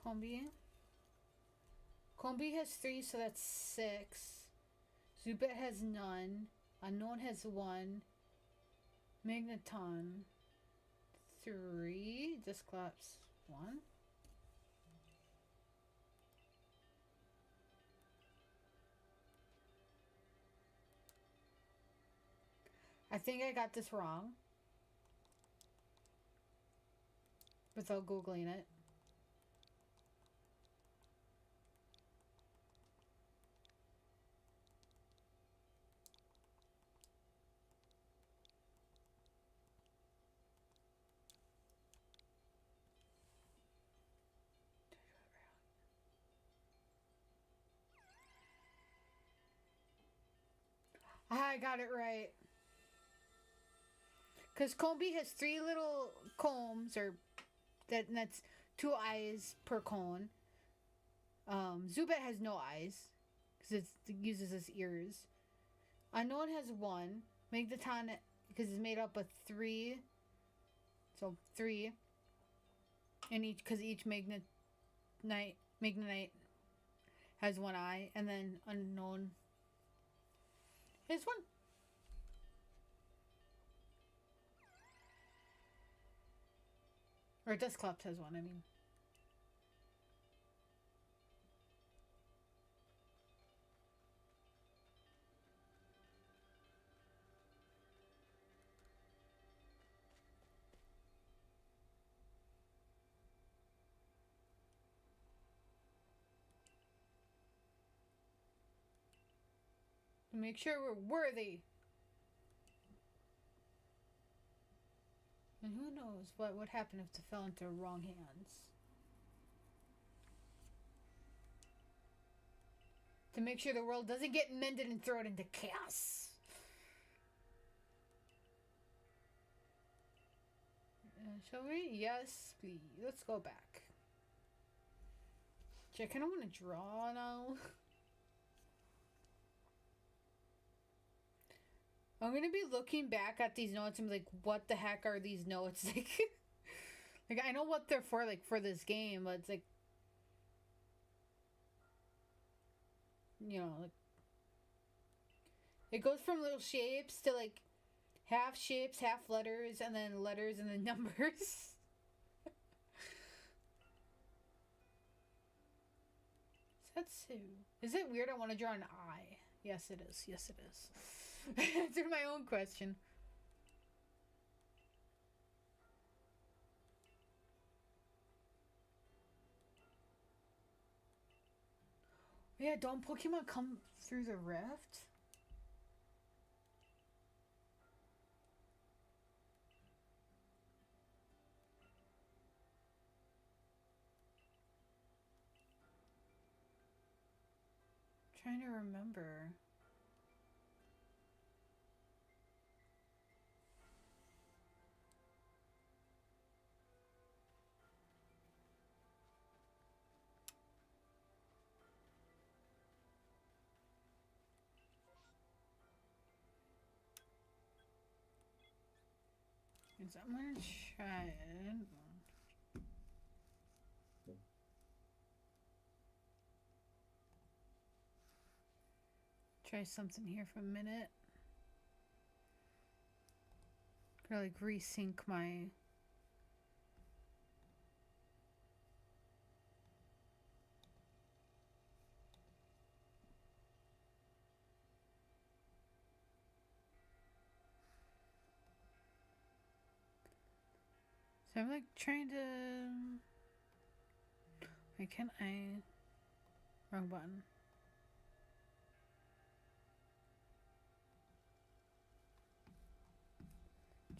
Combi. Combi has 3, so that's 6. Zubat has none. Unknown has 1. Magneton. 3. Disclops 1. I think I got this wrong. Without Googling it. I got it right. Because Combi has 3 little combs, or that's 2 eyes per cone. Zubat has no eyes, because it uses its ears. Unknown has 1. Magneton, because it's made up of 3. So 3. And because each Magnetite has 1 eye. And then Unknown has 1. Or Dusclops has 1, I mean. Make sure we're worthy. And who knows what would happen if it fell into wrong hands. To make sure the world doesn't get mended and throw it into chaos. Shall we? Yes, please. Let's go back. Gee, I kind of want to draw now. I'm gonna be looking back at these notes and be like, what the heck are these notes? Like I know what they're for, like, for this game, but it's like, you know, like, it goes from little shapes to, like, half shapes, half letters, and then numbers. Setsu. Is it weird I want to draw an eye? Yes, it is. Yes, it is. Answer my own question. Yeah, don't Pokemon come through the rift? Trying to remember. So I'm gonna try it. Try something here for a minute. Gotta like resync my. So I'm like trying to. Why can't I? Wrong button.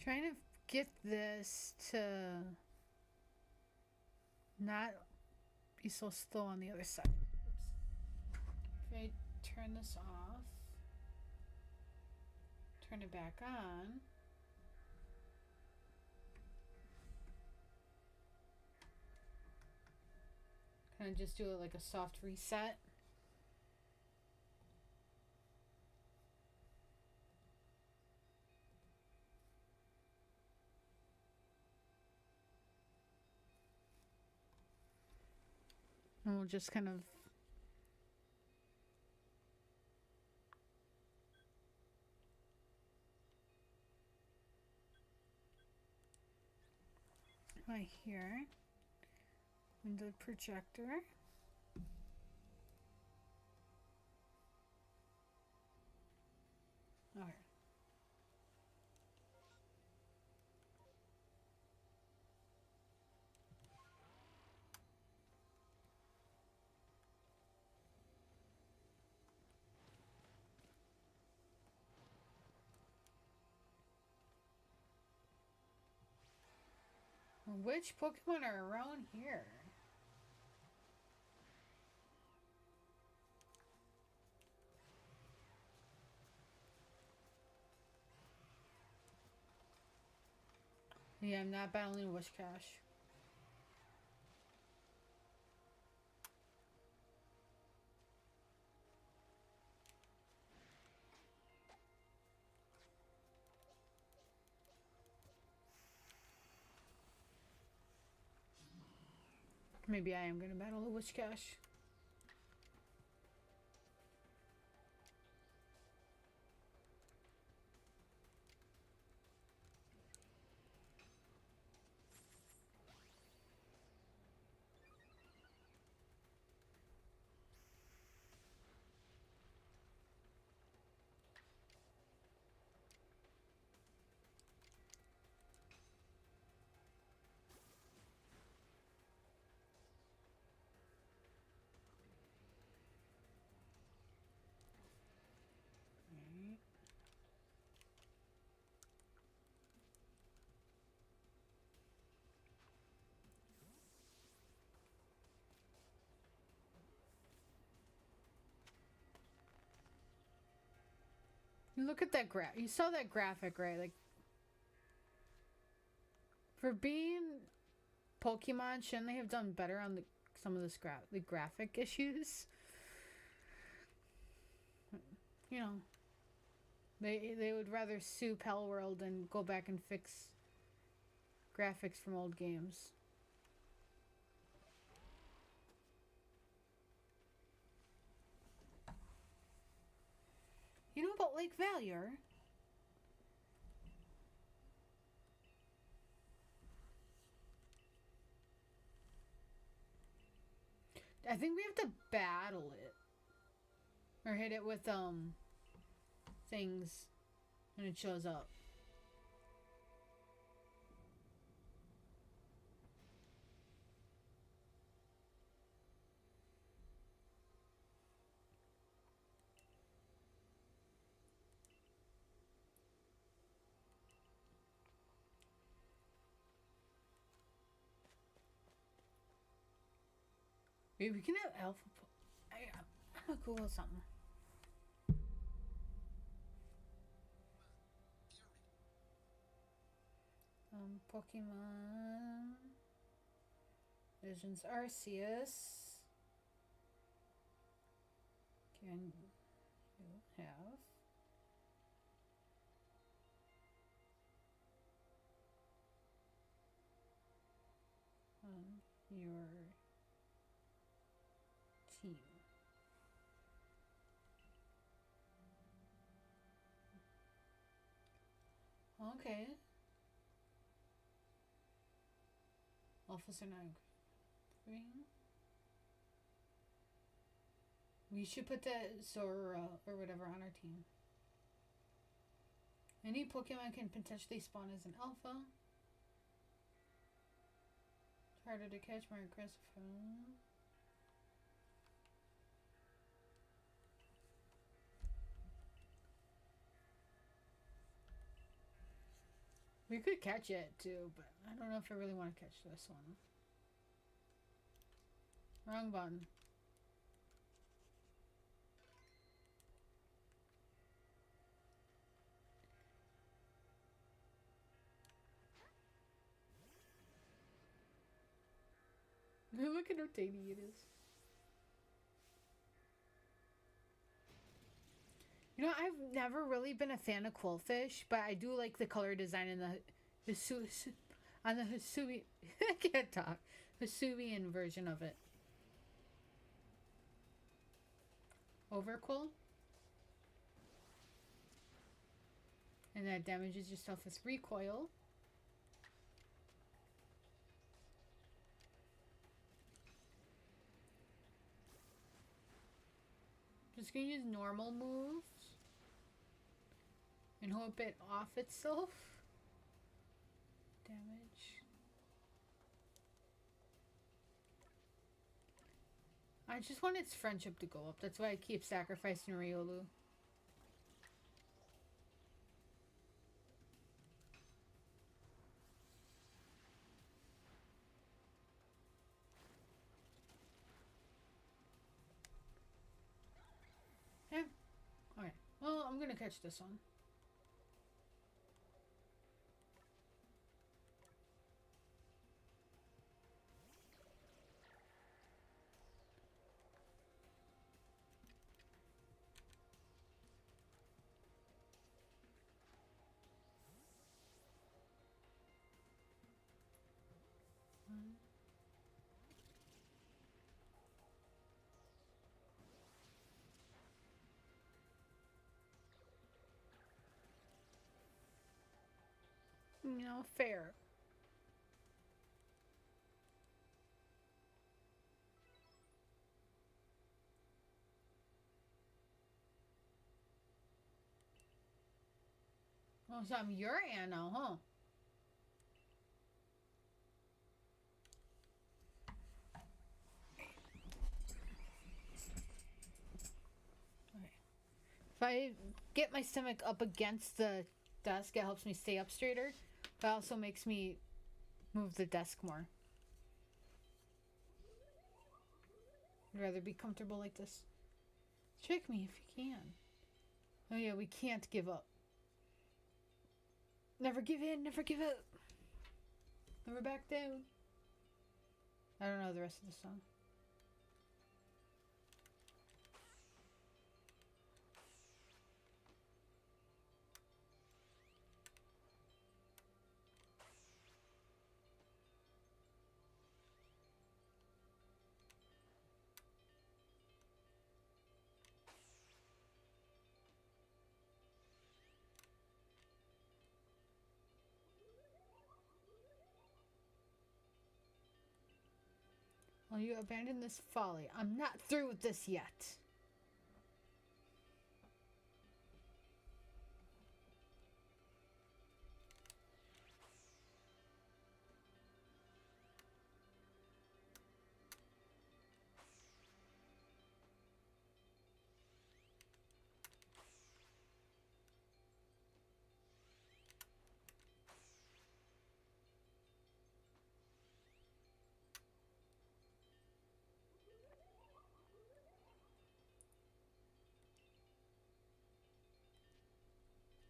Trying to get this to not be so slow on the other side. Oops. If I turn this off, turn it back on. Kind of just do it like a soft reset. And we'll just kind of Right here. Window projector. Alright. Which Pokemon are around here? Yeah, I'm not battling Wishcash. Maybe I am gonna battle a Wishcash. Look at that graph. You saw that graphic, right? Like, for being Pokemon, shouldn't they have done better on some of the graphic issues? You know, they would rather sue Pal World and go back and fix graphics from old games. You know about Lake Valier? I think we have to battle it. Or hit it with, things when it shows up. Maybe we can have alpha. I'm gonna Google something. Pokemon Visions Arceus. Can you have on your team? Okay. Officer 9 green. We should put that Zora or whatever on our team. Any Pokemon can potentially spawn as an alpha. It's harder to catch, more aggressive. We could catch it too, but I don't know if I really want to catch this one. Wrong button. Look at how tiny it is. You know, I've never really been a fan of Quillfish, but I do like the color design in the on the Hisuian I can't talk. Hisuian version of it. Overquill. And that damages yourself with recoil. just gonna use normal moves and hope it off itself. Damage. I just want its friendship to go up. That's why I keep sacrificing Riolu. Yeah. Okay. Well, I'm gonna catch this one. You know, fair. Oh, so I'm your aunt now, huh? Okay. If I get my stomach up against the desk, it helps me stay up straighter. But also makes me move the desk more. I'd rather be comfortable like this. Trick me if you can. Oh yeah, we can't give up. Never give in, never give up. Never back down. I don't know the rest of the song. Will you abandon this folly? I'm not through with this yet.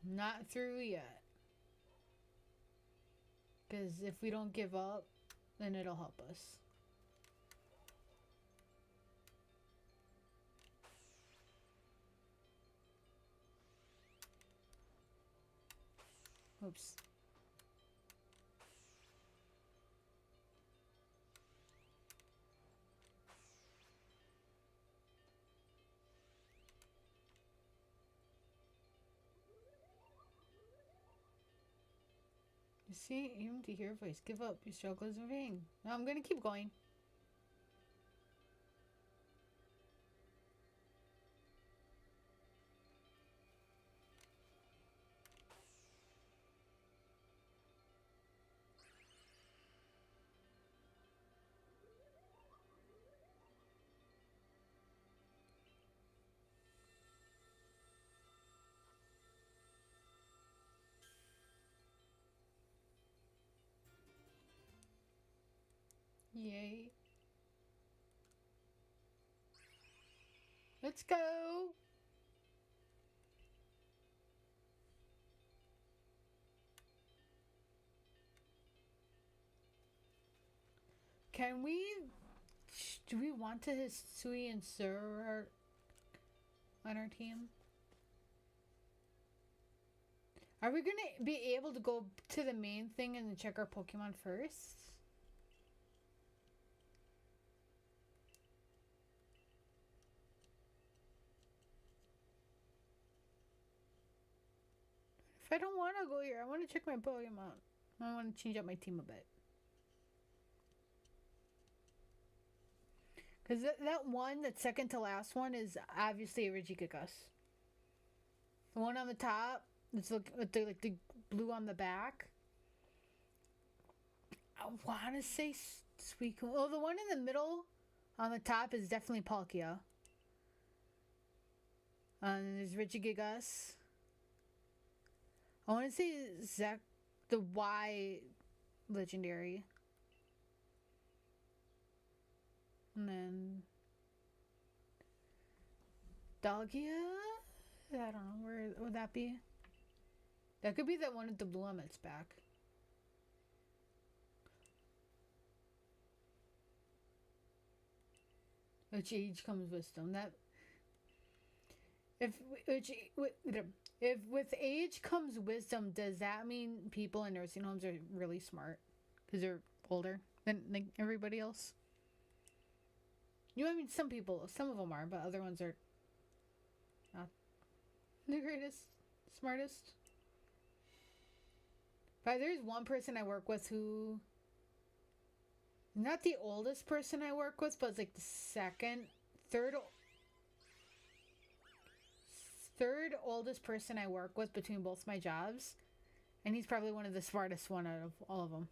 Not through yet. Because if we don't give up, then it'll help us. Oops. You see, even to hear a voice, give up. Your struggle is in vain. No, I'm gonna keep going. Yay. Let's go. Can we... Do we want to Sui and Sir on our team? Are we gonna be able to go to the main thing and then check our Pokemon first? If I don't want to go here, I want to check my Pokemon. I want to change up my team a bit. Because that one, that second to last one, is obviously a Regigigas. The one on the top, it's with the blue on the back. I want to say Suicune. Oh, the one in the middle on the top is definitely Palkia. And there's Regigigas. I want to say Zach, the Y legendary. And then Dalgia? I don't know, where would that be? That could be that one with the blue on its back. Which age comes wisdom? That if with age comes wisdom, does that mean people in nursing homes are really smart because they're older than like everybody else? You know, I mean, some of them are, but other ones are not the greatest, smartest. But there's one person I work with who, not the oldest person I work with, but it's like the third oldest person I work with between both my jobs. And he's probably one of the smartest one out of all of them.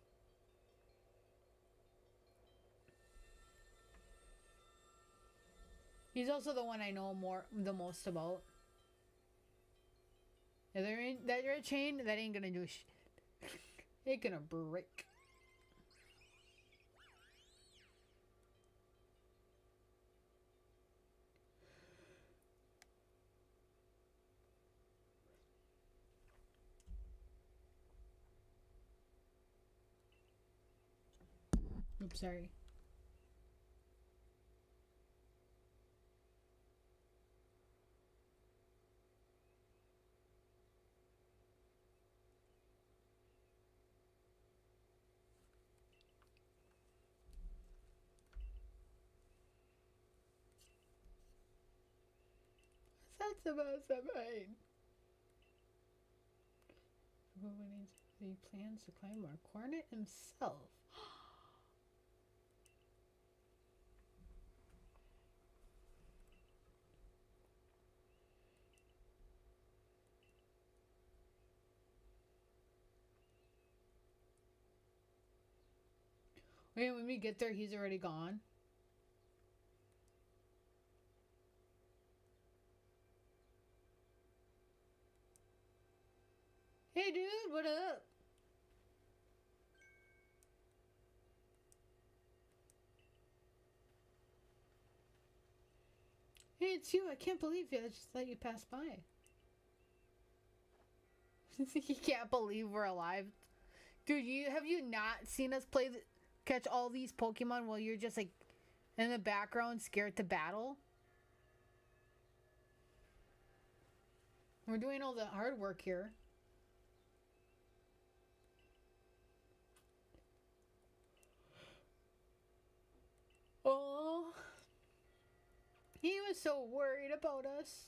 He's also the one I know the most about. That red chain, that ain't gonna do shit. Ain't gonna break. Oops, sorry. That's about something. He plans to climb more Cornet himself. Wait, when we get there, he's already gone. Hey, dude, what up? Hey, it's you. I can't believe you. I just let you pass by. He can't believe we're alive. Dude, have you not seen us catch all these Pokemon while you're just like in the background scared to battle? We're doing all the hard work here. Oh, he was so worried about us.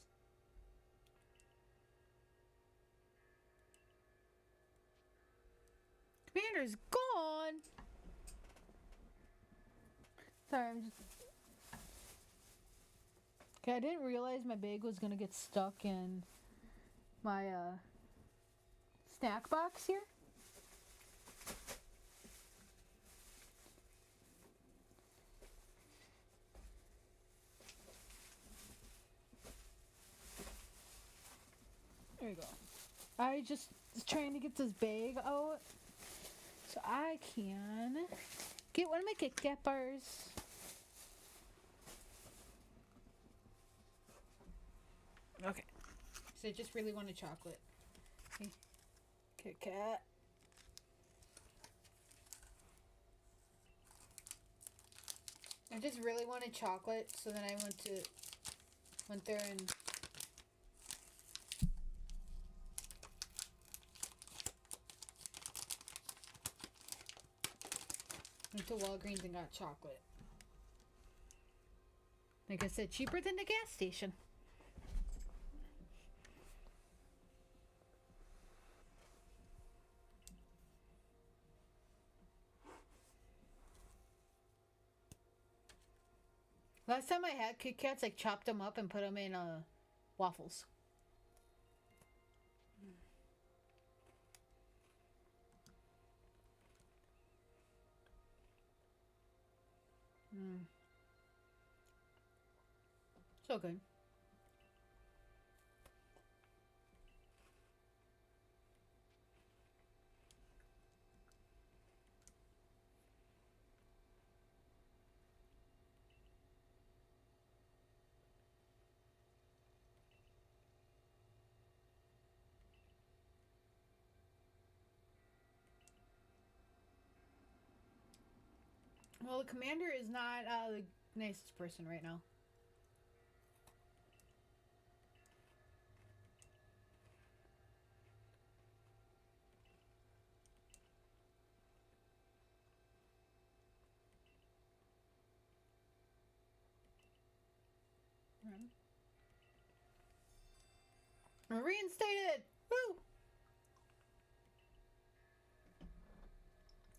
Commander's gone. Sorry, I'm just... Okay, I didn't realize my bag was gonna get stuck in my snack box here. There you go. I just was trying to get this bag out so I can get one of my Kit Kat bars. Okay. So I just really want a chocolate. Okay. Kit Kat. I just really wanted chocolate, so then I went there and went to Walgreens and got chocolate. Like I said, cheaper than the gas station. Last time I had Kit Kats, I chopped them up and put them in waffles. Mm. So good. Well, the commander is not the nicest person right now. Reinstated! Woo!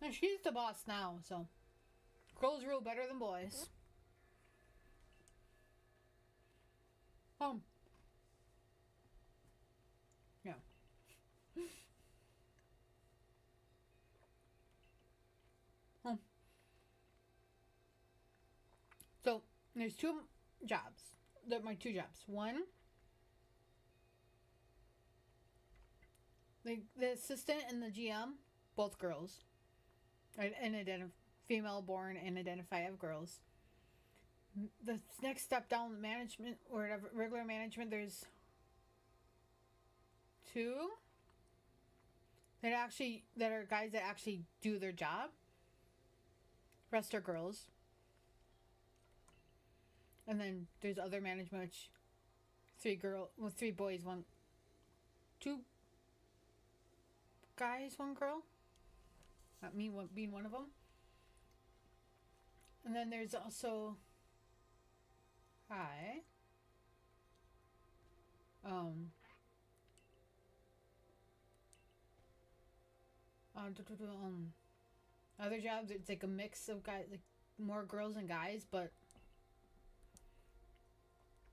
And she's the boss now, so girls rule better than boys. Yeah. So there's two jobs. They're my two jobs. One, the assistant and the GM, both girls, right? And female born and identify as girls. The next step down, the management or whatever, regular management, there's two that are guys that actually do their job. Rest are girls. And then there's other management, which three boys, two guys, one girl. Not me being one of them. And then there's also other jobs. It's like a mix of guys, like more girls and guys, but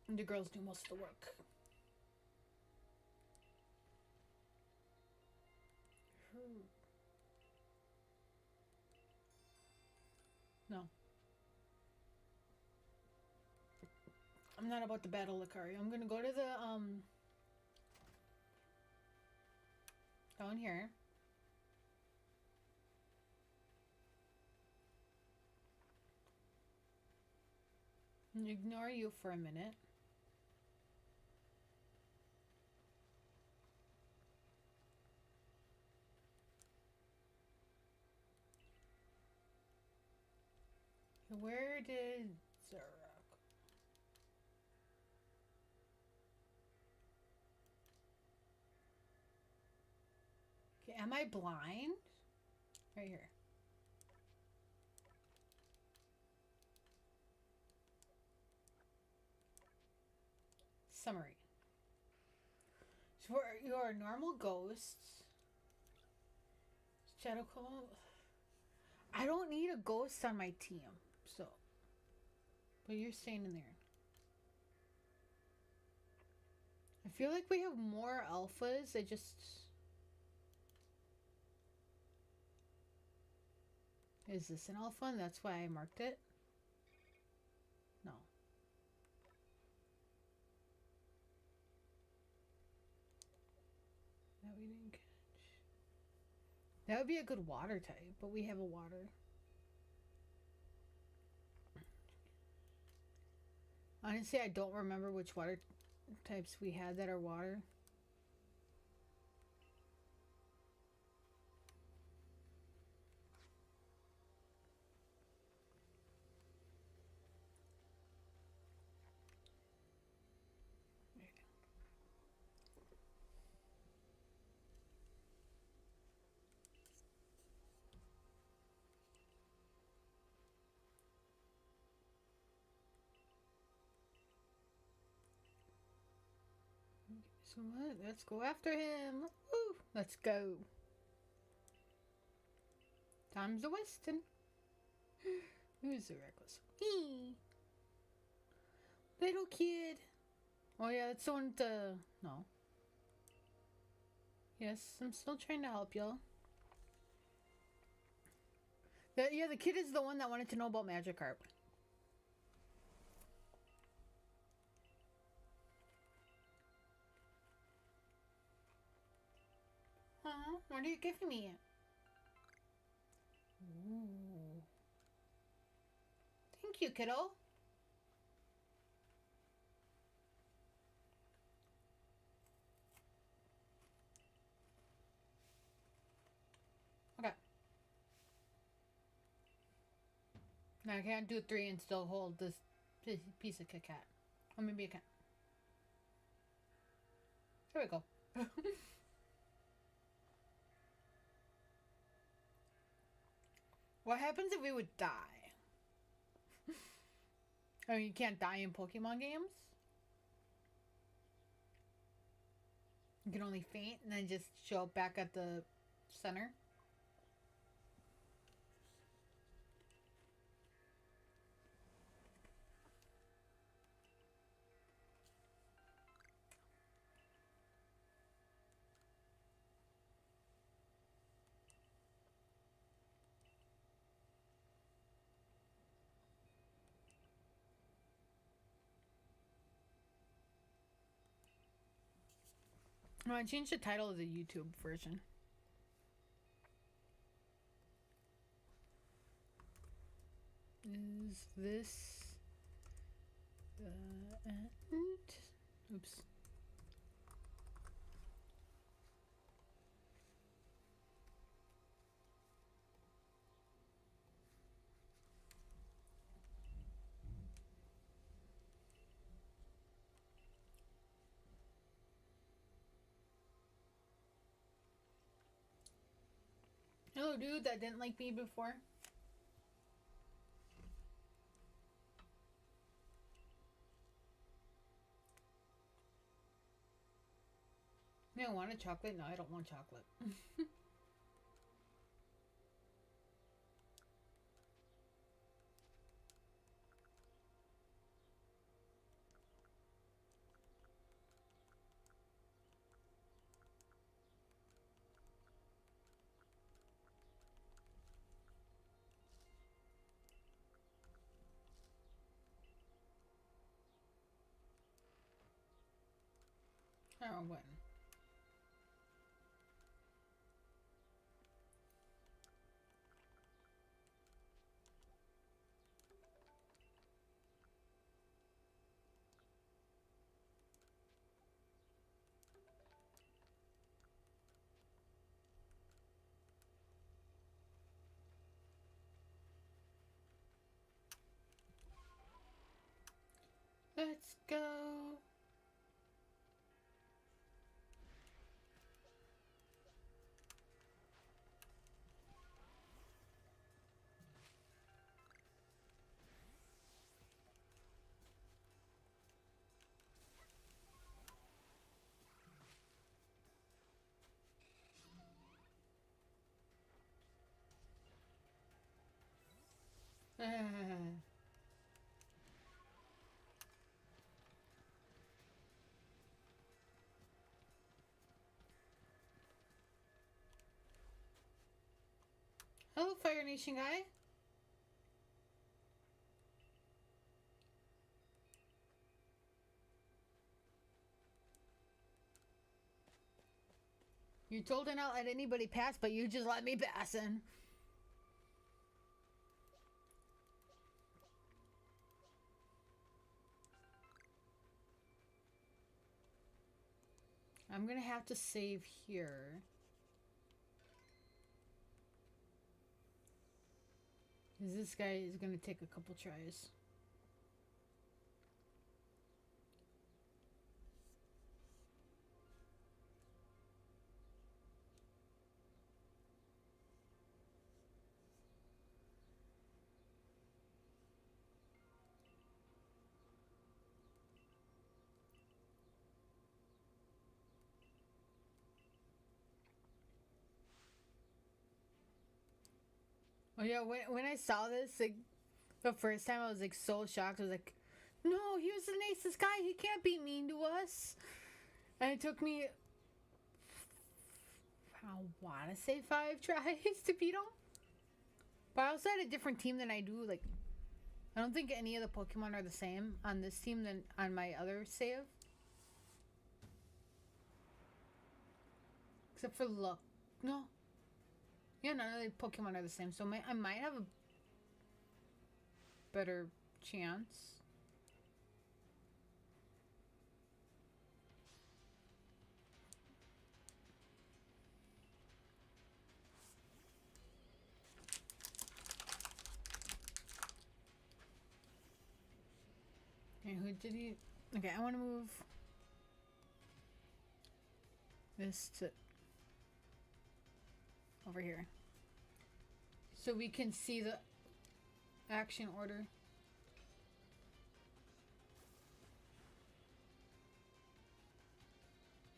the girls do most of the work. No. I'm not about to battle Lucario. I'm gonna go to the down here. And ignore you for a minute. Where did Zara go? Okay, am I blind? Right here. Summary. So you are normal ghosts. Shadow Call. I don't need a ghost on my team, so. But you're staying in there. I feel like we have more alphas. Is this an alpha? And that's why I marked it. No. That we didn't catch. That would be a good water type, but we have a water. Honestly, I don't remember which water types we had that are water. So what? Let's go after him. Woo! Let's go. Time's a Weston. Who's the reckless? Me. Little kid. Oh yeah, that's the one with the... No. Yes, I'm still trying to help y'all. Yeah, the kid is the one that wanted to know about Magikarp. Huh? What are you giving me? Ooh. Thank you, kiddo. Okay. Now I can't do 3 and still hold this piece of Kit Kat. Or maybe I can. Here we go. What happens if we would die? I mean, you can't die in Pokemon games. You can only faint and then just show up back at the center. No, I changed the title of the YouTube version. Is this the end? Oops. Hello, dude that didn't like me before. You don't want a chocolate? No, I don't want chocolate. Oh, when? Let's go. Hello, Fire Nation guy. You told to not let anybody pass, but you just let me pass in. I'm gonna have to save here. This guy is gonna take a couple tries. Oh yeah, when I saw this, like, the first time I was like so shocked. I was like, No, he was the nicest guy. He can't be mean to us. And it took me, I want to say 5 tries to beat him. But I also had a different team than I do. Like, I don't think any of the Pokemon are the same on this team than on my other save. Except for luck. No. Yeah, none of the Pokemon are the same. So I might have a better chance. Okay, who did he... Okay, I want to move this to over here so we can see the action order.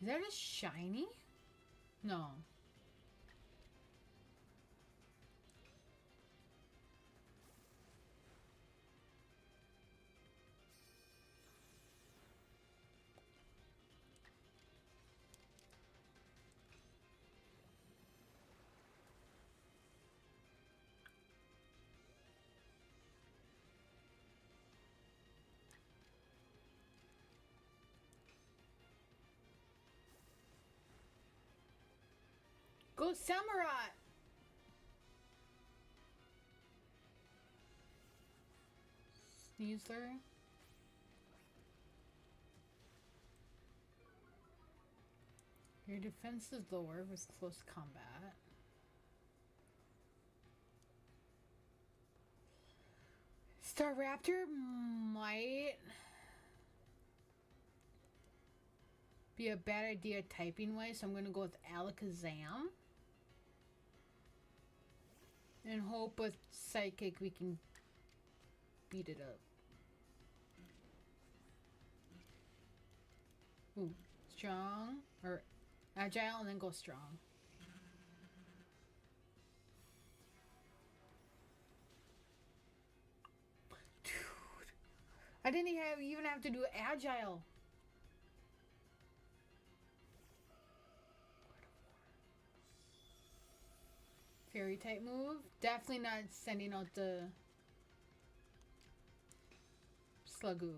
Is that a shiny? No. Go Samurai! Sneasler. Your defense is lower with close combat. Staraptor might be a bad idea typing wise, so I'm gonna go with Alakazam. And hope with Psychic we can beat it up. Ooh, strong or agile and then go strong. Dude, I didn't even have to do agile. Fairy type move. Definitely not sending out the Slugoo.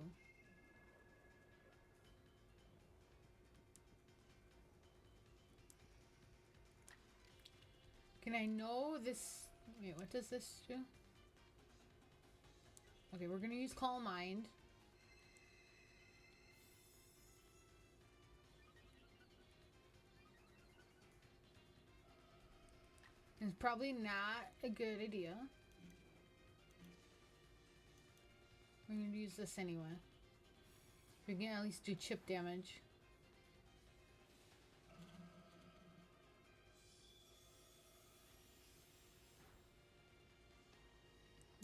Can I know this? Wait, what does this do? Okay, we're gonna use Calm Mind. It's probably not a good idea. We're gonna use this anyway. We can at least do chip damage.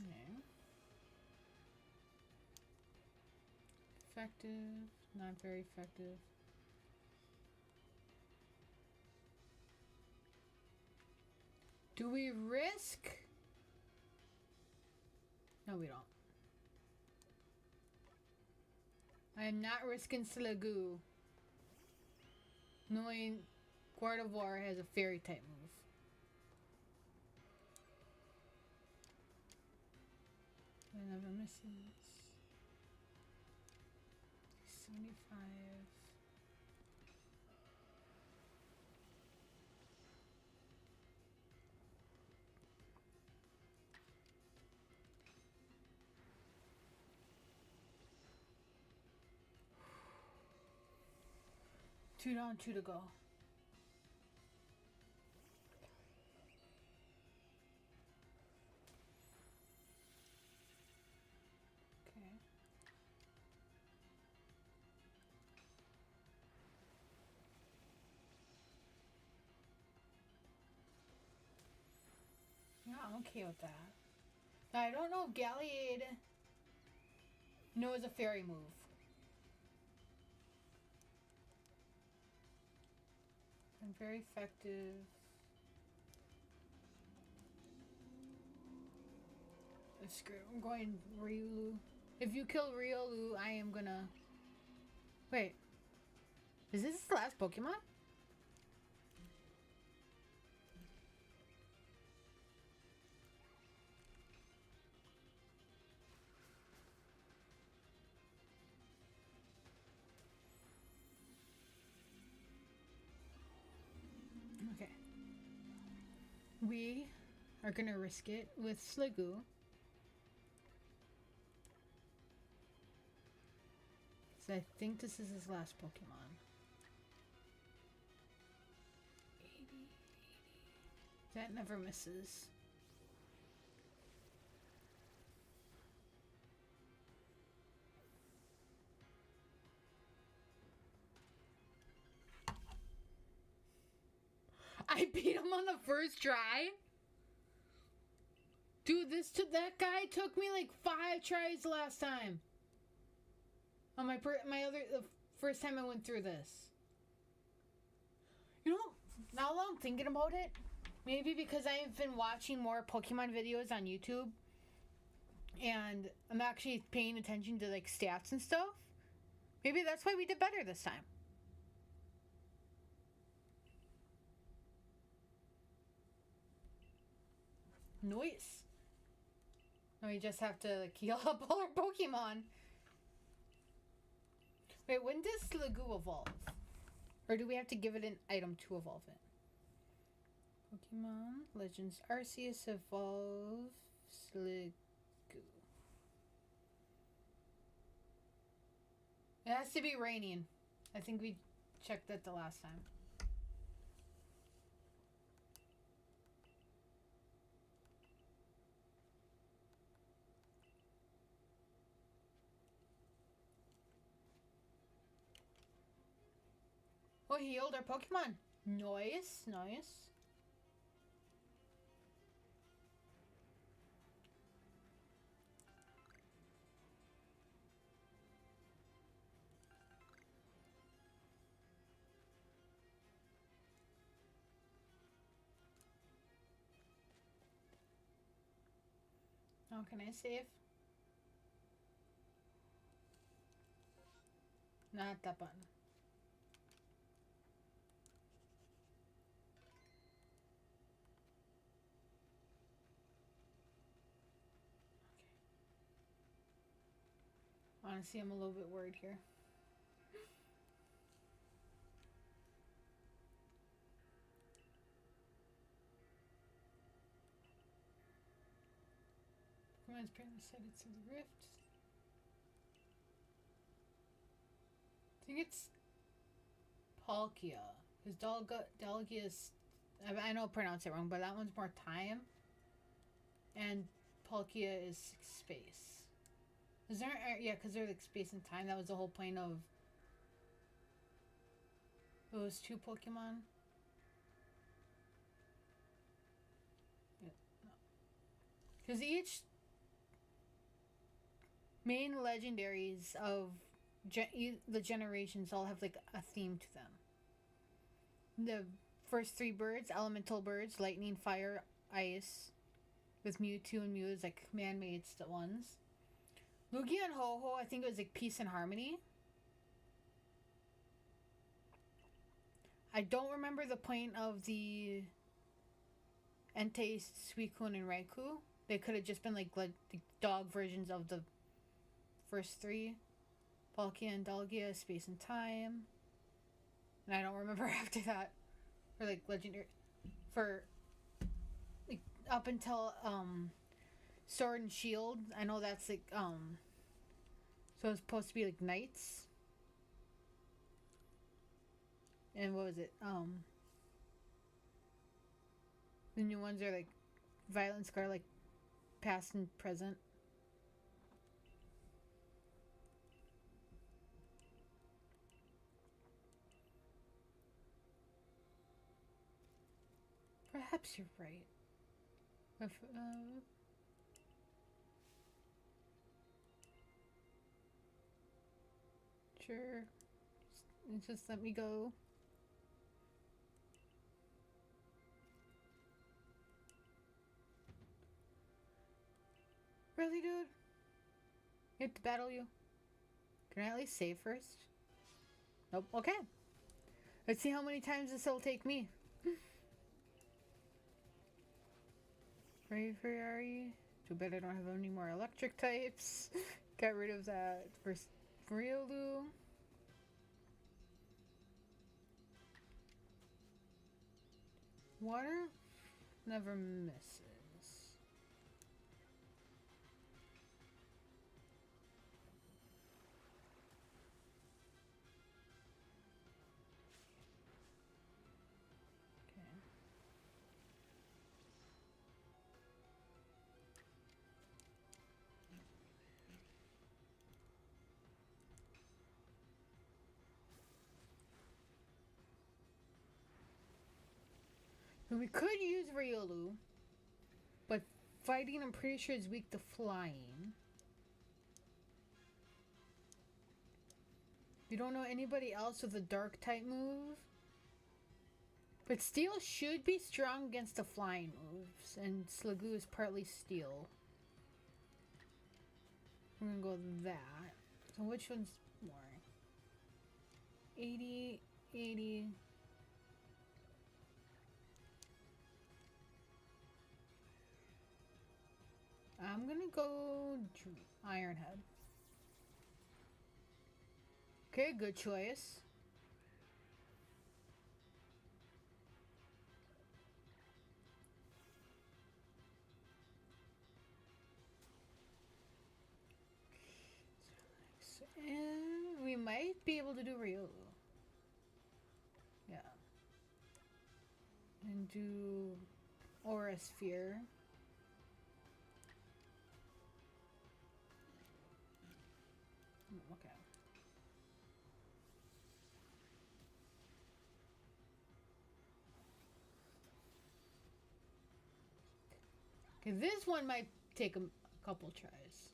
Okay. Effective, not very effective. Do we risk? No, we don't. I am not risking Slugoo, knowing Gardevoir has a fairy type move. I never misses. 75. Two down, 2 to go. Okay. Yeah, I'm okay with that. Now, I don't know if Galliade knows a fairy move. And very effective. Screw. I'm going Ryulu. If you kill Riolu, I am gonna... Wait. Is this the last Pokemon? Okay. We are gonna risk it with Sliggoo. So I think this is his last Pokemon. 80. That never misses. I beat him on the first try? Dude, that guy took me like 5 tries last time. On the first time I went through this. You know, now that I'm thinking about it, maybe because I've been watching more Pokemon videos on YouTube, and I'm actually paying attention to like stats and stuff. Maybe that's why we did better this time. Nice. Now we just have to like, heal up all our Pokemon. Wait, when does Sliggoo evolve? Or do we have to give it an item to evolve it? Pokemon Legends Arceus evolve Sliggoo. It has to be raining. I think we checked that the last time. Oh, he healed our Pokemon. Nice, nice. Oh, can I save? Not that button. Honestly, I'm a little bit worried here. Pokemon's parents said it's in the rift. I think it's Palkia. Because Dalgia is... I know I pronounced it wrong, but that one's more time. And Palkia is space. Is there... Yeah, because they're like space and time. That was the whole point of those 2 Pokemon. Because each main legendaries of the generations all have like a theme to them. The first 3 birds, elemental birds, lightning, fire, ice, with Mewtwo and Mew as like man-made ones. Lugia and Ho-Ho, I think it was like peace and harmony. I don't remember the point of the Entei, Suicune, and Raikou. They could have just been like dog versions of the first 3. Palkia and Dalgia, space and time. And I don't remember after that. For like legendary. For like up until Sword and Shield. I know that's like so it's supposed to be like knights. And what was it? The new ones are like Violet and Scarlet, like past and present. Perhaps you're right. Sure. Just let me go. Really, dude? I have to battle you. Can I at least save first? Nope. Okay. Let's see how many times this will take me. Bravery. Too bad I don't have any more electric types. Got rid of that first Riolu. Water never misses. We could use Riolu, but fighting I'm pretty sure is weak to flying. You don't know anybody else with a dark type move? But steel should be strong against the flying moves, and Sliggoo is partly steel. We're gonna go with that. So which one's more? 80, 80. I'm gonna go Ironhead. Okay, good choice. And we might be able to do Riolu. Yeah. And do Aura Sphere. Okay. Okay, this one might take a couple tries.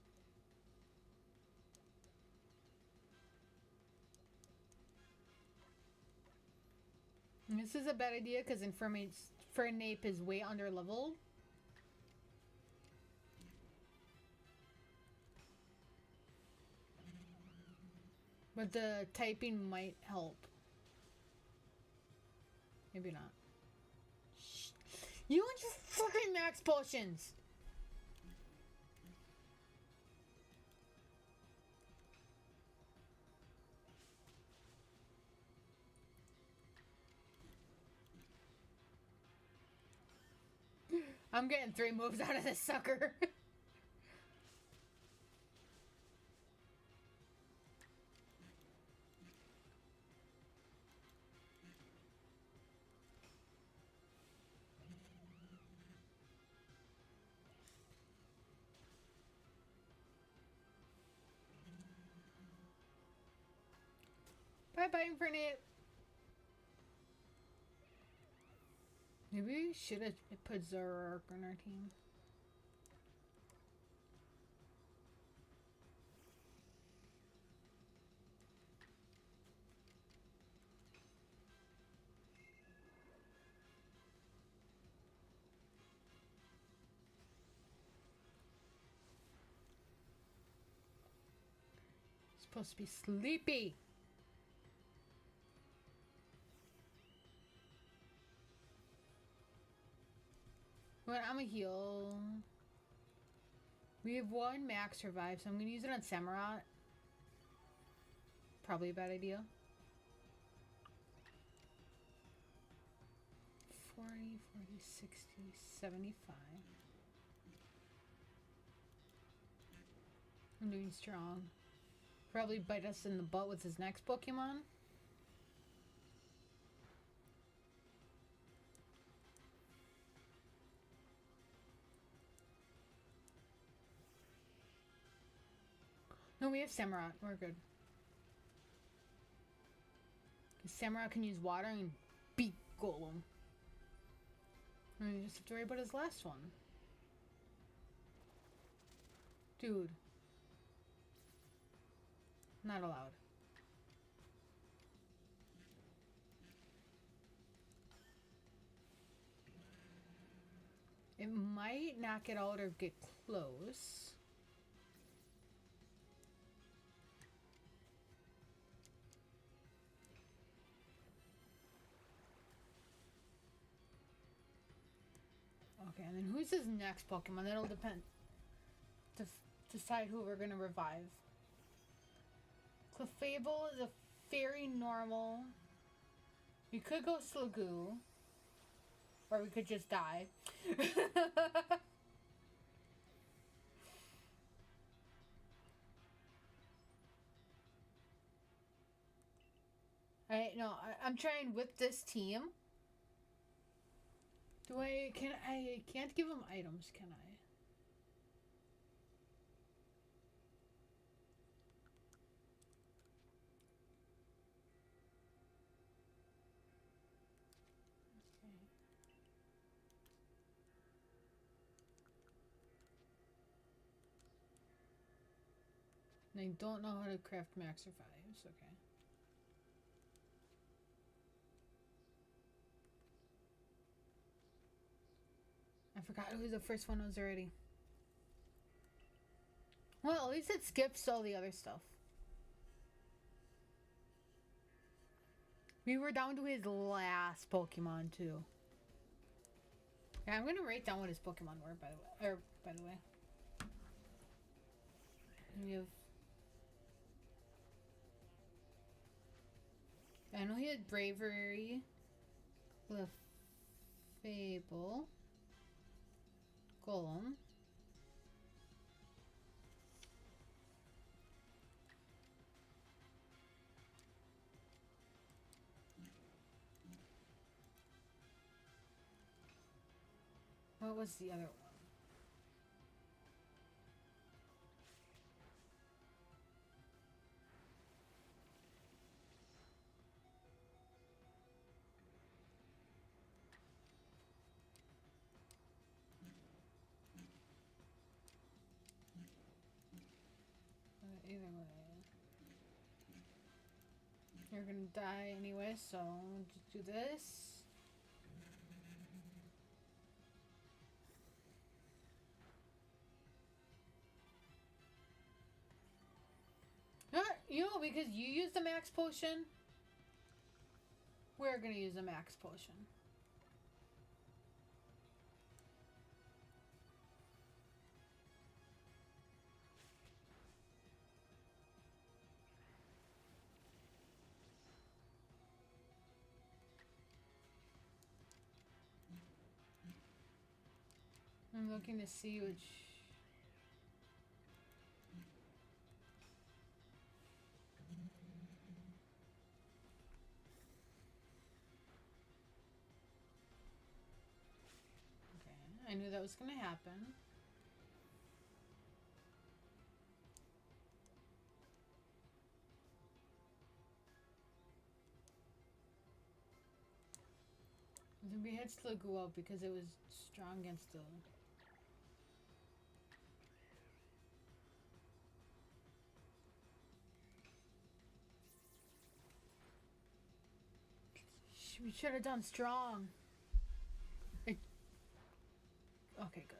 And this is a bad idea because Infernape is way under leveled. But the typing might help. Maybe not. Shh. You and your fucking max potions! I'm getting 3 moves out of this sucker. Bye-bye, Infernape. Maybe we should have put Zoroark on our team. Supposed to be sleepy. But I'm a heal. We have 1 max revive, so I'm gonna use it on Samurott. Probably a bad idea. 40, 40, 60, 75. I'm doing strong. Probably bite us in the butt with his next Pokemon. No, we have Samurott. We're good. Samurott can use water and beat Golem. And you just have to worry about his last one. Dude. Not allowed. It might knock it out or get close. Okay, and then who's his next Pokemon? That'll depend. To decide who we're gonna revive. Clefable is a fairy normal. We could go Slugoo. Or we could just die. Alright, no, I'm trying with this team. I can't give them items, can I? And I don't know how to craft max revives, okay. I forgot who the first one was already. Well, at least it skips all the other stuff. We were down to his last Pokemon too. Yeah, I'm gonna write down what his Pokemon were, by the way. We have. I know he had Bravery, Clefable, Golem. What was the other one? Either way. You're gonna die anyway, so just do this. You know, because you used the max potion, we're gonna use a max potion. I'm looking to see which. Okay, I knew that was gonna happen. Then we had Slugoo out because it was strong against the. We should have done strong. Okay, good.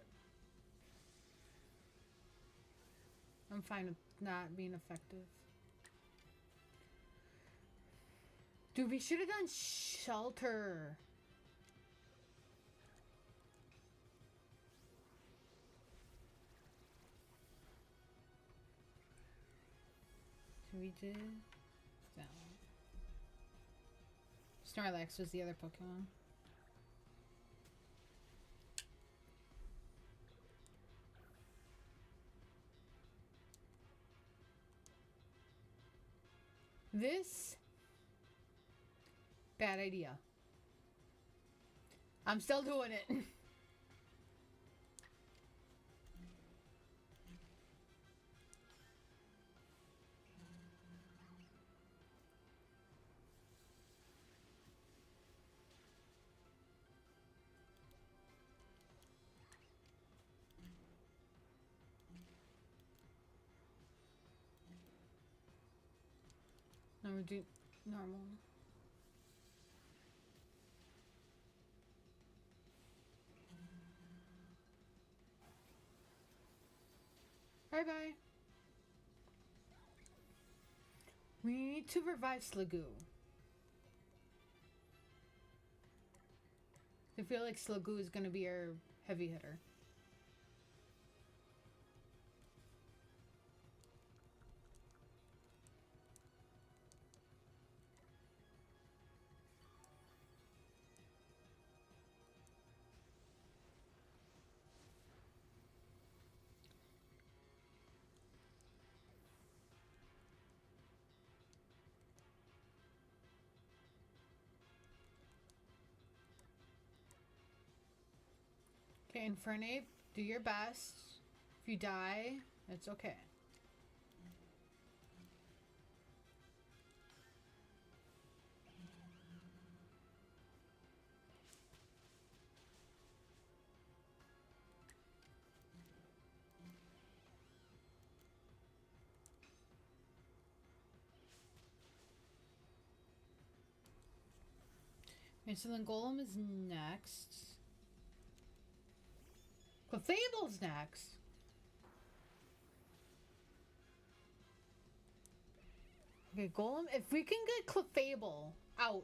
I'm fine with not being effective. Dude, we should have done shelter. So we did that one. Snorlax was the other Pokemon. This bad idea. I'm still doing it. Now we're doing normal. Bye bye. We need to revive Slugoo. I feel like Slugoo is gonna be our heavy hitter. Okay, Infernape, do your best. If you die, it's okay. Okay, so then Golem is next. Clefable's next. Okay, Golem, if we can get Clefable out.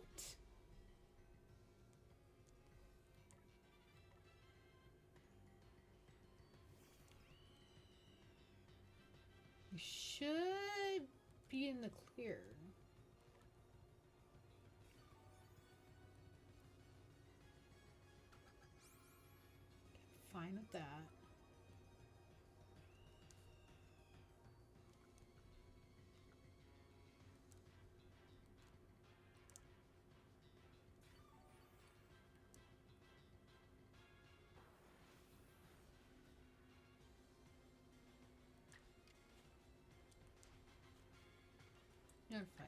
We should be in the clear. Fine with that. No fight.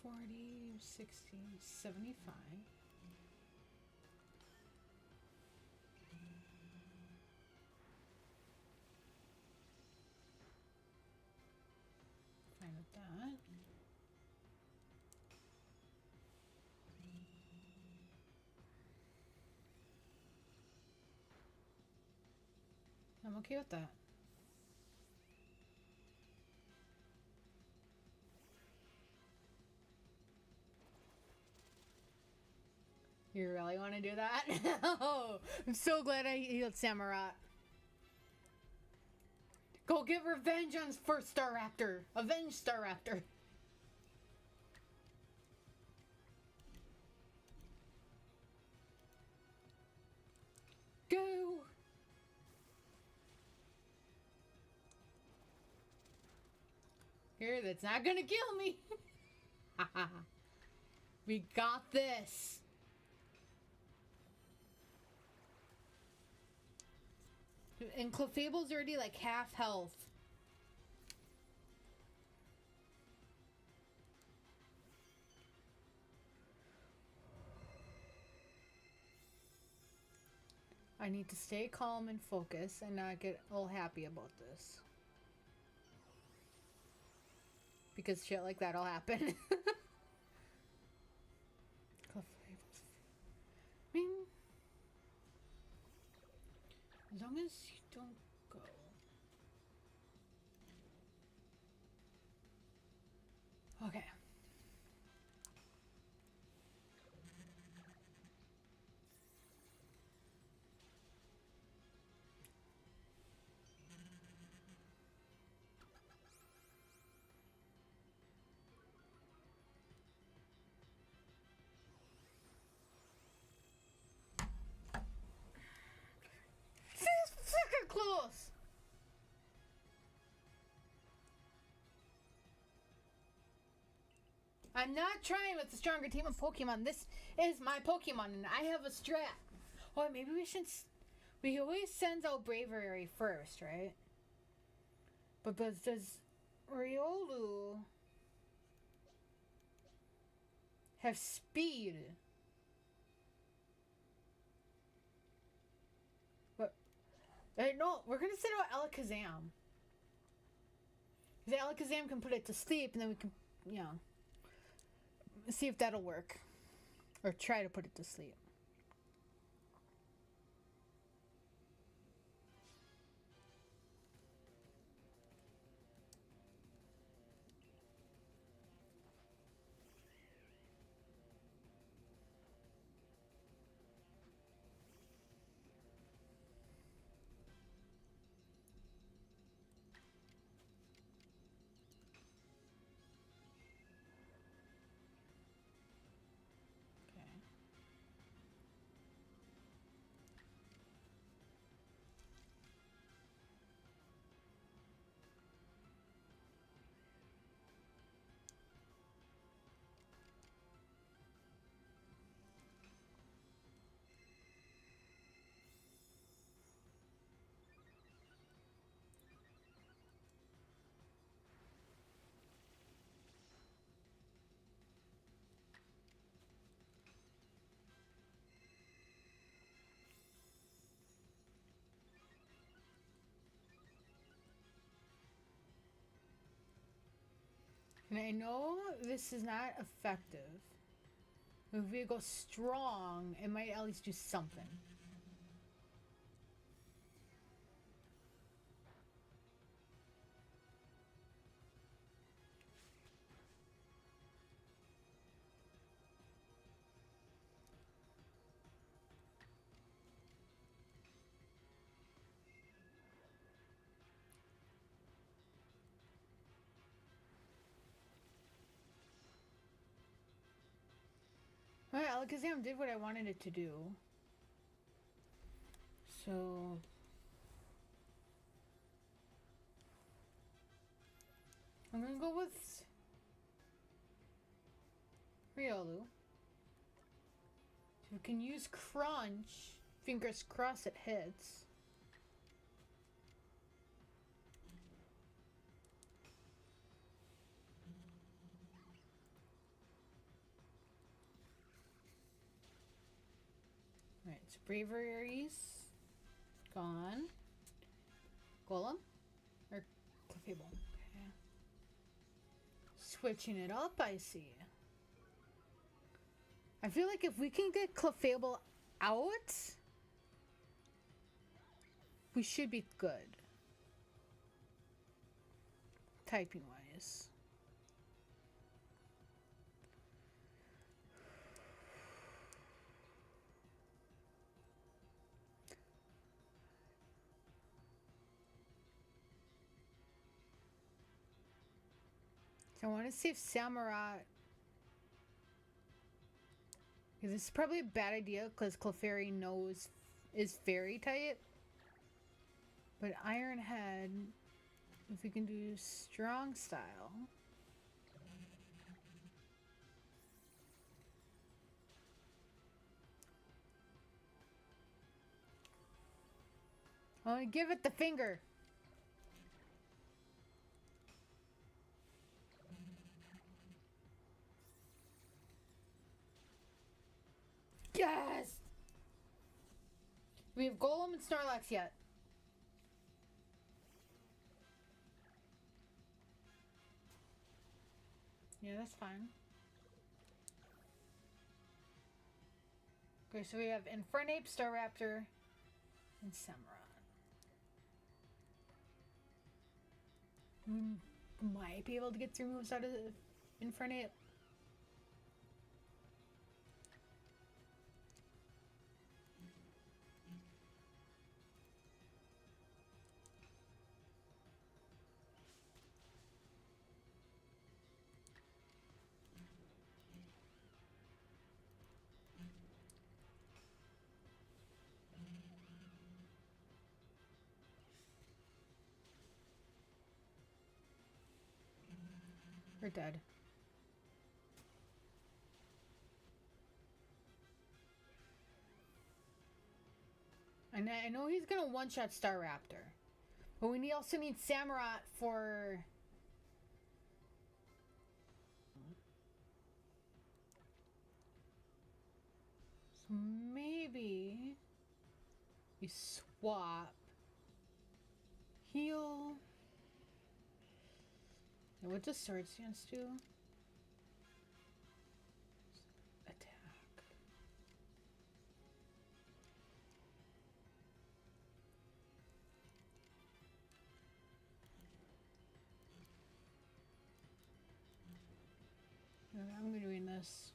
40, 60, 75. Fine with that. I'm okay with that. You really want to do that? Oh, I'm so glad I healed Samurott. Go get revenge on first Staraptor. Avenge Staraptor. Go! Here, that's not gonna kill me. We got this. And Clefable's already like half health. I need to stay calm and focus and not get all happy about this. Because shit like that'll happen. Clefable's... I mean... As long as you don't go. Okay. This freaking close. I'm not trying with the stronger team of Pokemon. This is my Pokemon, and I have a strat. Oh, maybe we should... We always send out Bravery first, right? But does Riolu have speed? But no, we're gonna send out Alakazam. Because Alakazam can put it to sleep, and then we can, you know, see if that'll work. Or try to put it to sleep. And I know this is not effective. If we go strong, it might at least do something. Alright, Alakazam did what I wanted it to do. So... I'm gonna go with... Riolu. So we can use Crunch. Fingers crossed it hits. Right, so Bravery's gone. Golem? Or Clefable? Okay. Switching it up, I see. I feel like if we can get Clefable out, we should be good. Typing wise. So I want to see if Samurott... This is probably a bad idea because Clefairy is fairy type. But Iron Head, if we can do strong style. I want to give it the finger. Yes! We have Golem and Snorlax yet. Yeah, that's fine. Okay, so we have Infernape, Staraptor, and Samurott. We might be able to get 3 moves out of Infernape. We're dead. And I know he's gonna one-shot Staraptor. But we also need Samurott for... So maybe... we swap... Heal... And what does Sword Stance do? Attack. I'm doing this.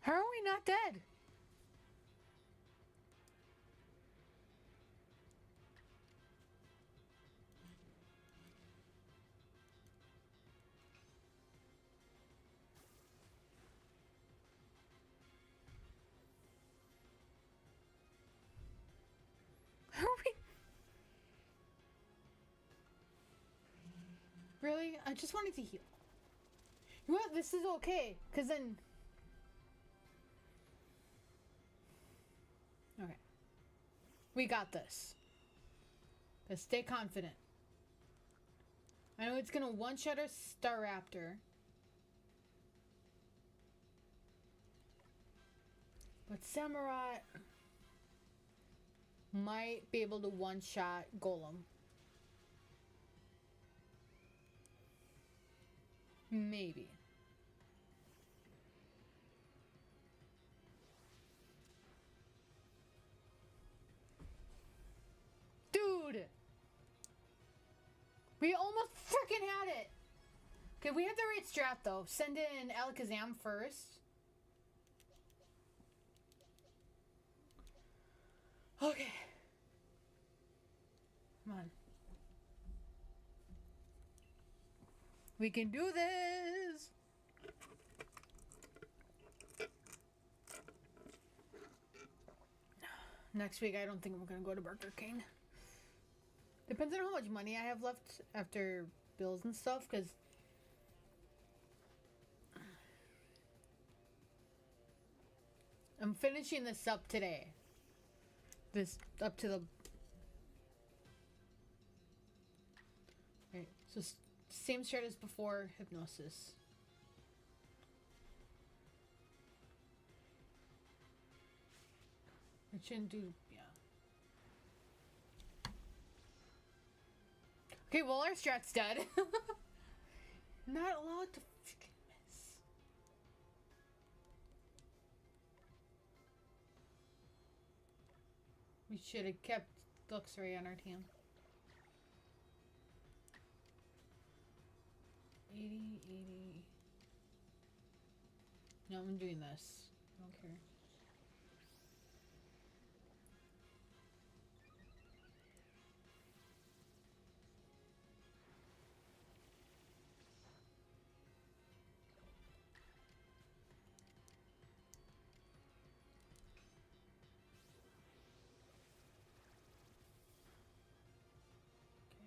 How are we not dead? How are we? Really? I just wanted to heal. You know what? This is okay. Because then... Okay. We got this. Just stay confident. I know it's gonna one-shot our Staraptor. But Samurai might be able to one-shot Golem. Maybe. Dude! We almost freaking had it! Okay, we have the right strat though. Send in Alakazam first. Okay. Come on. We can do this! Next week, I don't think I'm gonna go to Burger King. Depends on how much money I have left after bills and stuff, because I'm finishing this up today. This up to the... Right, so same strat as before, Hypnosis. It shouldn't do... yeah. Okay, well our strat's dead. Not allowed to freaking miss. We should have kept Luxray on our team. 80, 80. No, I'm doing this. I don't care.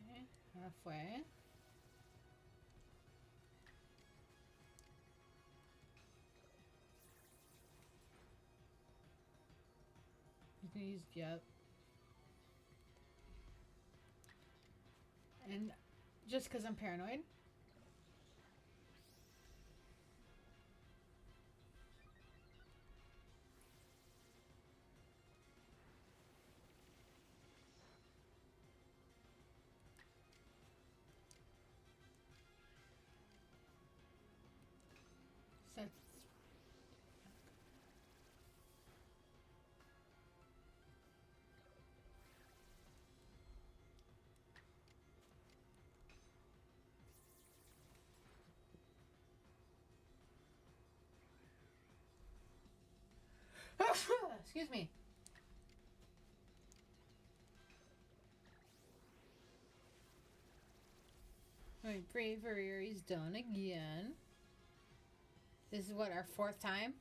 Okay, halfway. He's, yep. And just because I'm paranoid. So excuse me. Alright, Bravery is done again. This is what, our 4th time?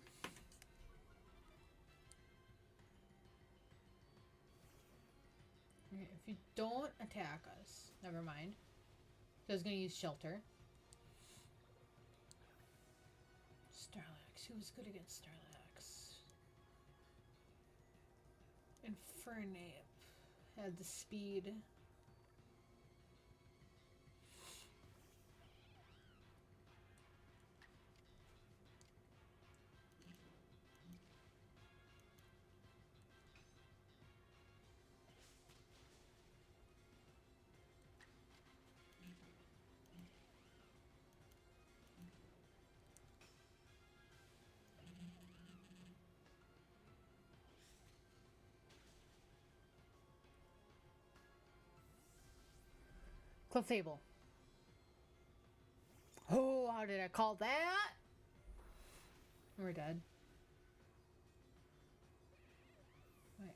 Okay, if you don't attack us, never mind. So I was gonna use Shelter. Starlax, who was good against Starlax? Infernape had the speed. Clefable. Oh, how did I call that? We're dead. Wait.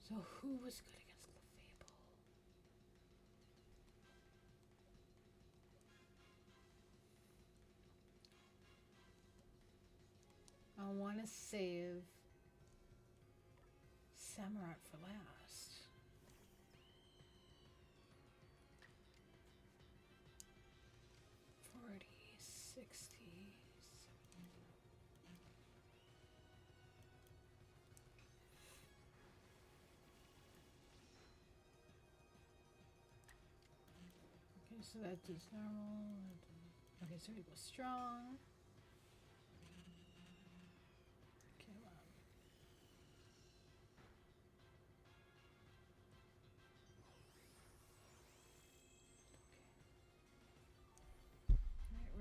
So who was good against Clefable? I want to save Samurott for last. So that does normal. Okay, so we go strong. Okay, well.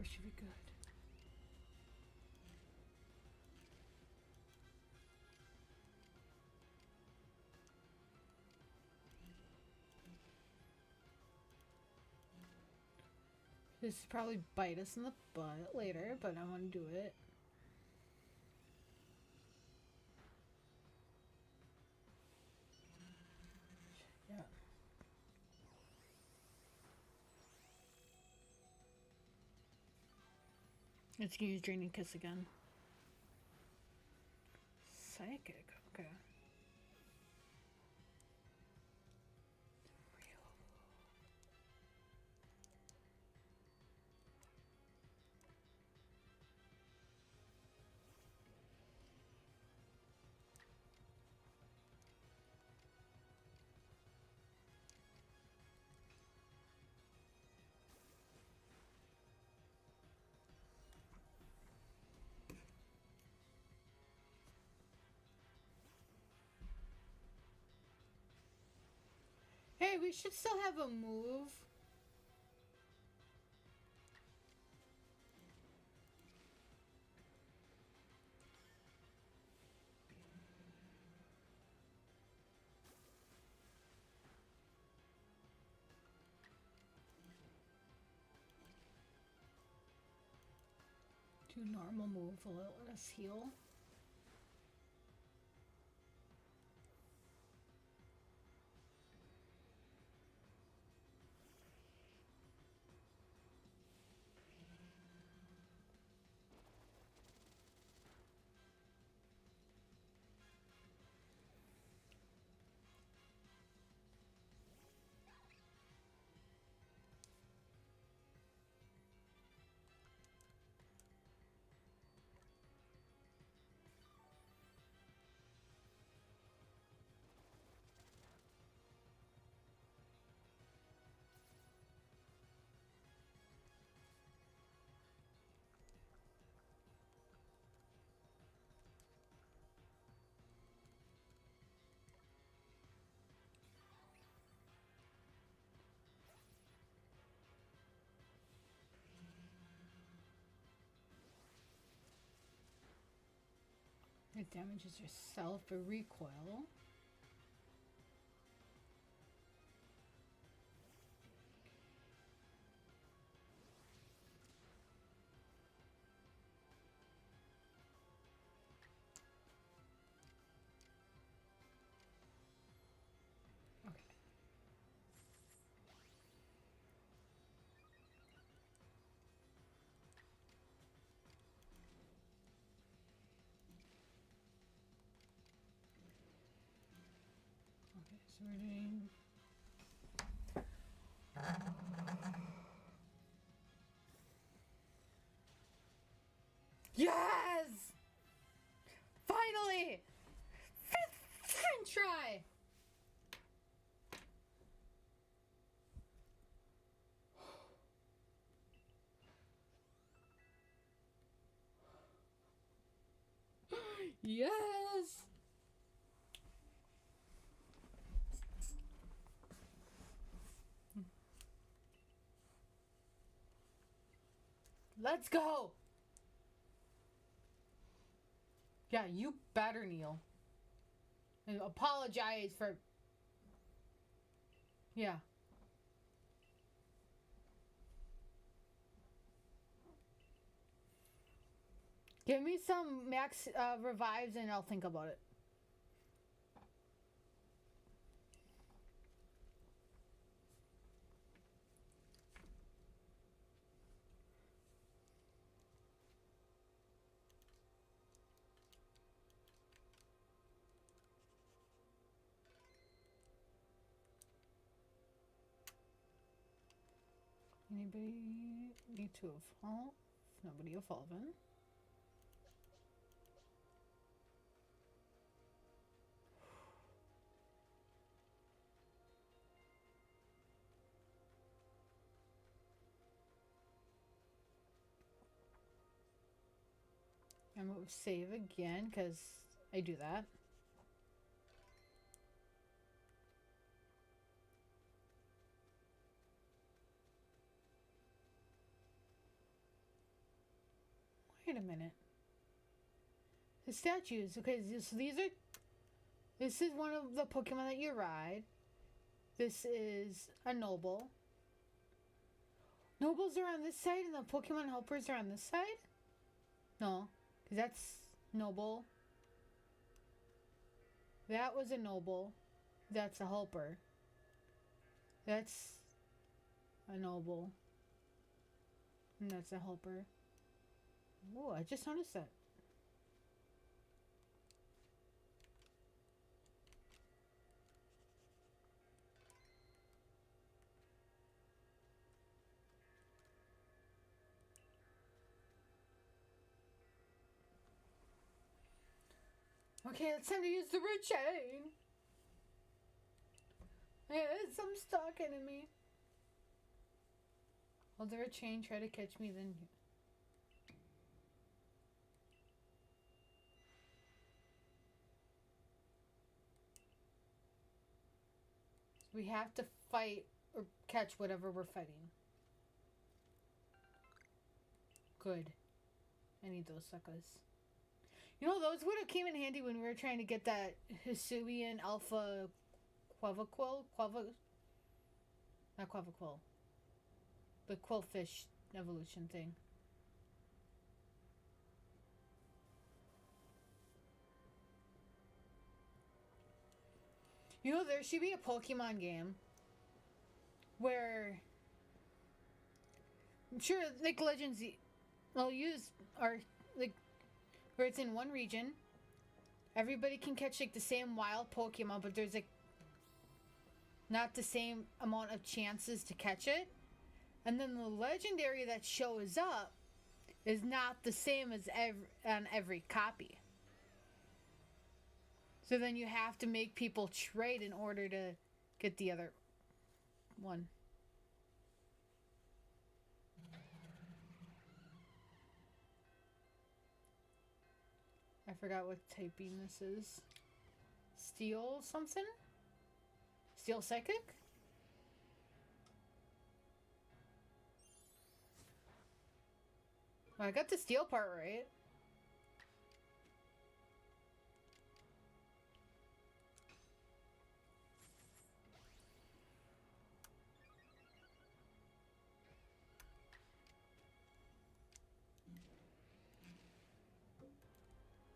we should be good. This is probably bite us in the butt later, but I want to do it. Yeah. Let's use Draining Kiss again. Psychic, okay. Hey, we should still have a move. Do normal move, will it let us heal? It damages yourself for recoil. So we're doing... Yes! Finally! Fifth try! Yes! Let's go! Yeah, you better kneel. And apologize for... Yeah. Give me some max revives and I'll think about it. Anybody need to evolve? Nobody evolving. I'm gonna save again because I do that. Wait a minute. The statues. Okay, so these are... This is one of the Pokemon that you ride. This is a Nobel. Nobles are on this side and the Pokemon helpers are on this side? No, because that's Nobel. That was a Nobel. That's a helper. That's a Nobel. And that's a helper. Whoa, I just noticed that. Okay, it's time to use the root chain. Hey, there's some stock enemy. Hold the root chain, try to catch me, then... We have to fight or catch whatever we're fighting. Good. I need those suckers. You know, those would have came in handy when we were trying to get that Hisuian Alpha Quavaquil? Not Quavaquil. The Quillfish evolution thing. You know, there should be a Pokemon game where... I'm sure, like, Legends... I'll use... Or, like... Where it's in one region. Everybody can catch, like, the same wild Pokemon, but there's, like... Not the same amount of chances to catch it. And then the legendary that shows up is not the same as on every copy. So then you have to make people trade in order to get the other one. I forgot what typing this is. Steel something? Steel Psychic? Well, I got the steel part right.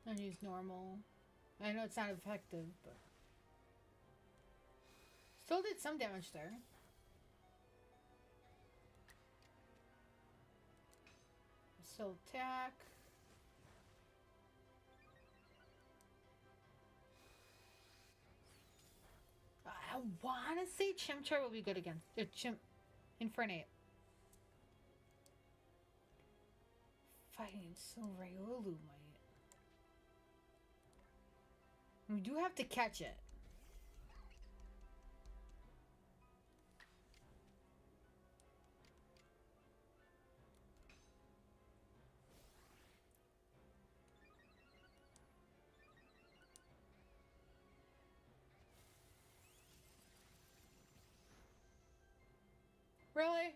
And use normal. I know it's not effective, but... Still did some damage there. Still attack. I want to say Chimchar will be good against... Infernape. Fighting Silveriolu might... We do have to catch it. Really?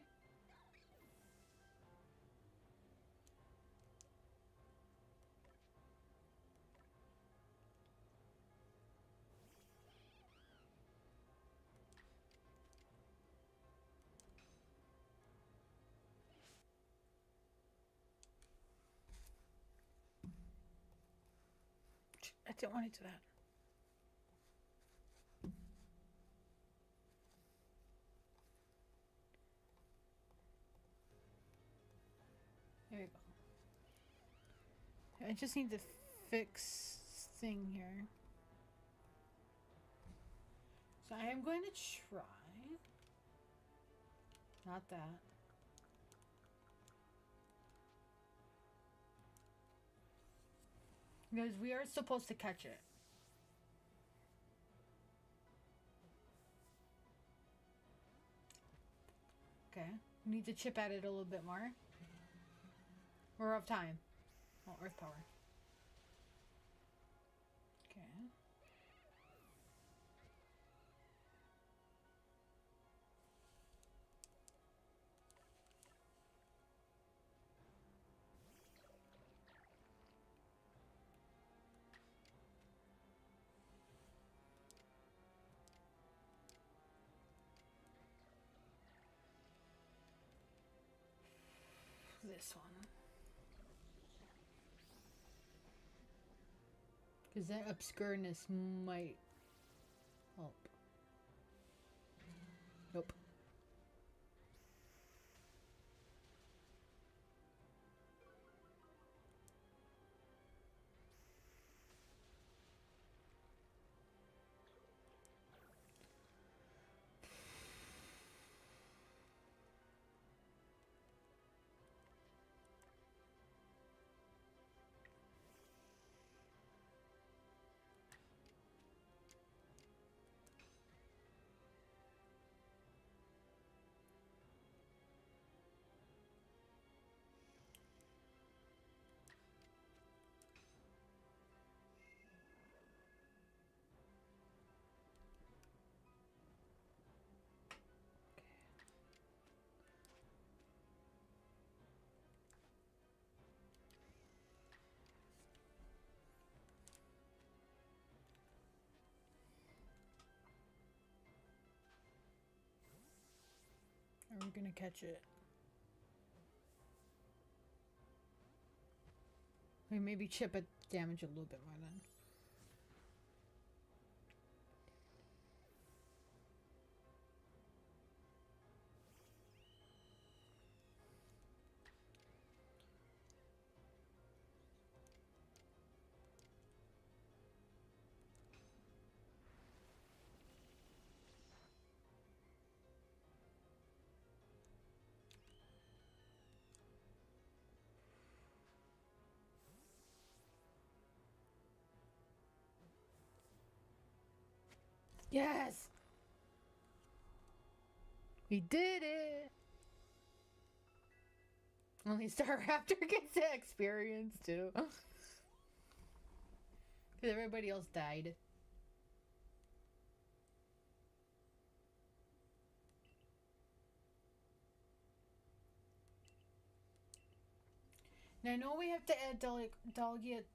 I didn't want to do that. There we go. I just need to fix thing here. So I am going to try. Not that. Because we are supposed to catch it. Okay. We need to chip at it a little bit more. We're out of time. Oh, Earth Power. Okay. this one. Because that obscureness might help. Nope. Are we gonna catch it? Maybe chip it damage a little bit more then. Yes! We did it! Only Star Raptor gets the experience too. Because everybody else died. Now I know we have to add delegate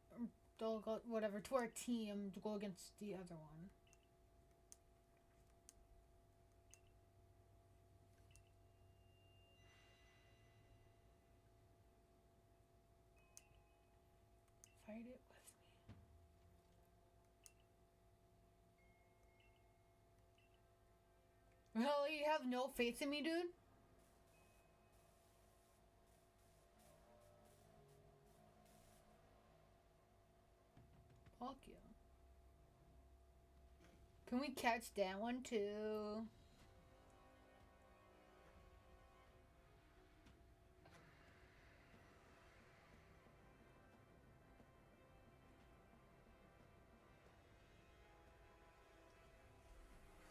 whatever to our team to go against the other one. Fight it with me. Really? You have no faith in me, dude? Fuck you. Can we catch that one too?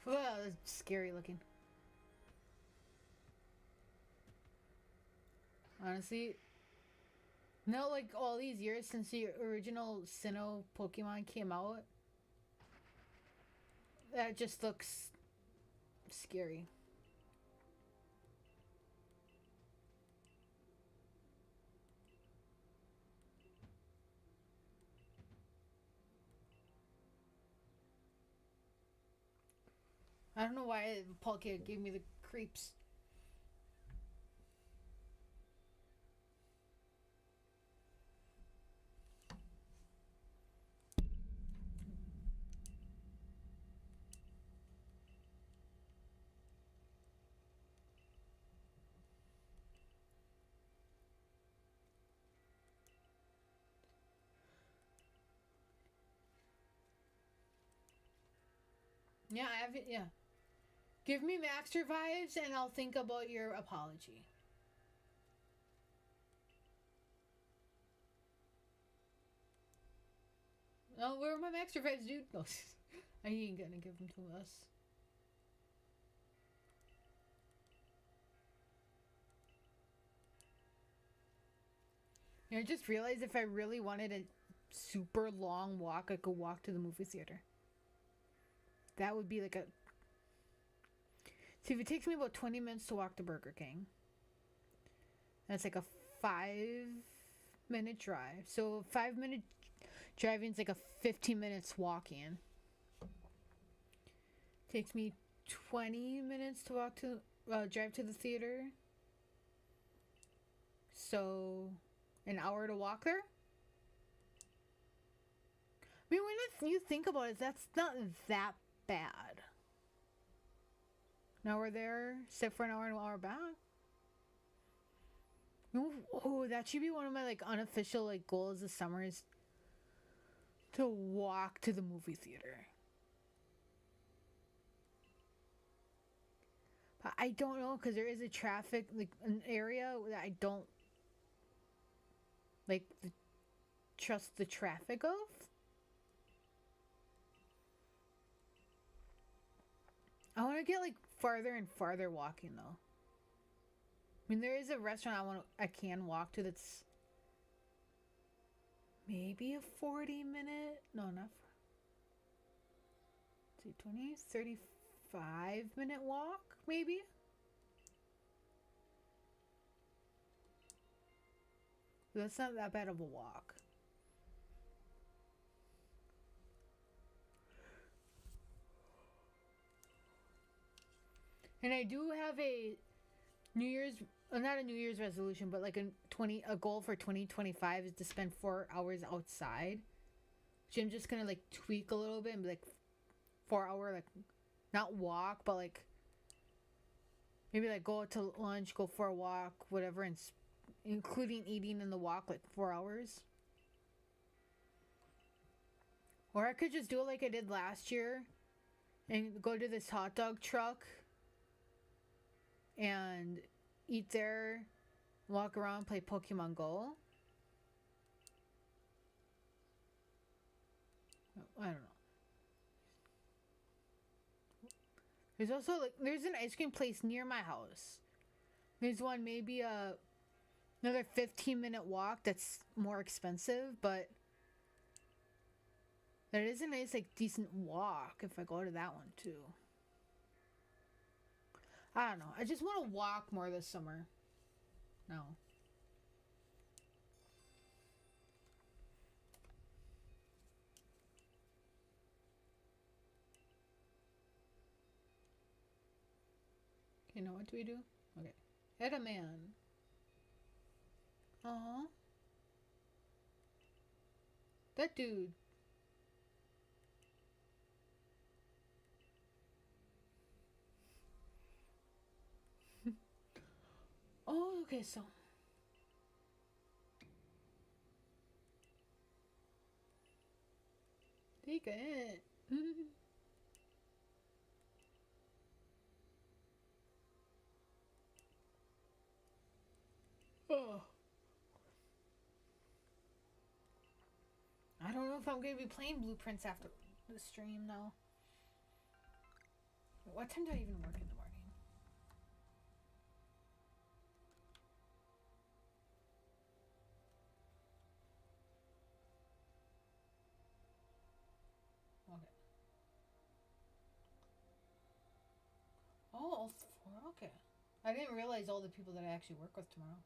Well, that's scary looking. Honestly, no, like all these years since the original Sinnoh Pokemon came out, that just looks scary. I don't know why Palkia gave me the creeps. Yeah, I have it. Yeah. Give me max revives and I'll think about your apology. Oh, where are my max revives, dude? No, I ain't gonna give them to us. You know, I just realized if I really wanted a super long walk, I could walk to the movie theater. That would be like a... See, if it takes me about 20 minutes to walk to Burger King, that's like a 5-minute drive. So 5-minute driving is like a 15 minutes walk-in. Takes me 20 minutes to walk to drive to the theater. so an hour to walk there. I mean, when you think about it, that's not that bad. Now we're there, sit for an hour back. Oh, that should be one of my like unofficial like goals this summer is to walk to the movie theater. But I don't know because there is a traffic like an area that I don't like trust the traffic of. I want to get like farther and farther walking though. I mean, there is a restaurant I can walk to that's maybe a 40-minute. No, not. 20, 35-minute walk, maybe. That's not that bad of a walk. And I do have a New Year's, not a New Year's resolution, but like a goal for 2025 is to spend 4 hours outside. Which I'm just gonna like tweak a little bit and be like 4 hour, like not walk, but like maybe like go to lunch, go for a walk, whatever, and including eating in the walk, like 4 hours. Or I could just do it like I did last year and go to this hot dog truck and eat there, walk around, play Pokemon Go. I don't know. There's also like there's an ice cream place near my house. There's one maybe another 15-minute walk that's more expensive, but that is a nice like decent walk if I go to that one too. I don't know. I just want to walk more this summer. No. Okay, now what do we do? Okay. Add a man. Aww. That dude. Oh, okay, so. Take it. Oh. I don't know if I'm going to be playing Blueprints after the stream, though. What time do I even work in the morning? Okay. Oh, all four? Okay. I didn't realize all the people that I actually work with tomorrow.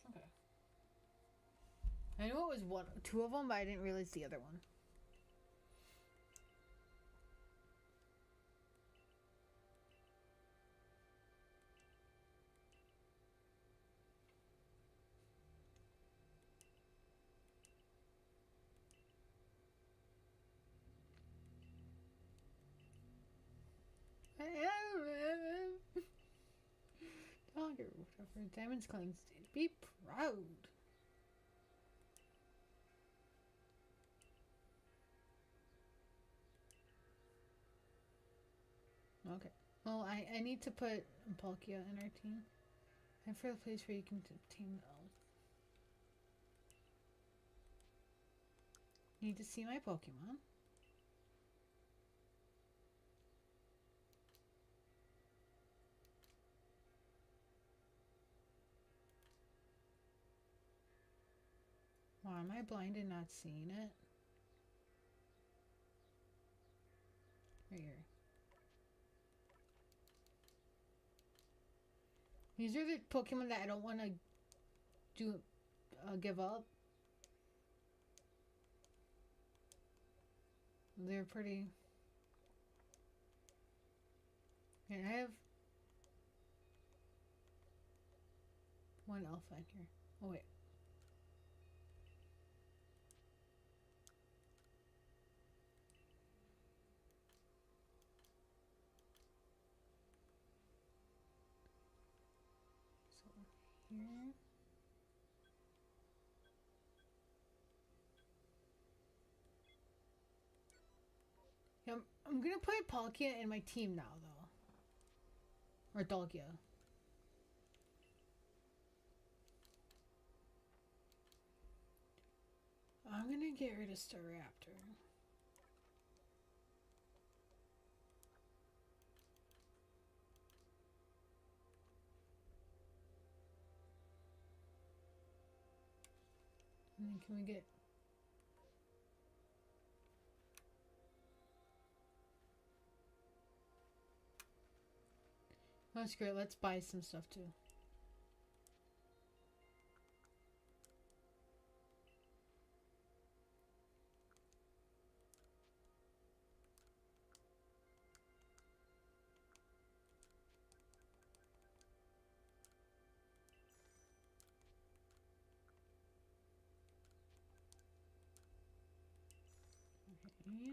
Okay. I know it was two of them, but I didn't realize the other one. Dogger, whatever. Diamond's claims to be proud. Okay. Well, I need to put Palkia in our team. And for the place where you can obtain elves. Need to see my Pokemon. Why am I blind and not seeing it? Right here. These are the Pokemon that I don't want to give up. They're pretty. And I have one alpha in here. Oh wait. So here. Yeah, I'm gonna put Palkia in my team now though. Or Dalkia. I'm gonna get rid of Staraptor. And then can we get... Oh, that's great. Let's buy some stuff too. Yeah.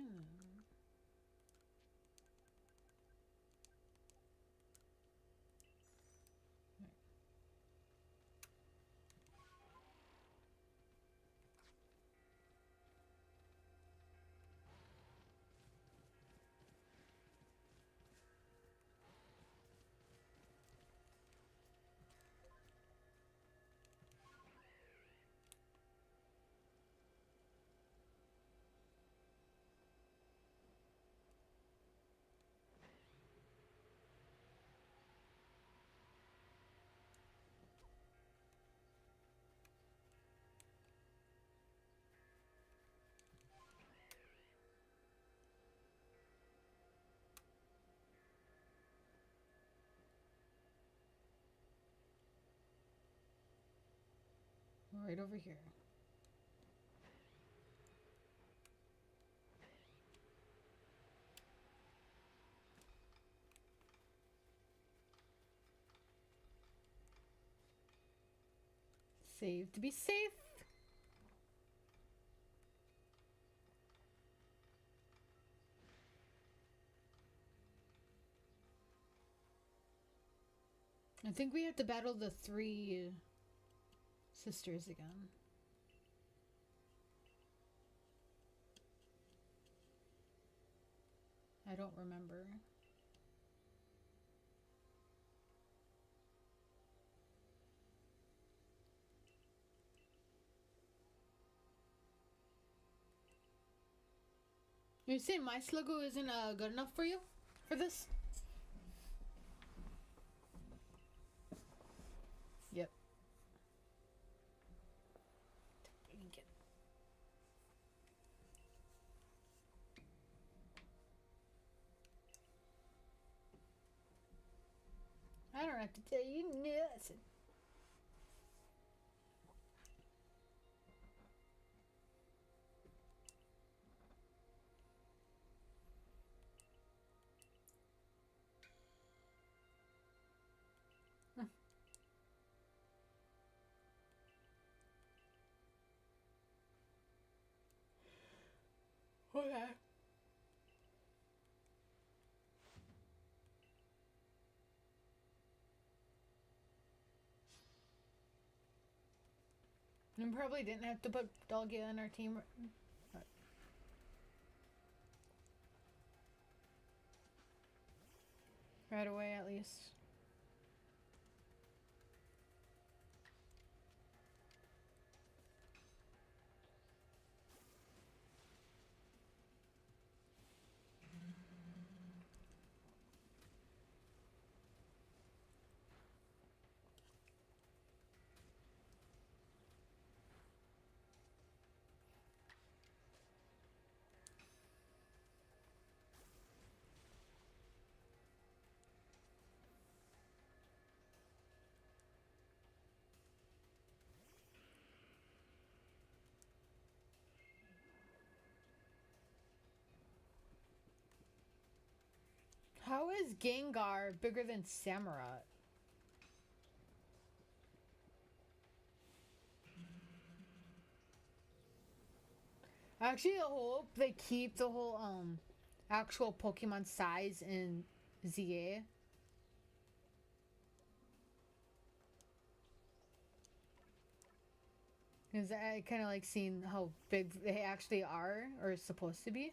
Right over here. Save to be safe. I think we have to battle the 3 sisters again. I don't remember. You're saying my Sluggo isn't good enough for you? For this? Yep. I don't have to tell you nothing. Okay. And probably didn't have to put Dalgia on our team. Right away, at least. How is Gengar bigger than Samurott? Actually, I hope they keep the whole actual Pokemon size in ZA. Because I kind of like seeing how big they actually are or supposed to be.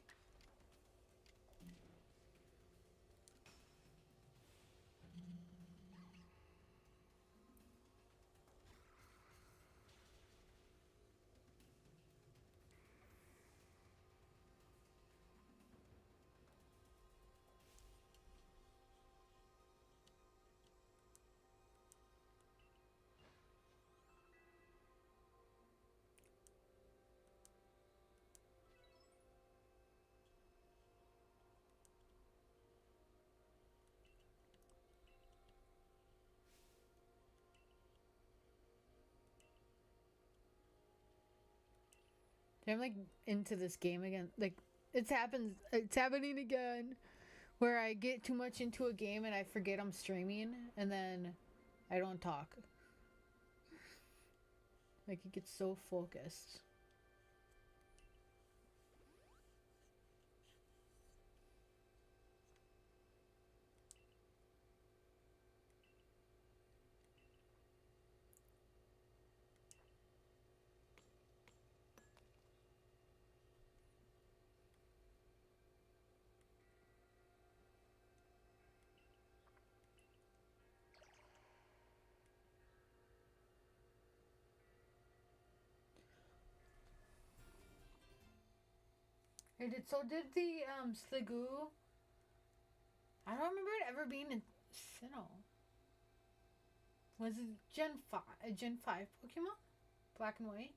I'm like into this game again. Like it's happening again where I get too much into a game and I forget I'm streaming and then I don't talk. Like it gets so focused. Did the Sliggoo. I don't remember it ever being in Sinnoh. Was it Gen 5 Pokemon? Black and White?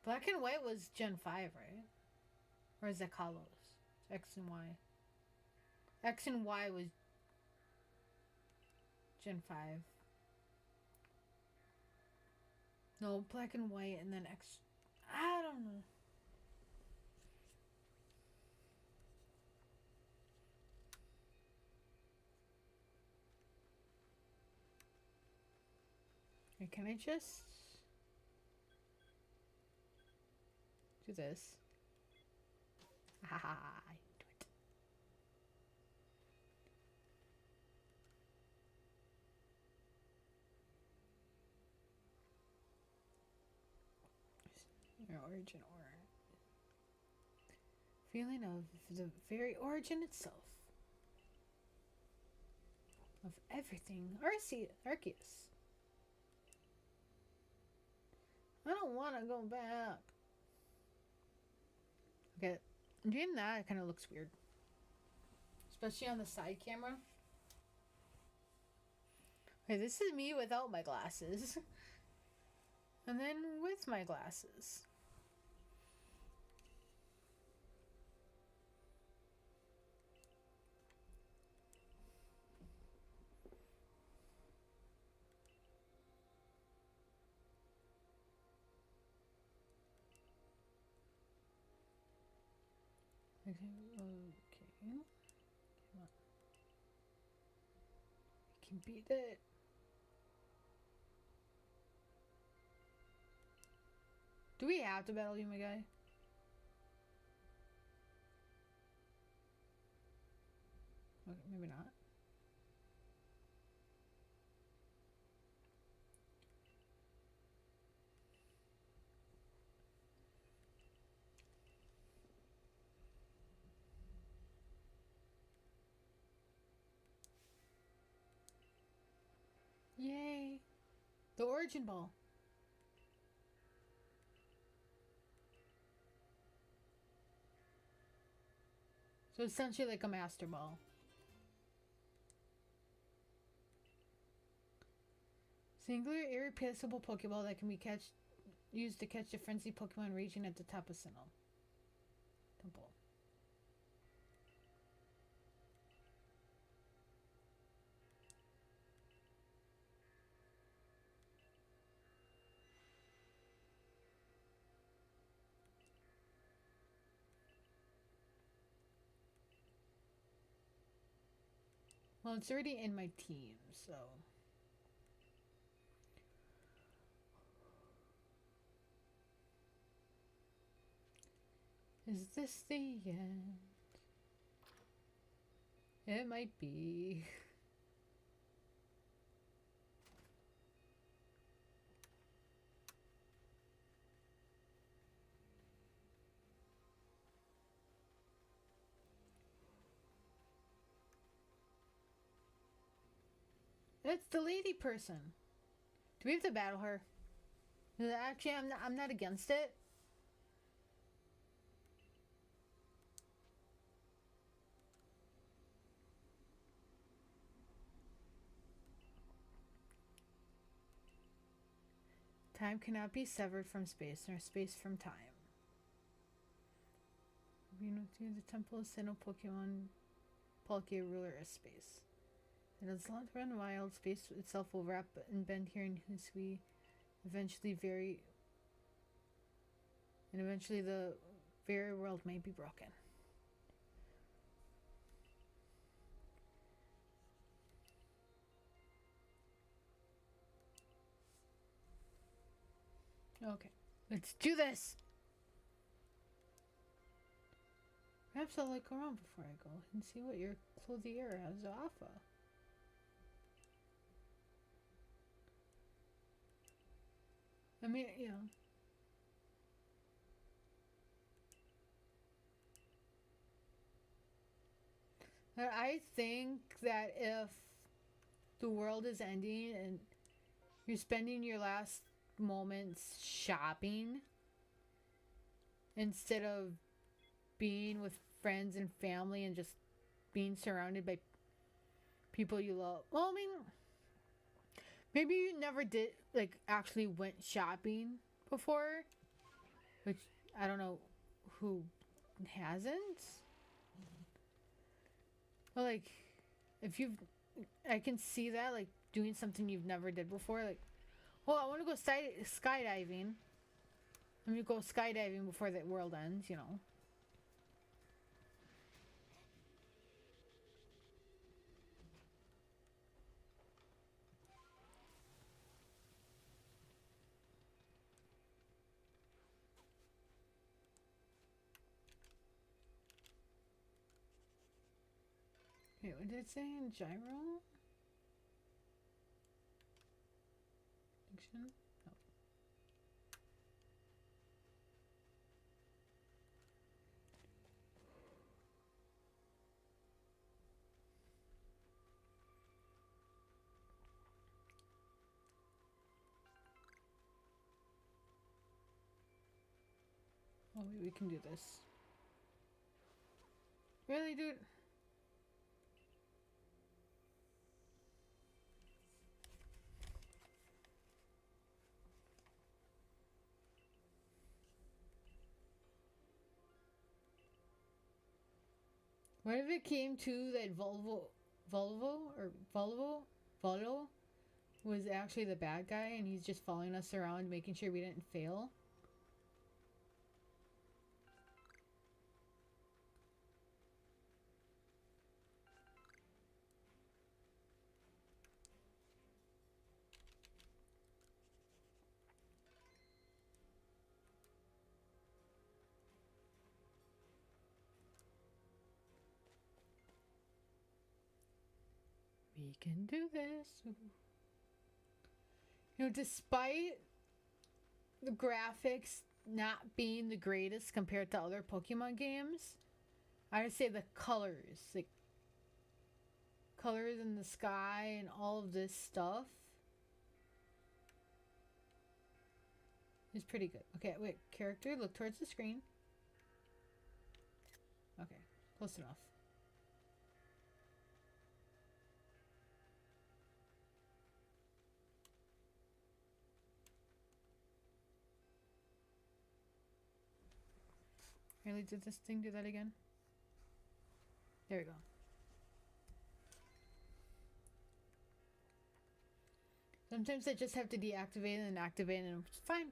Black and White was Gen 5, right? Or is that Kalos? X and Y. X and Y was Gen 5. No, Black and White and then X. I don't know. Wait, can I just do this? Haha, do it. Your origin aura. Feeling of the very origin itself. Of everything. Arceus. I don't want to go back. Okay, doing that it kind of looks weird. Especially on the side camera. Okay, this is me without my glasses. And then with my glasses. Okay. Come on. I can beat it. Do we have to battle you, my guy? Okay, maybe not. Yay! The Origin Ball. So essentially like a Master Ball. Singular irreplaceable Pokeball that can be used to catch a frenzied Pokemon raging at the top of Sinnoh Temple. Well, it's already in my team, so. Is this the end? It might be. It's the lady person. Do we have to battle her? Actually, I'm not against it. Time cannot be severed from space, nor space from time. You know, the temple of Sinnoh Pokemon Palkia, ruler of space. It has not run wild. Space itself will wrap and bend here in Husui. Eventually the very world may be broken. Okay, let's do this! Perhaps I'll look around before I go and see what your clothier has to offer. I mean, you know. I think that if the world is ending and you're spending your last moments shopping instead of being with friends and family and just being surrounded by people you love. Well, I mean, maybe you never did, like, actually went shopping before, which I don't know who hasn't. But, like, if you've, I can see that, like, doing something you've never did before, like, well, I want to go skydiving. Let me go skydiving before the world ends, you know. Wait, what did it say in gyro? Fiction? No. Oh, wait, we can do this. Really, dude? What if it came to that Volvo was actually the bad guy and he's just following us around making sure we didn't fail? We can do this. You know, despite the graphics not being the greatest compared to other Pokemon games, I would say the colors, like colors in the sky and all of this stuff is pretty good. Okay, wait, character, look towards the screen. Okay, close enough. Really, did this thing do that again? There we go. Sometimes I just have to deactivate and activate and it's fine.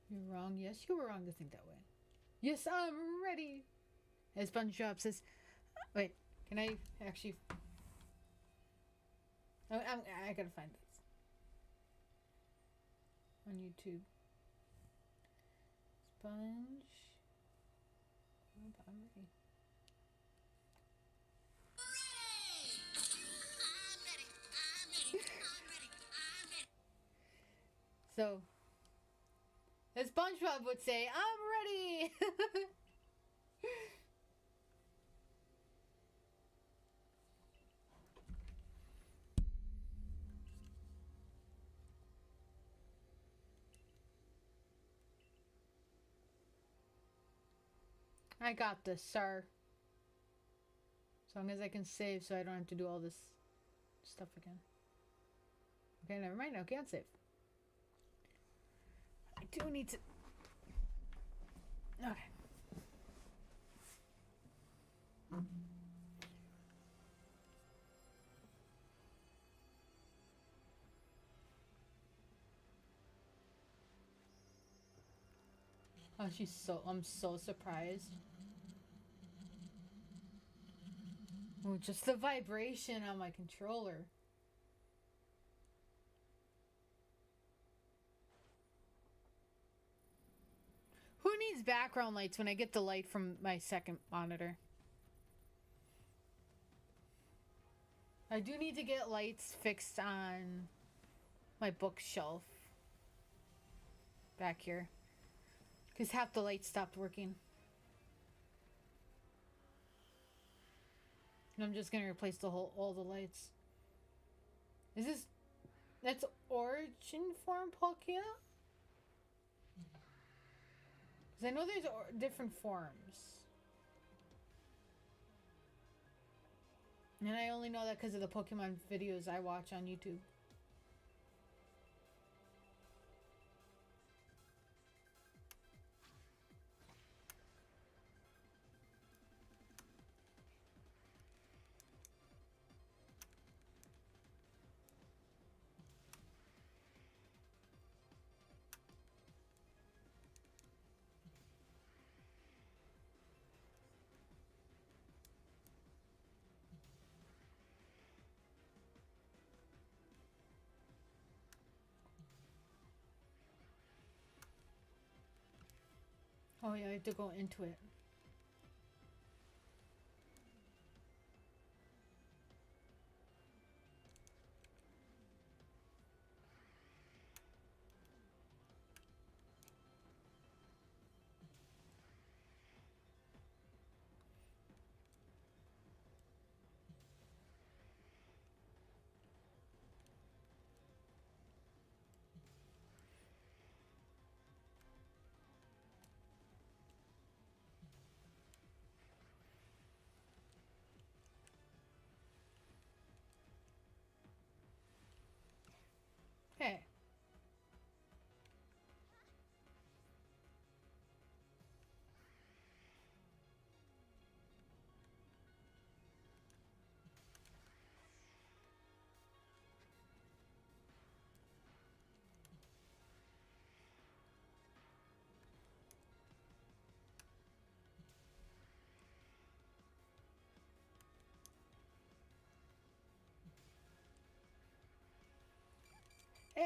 You're wrong. Yes, you were wrong to think that way. Yes, I'm ready. As SpongeBob says, wait, can I actually... I gotta find this on YouTube. Sponge. I'm ready. So, as SpongeBob would say, I'm ready! I got this, sir. As long as I can save so I don't have to do all this stuff again. Okay, never mind. I can't save. I do need to... Okay. Oh, I'm so surprised. Oh, just the vibration on my controller. Who needs background lights when I get the light from my second monitor? I do need to get lights fixed on my bookshelf back here, because half the lights stopped working. And I'm just gonna replace all the lights. That's origin form Palkia? Because I know there's different forms. And I only know that because of the Pokemon videos I watch on YouTube. Oh yeah, I have to go into it. Hey.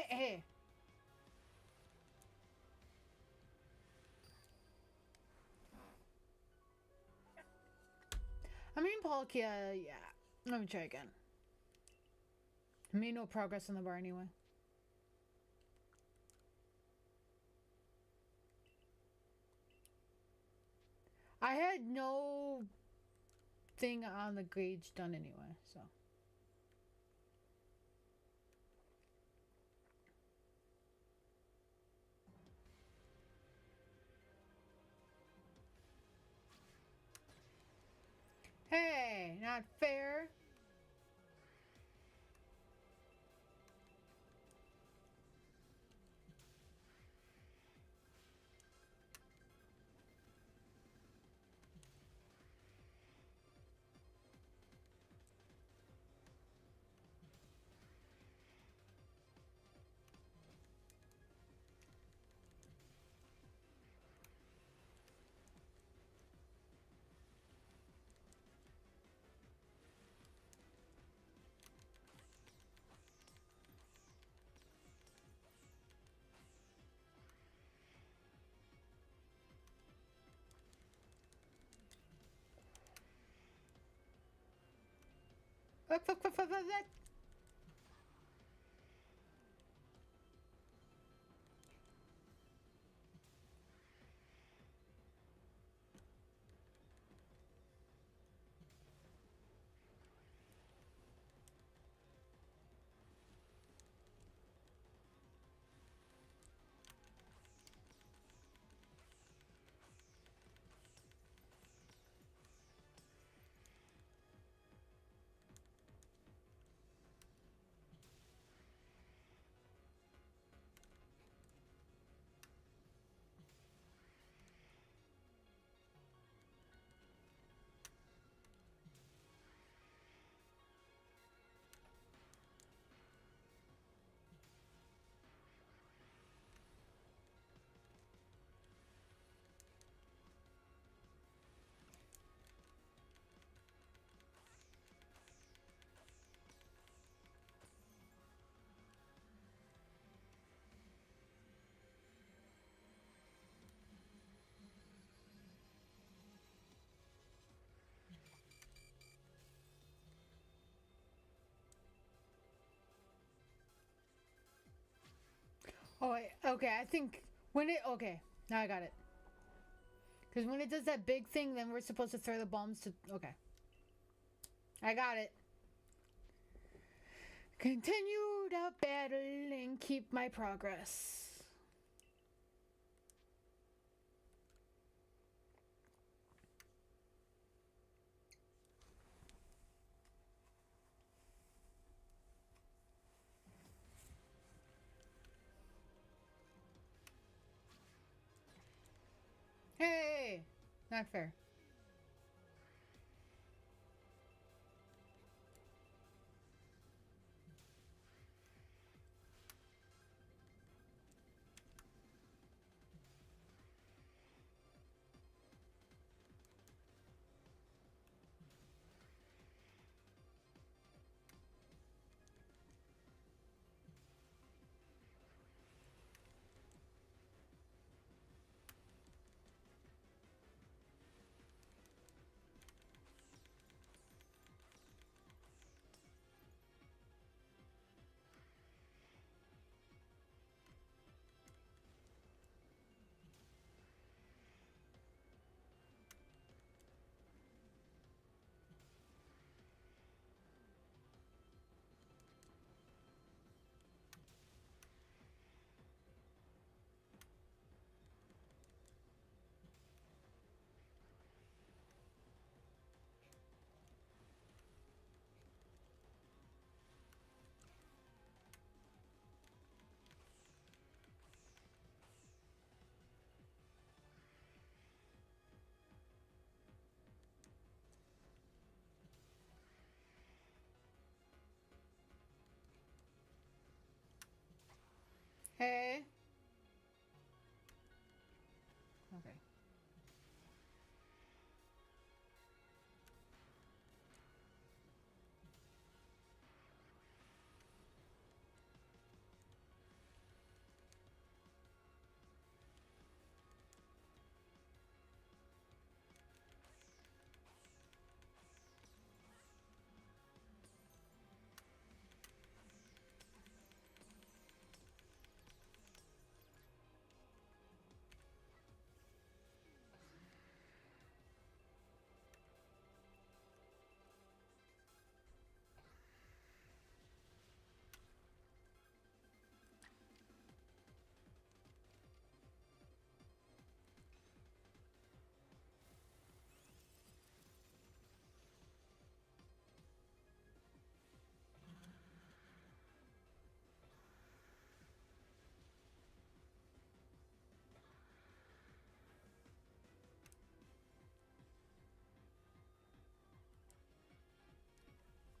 Hey. I mean, Palkia, yeah. Let me try again. Made no progress on the bar anyway. I had no thing on the gauge done anyway, so. Hey, not fair. Fuck, fuck, fuck, fuck, fuck, fuck. Oh, wait, okay, I think when it, okay, now I got it. Because when it does that big thing, then we're supposed to throw the bombs to, okay. I got it. Continue the battle and keep my progress. Hey! Not fair. Hey. Okay.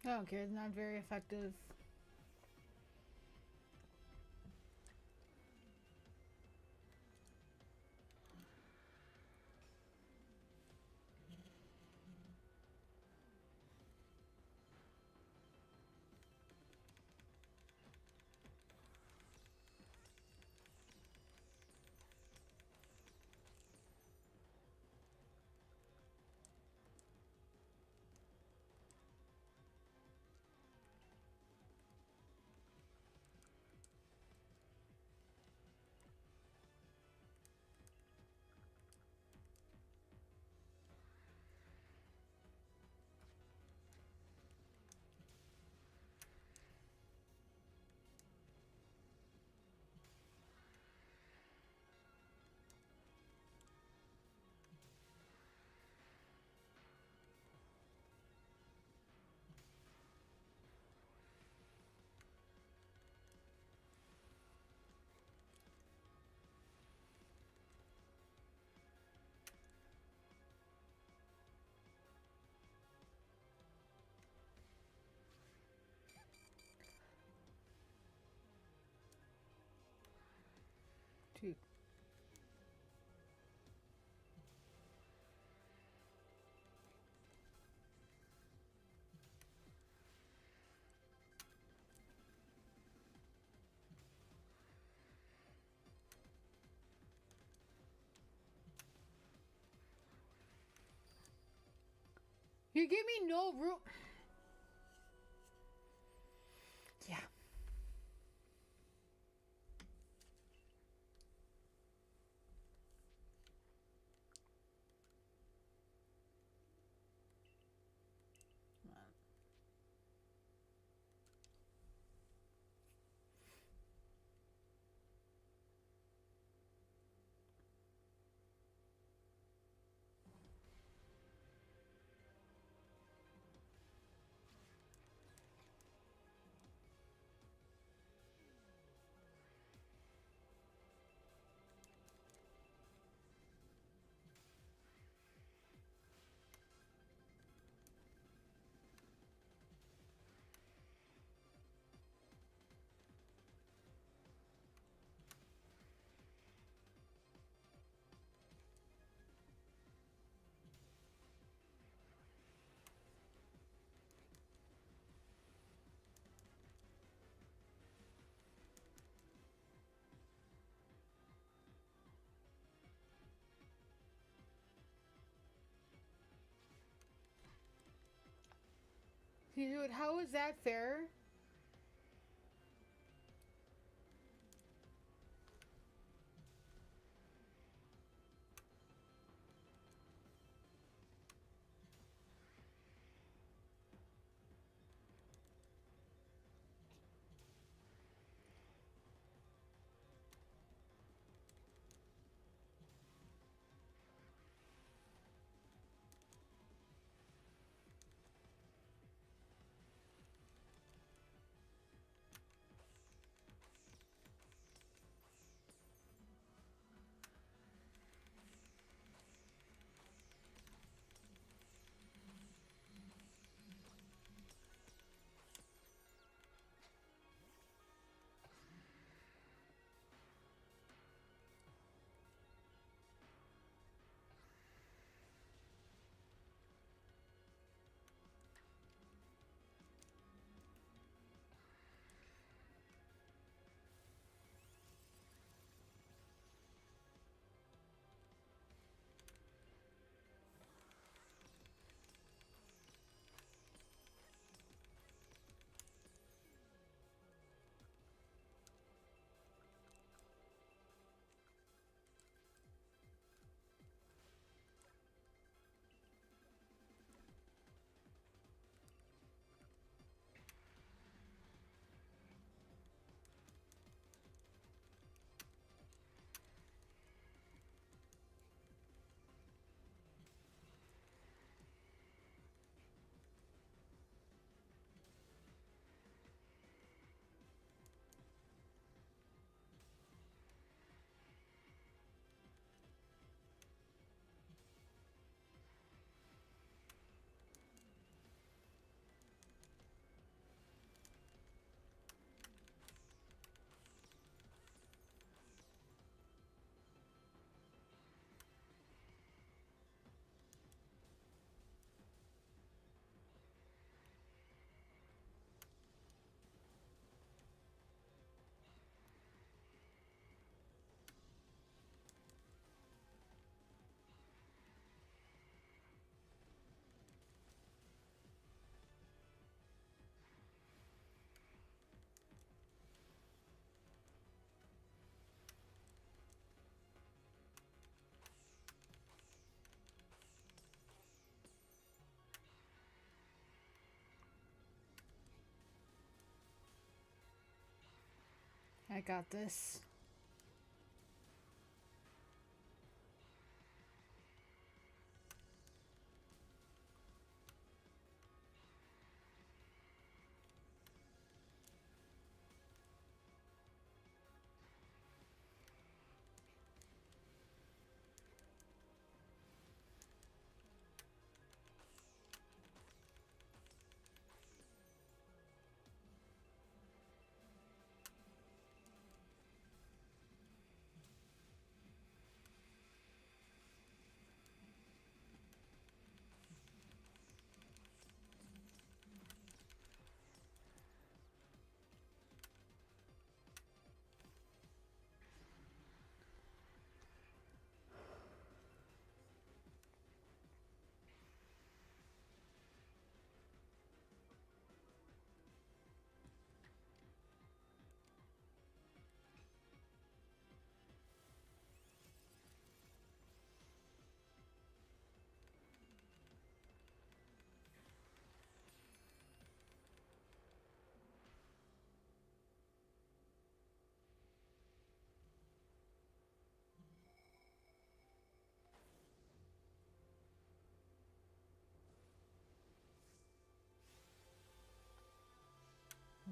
I don't care, it's not very effective. Dude. You give me no room. Yeah. Dude, how is that fair? I got this.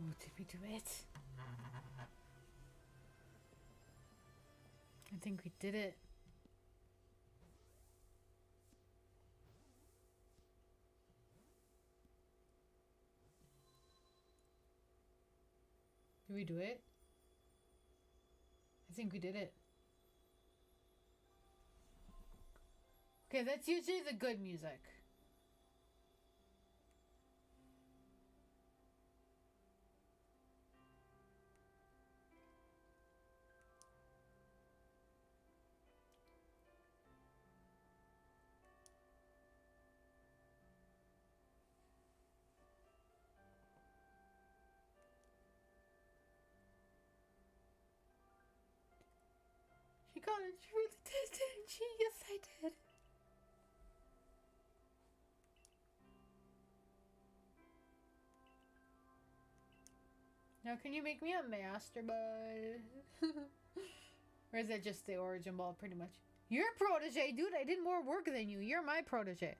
Oh, did we do it? I think we did it. Did we do it? I think we did it. Okay, that's usually the good music. She got it. She really did, didn't she? Yes, I did. Now, can you make me a master, bud? Or is that just the origin ball, pretty much? You're a protege, dude. I did more work than you. You're my protege.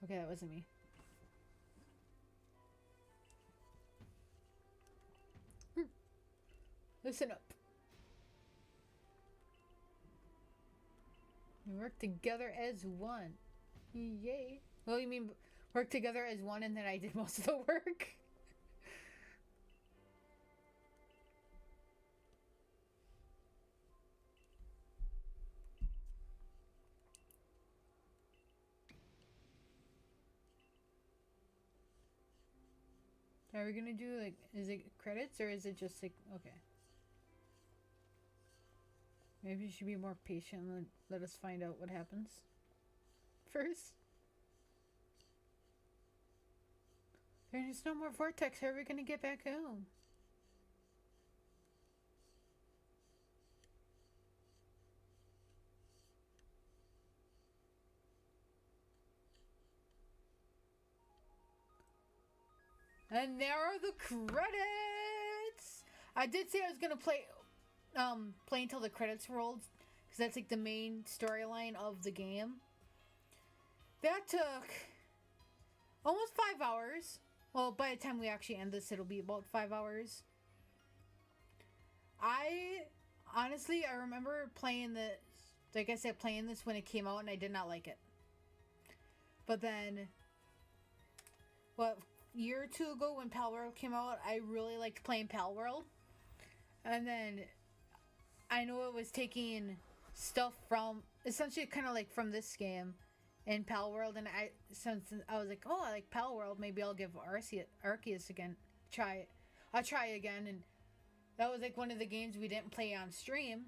Okay, that wasn't me. Listen up. We work together as one. Yay. Well, you mean work together as one and then I did most of the work? Are we gonna do, like, is it credits or is it just, like, okay. Maybe you should be more patient and let us find out what happens first. There's no more vortex. How are we gonna get back home? And there are the credits. I did say I was gonna play until the credits rolled, because that's like the main storyline of the game. That took almost 5 hours. Well, by the time we actually end this, it'll be about 5 hours. I remember playing this, like I said, playing this when it came out, and I did not like it. But then, what, year or two ago when Pal World came out, I really liked playing Pal World. And then I know it was taking stuff from, essentially kind of like from this game in Pal World, and since I was like, oh, I like Pal World, maybe I'll give Arceus again, I'll try again. And that was like one of the games we didn't play on stream,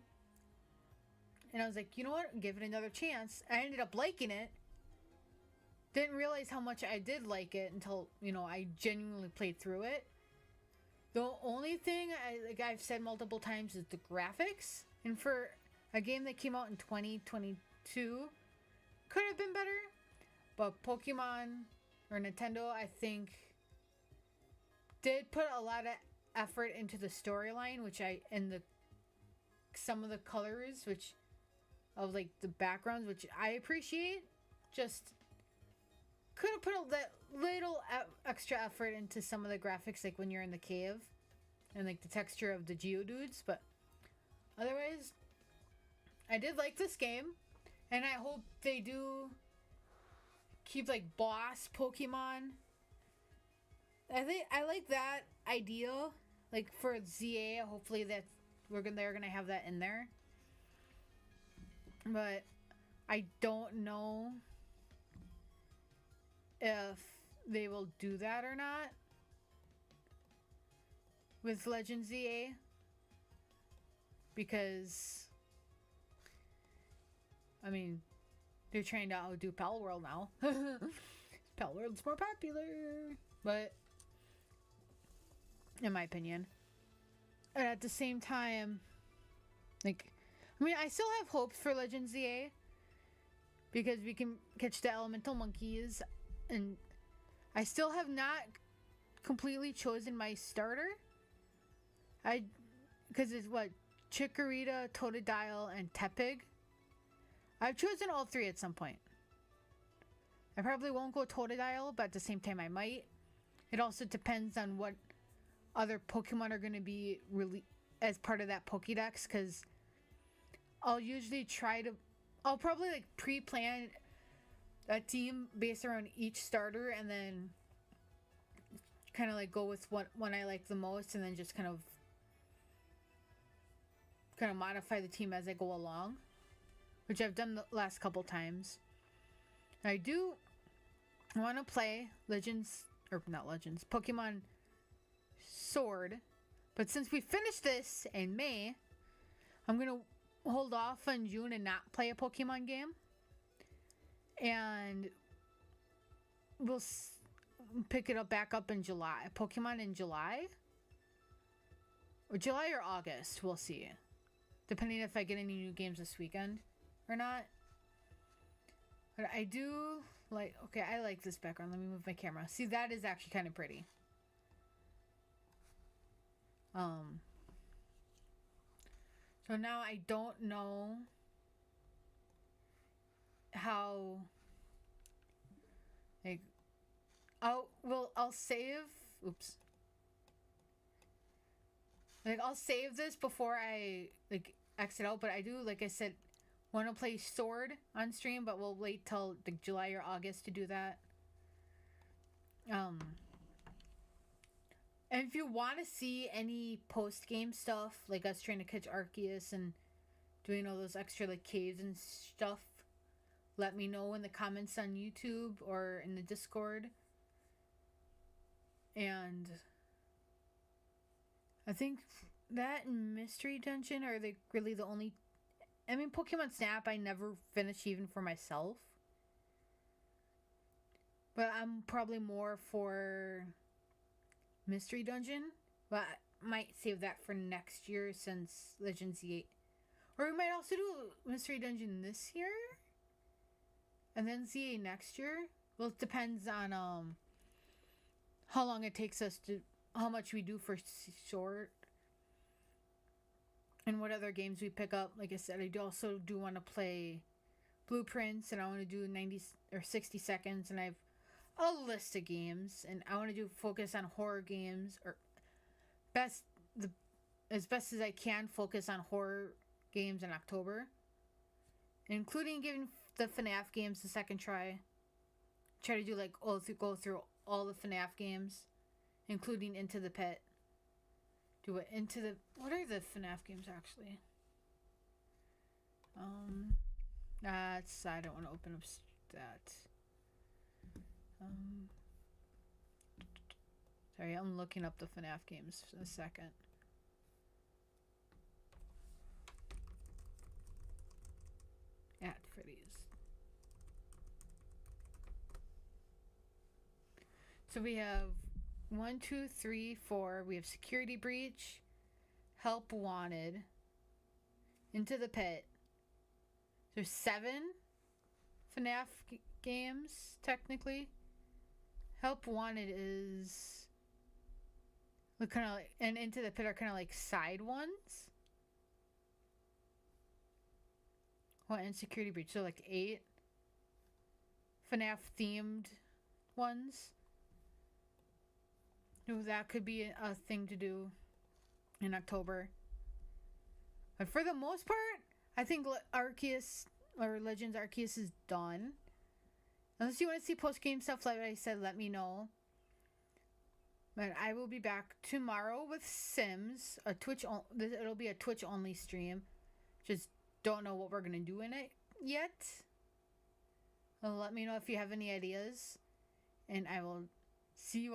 and I was like, you know what, give it another chance. I ended up liking it. Didn't realize how much I did like it until, you know, I genuinely played through it. The only thing I've said multiple times is the graphics, and for a game that came out in 2022, could have been better. But Pokemon or Nintendo, I think, did put a lot of effort into the storyline, some of the colors, which of like the backgrounds, which I appreciate. Just could have put that little extra effort into some of the graphics, like when you're in the cave and like the texture of the Geodudes. But otherwise, I did like this game, and I hope they do keep like boss Pokemon. I like that idea, like for ZA. Hopefully they're gonna have that in there, but I don't know if they will do that or not with Legend ZA, because I mean, they're trying to outdo Pal World now. Pal World's more popular, but in my opinion, and at the same time, like, I mean, I still have hopes for Legend ZA because we can catch the elemental monkeys, and I still have not completely chosen my starter. because it's what, Chikorita, Totodile, and Tepig. I've chosen all three at some point. I probably won't go Totodile, but at the same time I might. It also depends on what other Pokemon are going to be really as part of that Pokédex, because I'll probably like pre-plan a team based around each starter, and then kind of like go with what one I like the most, and then just kind of modify the team as I go along, which I've done the last couple times. I do want to play Pokemon Sword, but since we finished this in May, I'm gonna hold off on June and not play a Pokemon game, and we'll pick it up back up in July. Pokemon in July, or July or August, we'll see, depending if I get any new games this weekend or not. But I do like, okay, I like this background. Let me move my camera. See, that is actually kind of pretty. So now I don't know how, like, I'll save, oops. Like, I'll save this before I, like, exit out, but I do, like I said, want to play Sword on stream, but we'll wait till like July or August to do that. And if you want to see any post-game stuff, like us trying to catch Arceus and doing all those extra like caves and stuff, let me know in the comments on YouTube or in the Discord. And I think that and Mystery Dungeon are really the only... I mean, Pokemon Snap I never finished even for myself. But I'm probably more for Mystery Dungeon. But I might save that for next year since Legends Z8. Or we might also do Mystery Dungeon this year. And then Z8 next year. Well, it depends on how long it takes us to... how much we do for short. And what other games we pick up. Like I said, I also do want to play Blueprints, and I want to do 90 or 60 seconds, and I have a list of games, and I want to focus on horror games, or as best as I can focus on horror games in October, including giving the FNAF games a second try. Try to do like go through all the FNAF games, including Into the Pit. Do it into the... What are the FNAF games, actually? I don't want to open up that. Sorry, I'm looking up the FNAF games for a second. At Freddy's. So we have 1, 2, 3, 4. We have Security Breach, Help Wanted, Into the Pit. There's 7 FNAF games, technically. Help Wanted is... kind of like... And Into the Pit are kind of like side ones. Well, and Security Breach. So like 8 FNAF themed ones. No, that could be a thing to do in October. But for the most part, I think Arceus or Legends Arceus is done. Unless you want to see post-game stuff, like I said, let me know. But I will be back tomorrow with Sims. It'll be a Twitch-only stream. Just don't know what we're going to do in it yet. Let me know if you have any ideas. And I will see you all